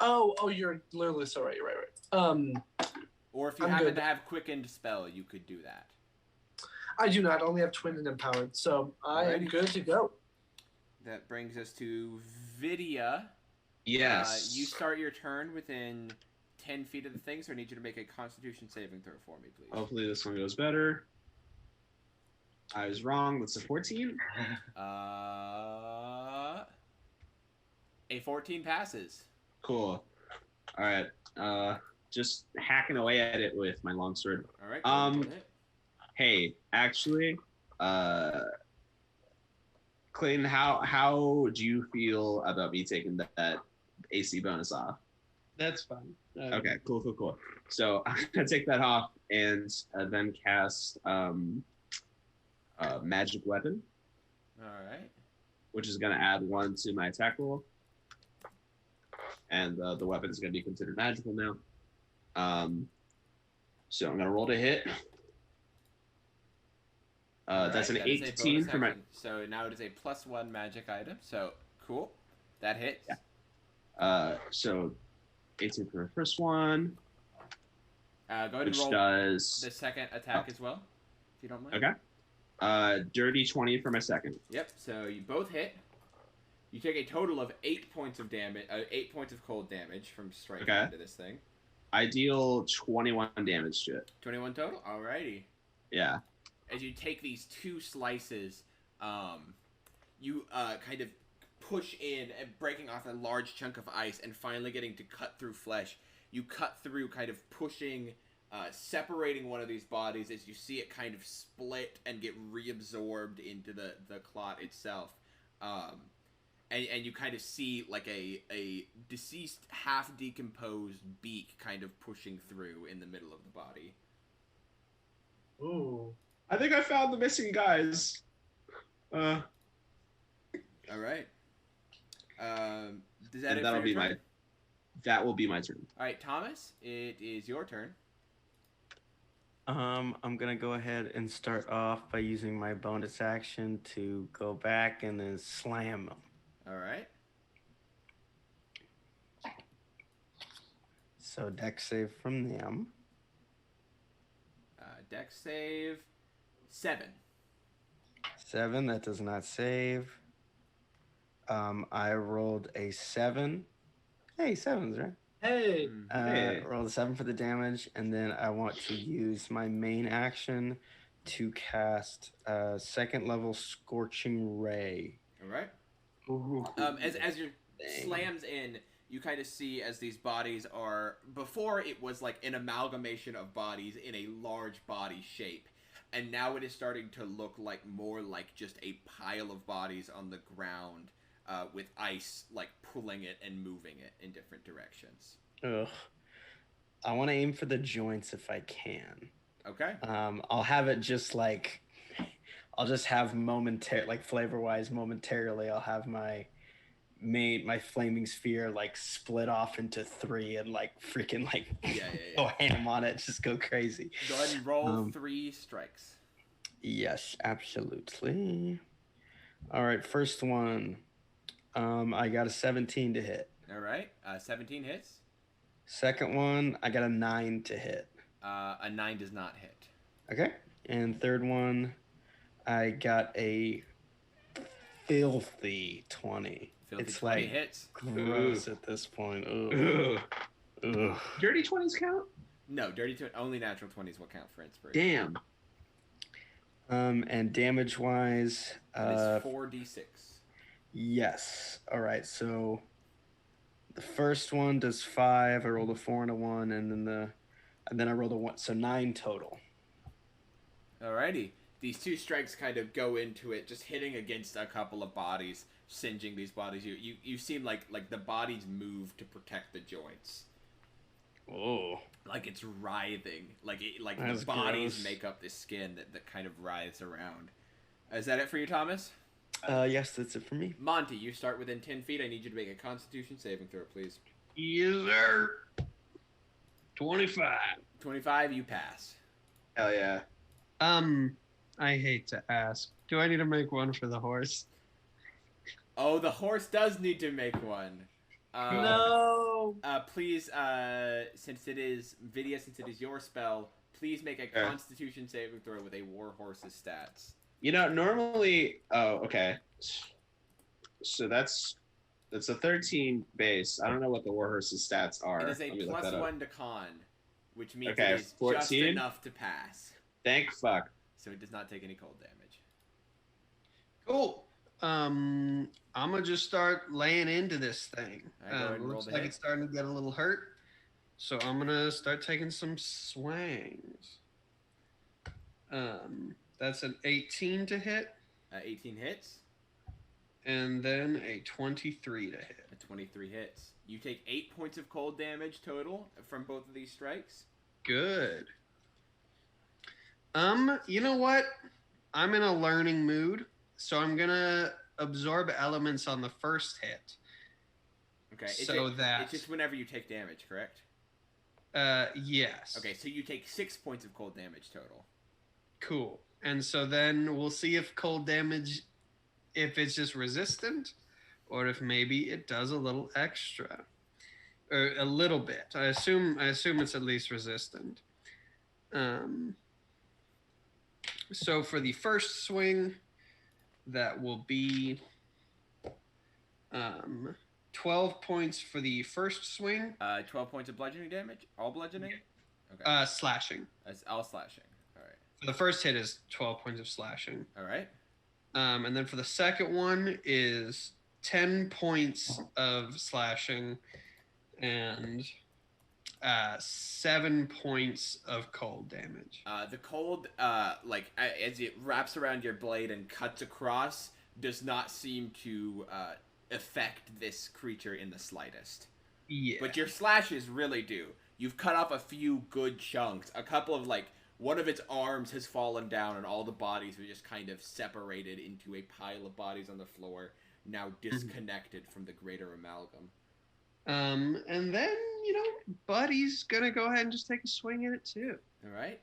Oh, you're literally so right. You're right. Or if you I'm happen good. to have quickened spell, you could do that. I do not. I only have twinned and empowered, so I am Alrighty. good to go. That brings us to Vidya. Yes. You start your turn within 10 feet of the thing, so I need you to make a Constitution saving throw for me, please. Hopefully this one goes better. I was wrong. That's a 14. A 14 passes. Cool. All right. Just hacking away at it with my longsword. All right. Go ahead and hit it. Hey, actually, Clayton, how do you feel about me taking that AC bonus off? That's fine. Okay, cool. So I'm gonna take that off and then cast magic weapon, All right. which is gonna add 1 to my attack roll, and the weapon is gonna be considered magical now. So I'm gonna roll to hit. That's an That is a 18 bonus for my. action. So now it is a +1 magic item. So cool. That hits. Yeah. So 18 for my first one. Go ahead and which roll does the second attack as well, if you don't mind. okay. Dirty 20 for my second. Yep. So you both hit. You take a total of 8 points of damage. 8 points of cold damage from striking into this thing. I deal 21 damage to it. 21 total. Alrighty. Yeah. As you take these 2 slices, you kind of push in and breaking off a large chunk of ice and finally getting to cut through flesh. You cut through, kind of pushing, separating one of these bodies as you see it kind of split and get reabsorbed into the clot itself. And you kind of see like a deceased, half-decomposed beak kind of pushing through in the middle of the body. Ooh. I think I found the missing guys. All right. Does that That'll be turn? That will be my turn. All right, Thomas, it is your turn. I'm gonna go ahead and start off by using my bonus action to go back and then slam them. All right. So dex save from them. Dex save 7. 7, that does not save. I rolled a 7. Hey, 7's right. Hey. Rolled a 7 for the damage, and then I want to use my main action to cast second level Scorching Ray. All right. Ooh. As your slams in, you kind of see as these bodies are, before it was like an amalgamation of bodies in a large body shape, and now it is starting to look like more like just a pile of bodies on the ground, with ice like pulling it and moving it in different directions. Ugh. I want to aim for the joints if I can. Okay. I'll have it just like, I'll just have like flavor-wise, momentarily, I'll have my flaming sphere like split off into 3 and like freaking like go ham on it, just go crazy. Go ahead and roll 3 strikes. Yes, absolutely. All right, first one. I got a 17 to hit. All right, 17 hits. Second one, I got a 9 to hit. A 9 does not hit. Okay, and third one, I got a filthy 20. Filthy it's 20 like hits. Gross at this point. Ugh. Ugh. Dirty 20s count? No, only natural 20s will count for inspiration. Damn. And damage wise, it's 4d6. Yes. All right. So the first one does 5. I rolled a 4 and a 1, and then I rolled a 1, so 9 total. Alrighty. These 2 strikes kind of go into it, just hitting against a couple of bodies, singeing these bodies. You seem like the bodies move to protect the joints. Oh. Like it's writhing. Like That's the bodies gross. make up this skin that kind of writhes around. Is that it for you, Thomas? Yes, that's it for me. Monty, you start within 10 feet. I need you to make a Constitution saving throw, please. Yes, sir. 25. 25, you pass. Hell yeah. I hate to ask. Do I need to make one for the horse? Oh, the horse does need to make one. No. Please, since it is your spell, please make a Constitution saving throw with a war horse's stats. You know, normally, okay. So that's a 13 base. I don't know what the warhorse's stats are. It is a +1 to con, which means Okay, it is 14? just enough to pass. Thank fuck. So it does not take any cold damage. Cool. I'm gonna just start laying into this thing. All right, go ahead and roll Looks the like hit. it's starting to get a little hurt, so I'm gonna start taking some swings. That's an 18 to hit, 18 hits. and then a 23 to hit. A 23 hits. You take 8 points of cold damage total from both of these strikes. Good. You know what? I'm in a learning mood, so I'm gonna absorb elements on the first hit. Okay. It's just whenever you take damage, correct? Yes. Okay, so you take 6 points of cold damage total. Cool. And so then we'll see if cold damage, if it's just resistant, or if maybe it does a little extra, or a little bit. I assume it's at least resistant. So for the first swing, that will be 12 points for the first swing. 12 points of bludgeoning damage? All bludgeoning? Okay. Slashing. That's all slashing. All right. For the first hit is 12 points of slashing. All right. And then for the second one is 10 points of slashing and 7 points of cold damage. The cold, as it wraps around your blade and cuts across, does not seem to affect this creature in the slightest. Yeah. But your slashes really do. You've cut off a few good chunks. A couple of, one of its arms has fallen down and all the bodies are just kind of separated into a pile of bodies on the floor, now disconnected from the greater amalgam. And then, Buddy's gonna go ahead and just take a swing at it too. All right.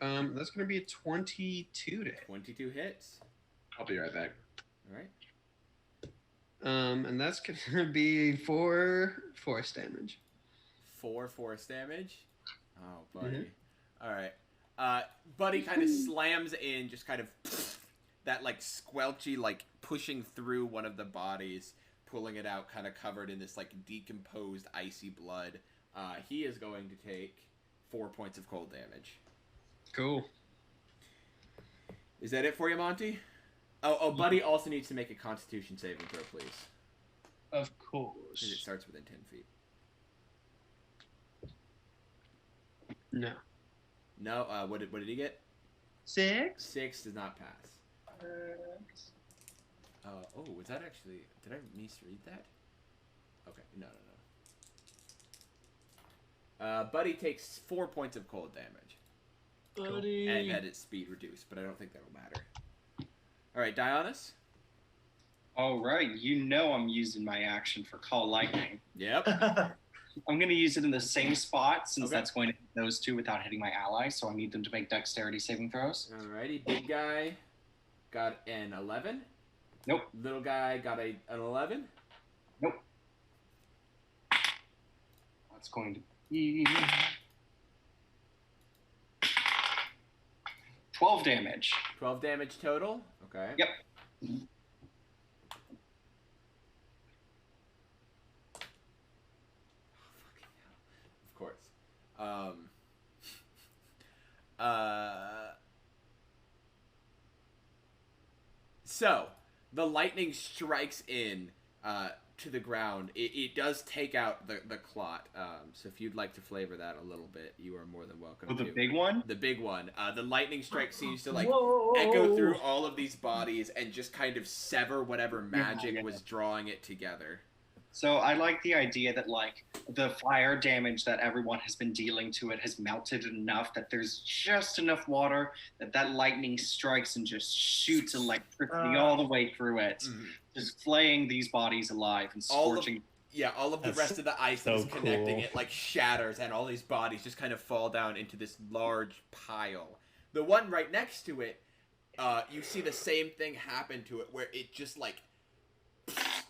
That's gonna be a 22 to hit. 22 hits. I'll be right back. All right. And that's gonna be 4 force damage. 4 force damage. Oh, Buddy. All right. Buddy kind of slams in, just kind of that squelchy, pushing through one of the bodies, pulling it out, kind of covered in this decomposed icy blood. He is going to take 4 points of cold damage. Cool. Is that it for you, Monty? Oh, Buddy also needs to make a Constitution saving throw, please. Of Because course. it starts within 10 feet. No. No. What did he get? 6. 6 does not pass. Was that actually... Did I misread that? Okay, no. Buddy takes 4 points of cold damage. Buddy. And had its speed reduced, but I don't think that'll matter. Alright, Dionys? All right, I'm using my action for Call Lightning. Yep. I'm going to use it in the same spot since Okay. that's going to hit those two without hitting my ally, so I need them to make dexterity saving throws. Alrighty, big guy got an 11. Nope. Little guy got an 11. Nope. That's going to be 12 damage. 12 damage total. Okay. Yep. Of course. So, the lightning strikes in to the ground. It does take out the clot. So if you'd like to flavor that a little bit, you are more than welcome Oh, to. the big one? The big one. The lightning strike seems to Whoa. echo through all of these bodies and just kind of sever whatever magic Yeah. was drawing it together. So I like the idea that the fire damage that everyone has been dealing to it has melted enough that there's just enough water that lightning strikes and just shoots electricity all the way through it, just flaying these bodies alive and scorching. All of the That's rest of the ice so that's connecting cool. it shatters, and all these bodies just kind of fall down into this large pile. The one right next to it, you see the same thing happen to it, where it just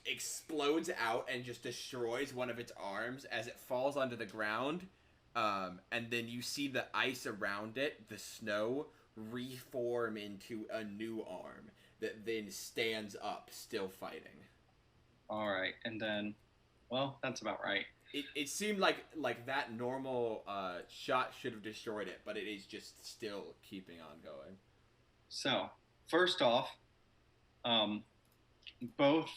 explodes out and just destroys one of its arms as it falls onto the ground. And then you see the ice around it, the snow, reform into a new arm that then stands up, still fighting. All right, and then, well, that's about right. It seemed like that normal shot should have destroyed it, but it is just still keeping on going. So, first off, both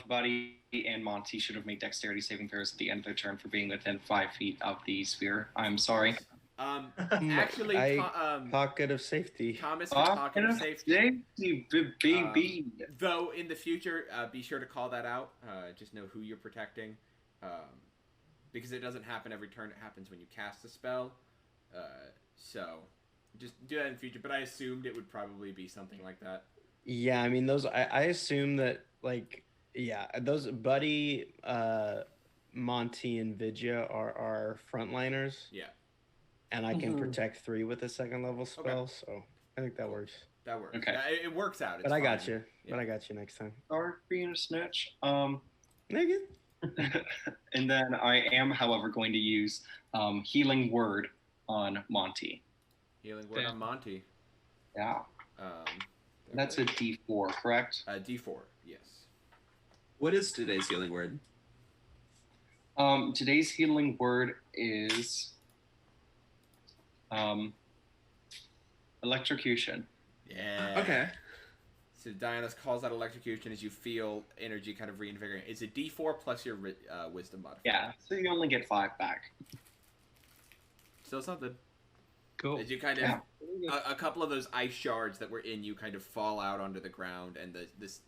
Buddy and Monty should have made dexterity saving throws at the end of their turn for being within 5 feet of the sphere. I'm sorry. Actually, Pocket of safety. Thomas has pocket of safety. Baby. Though in the future, be sure to call that out. Just know who you're protecting, because it doesn't happen every turn. It happens when you cast a spell. So just do that in the future. But I assumed it would probably be something like that. Yeah, I mean those. I assume that those Buddy, Monty, and Vidya are frontliners. Yeah. And I can protect 3 with a second level spell, so I think that works. That works. Okay. It works out. It's But I got fine. you. Yeah. But I got you next time. Sorry for being a snitch. Nigga. And then I am, however, going to use Healing Word on Monty. Healing word on Monty. Yeah. Um, That's a D4, correct? D4, yes. What is today's healing word? Today's healing word is electrocution. Yeah. Okay. So Diana calls out electrocution as you feel energy kind of reinvigorating. It's a D4 plus your wisdom modifier. Yeah, so you only get 5 back. Still something. Cool. As you kind of, Yeah. a couple of those ice shards that were in you kind of fall out onto the ground, and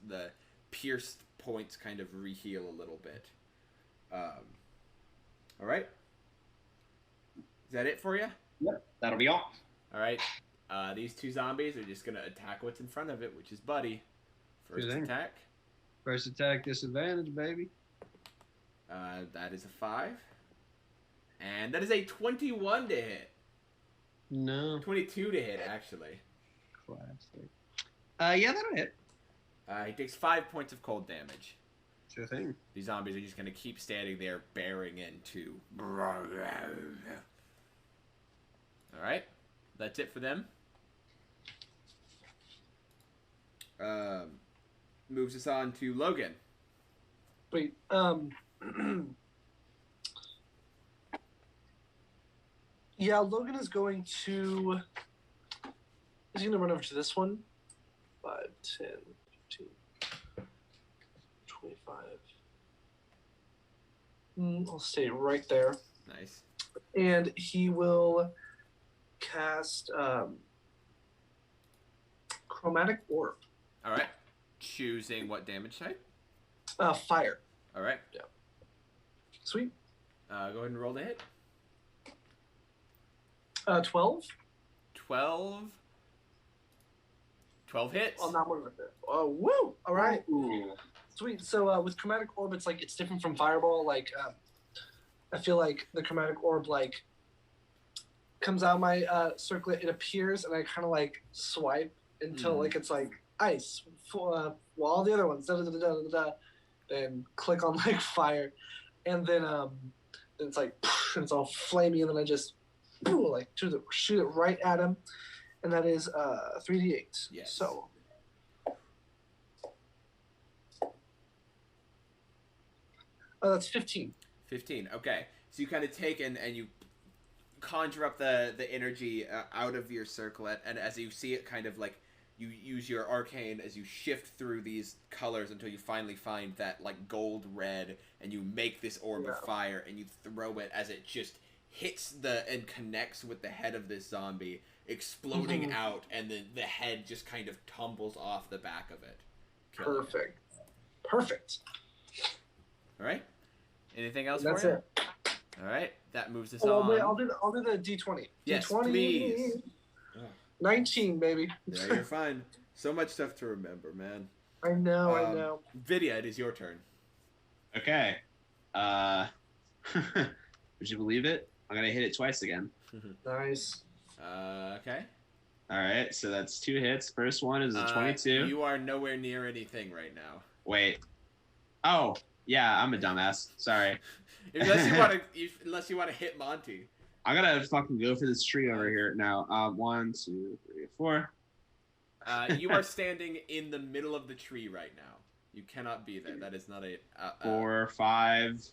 the pierced points kind of reheal a little bit. All right. Is that it for you? Yep, that'll be all. All right. These two zombies are just gonna attack what's in front of it, which is Buddy. First Good thing. attack. First attack disadvantage, baby. That is a 5. And that is a 21 to hit. No. 22 to hit, actually. Classic. Yeah, that'll hit. He takes 5 points of cold damage. Sure thing. These zombies are just going to keep standing there, bearing into. Alright. That's it for them. Moves us on to Logan. Wait, yeah, Logan is going to... He's going to run over to this one. 5, 10, 15, 25. I'll stay right there. Nice. And he will cast Chromatic Orb. Alright. Choosing what damage type? Fire. Alright. Sweet. Go ahead and roll the hit. 12. 12 hits. Oh, not one right there. Oh, woo! All right. Ooh. Sweet. So with Chromatic Orb, it's like it's different from Fireball. Like I feel like the Chromatic Orb like comes out of my circlet, it appears, and I kind of like swipe until like it's like ice. While all the other ones, then click on like fire, and then it's like and it's all flamey, and then I just like shoot it right at him, and that is 3d8. Yes. So. That's 15. 15. Okay. So you kind of take and you conjure up the energy out of your circlet, and as you see it kind of like you use your arcane as you shift through these colors until you finally find that like gold red, and you make this orb of fire and you throw it as it just hits and connects with the head of this zombie, exploding out, and then the head just kind of tumbles off the back of it. Perfect. All right. Anything else That's for you? it. All right. That moves us Oh, on. wait, I'll do the D20. Yes, D20. please. 19, baby. Yeah, you're fine. So much stuff to remember, man. I know. Vidya, it is your turn. Okay. Would you believe it? I'm gonna hit it twice again. Nice. Okay. All right, so that's 2 hits. First one is a 22. You are nowhere near anything right now. Wait. Oh, yeah, I'm a dumbass. Sorry. Unless you want to hit Monty. I'm gonna fucking go for this tree over here now. 1, 2, 3, 4. You are standing in the middle of the tree right now. You cannot be there. That is not a 4, 5.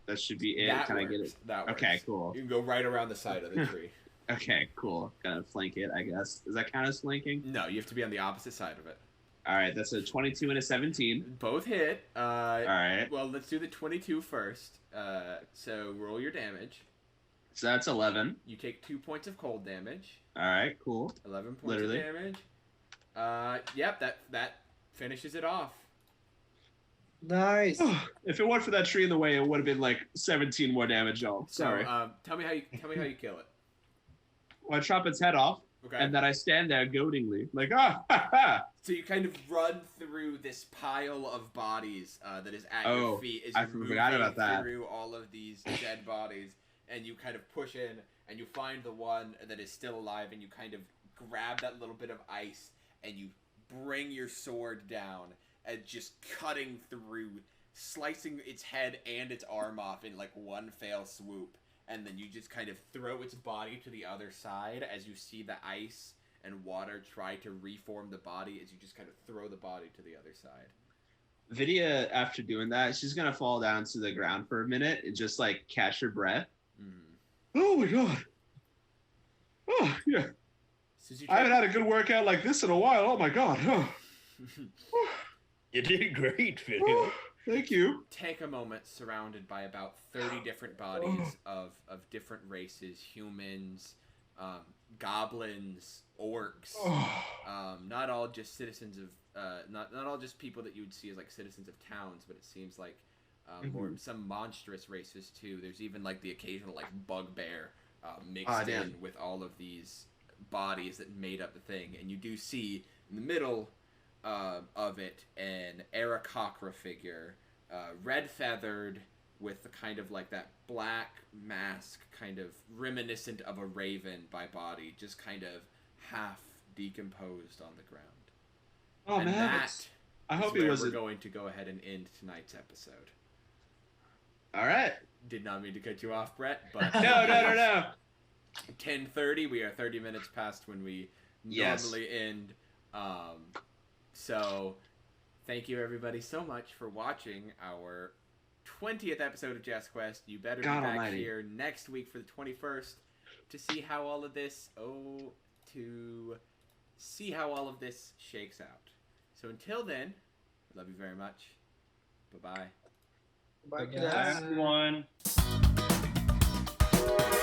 That should be it. That Can works. I get it? That works. Okay, cool. You can go right around the side of the tree. Okay, cool. Gonna flank it, I guess. Does that count as flanking? No, you have to be on the opposite side of it. All right, that's a 22 and a 17. Both hit. All right. Well, let's do the 22 first. So roll your damage. So that's 11. You take 2 points of cold damage. All right, cool. 11 points Literally. of damage. Yep, that finishes it off. Nice. If it weren't for that tree in the way, it would have been like 17 more damage, y'all. Sorry. So, tell me how you kill it. Well, I chop its head off, Okay. and then I stand there goadingly, like, ha ha. So you kind of run through this pile of bodies that is at your feet as I you're forgot moving about that. through all of these dead bodies, and you kind of push in, and you find the one that is still alive, and you kind of grab that little bit of ice, and you bring your sword down, and just cutting through slicing its head and its arm off in like one fell swoop, and then you just kind of throw its body to the other side as you see the ice and water try to reform the body as you just kind of throw the body to the other side. Vidya, after doing that, she's gonna fall down to the ground for a minute and just like catch her breath. Oh my god. Oh yeah. I haven't had a good workout like this in a while. Oh my god. Oh. You did great, Vidya. Oh, thank you. Take a moment surrounded by about 30 different bodies of different races, humans, goblins, orcs, not all just citizens of not all just people that you would see as like citizens of towns, but it seems like more some monstrous races too. There's even like the occasional like bugbear mixed in with all of these bodies that made up the thing. And you do see in the middle of it an Aarakocra figure, red feathered, with the kind of like that black mask, kind of reminiscent of a raven by body, just kind of half decomposed on the ground. Oh and man! I hope he wasn't. We're going to go ahead and end tonight's episode. All right. Did not mean to cut you off, Brett, but No. 10:30. We are 30 minutes past when we normally end. So, thank you everybody so much for watching our 20th episode of Jest Quest. You better be back here next week for the 21st to see how all of this shakes out. So until then, I love you very much. Bye-bye. Bye, Everyone. guys.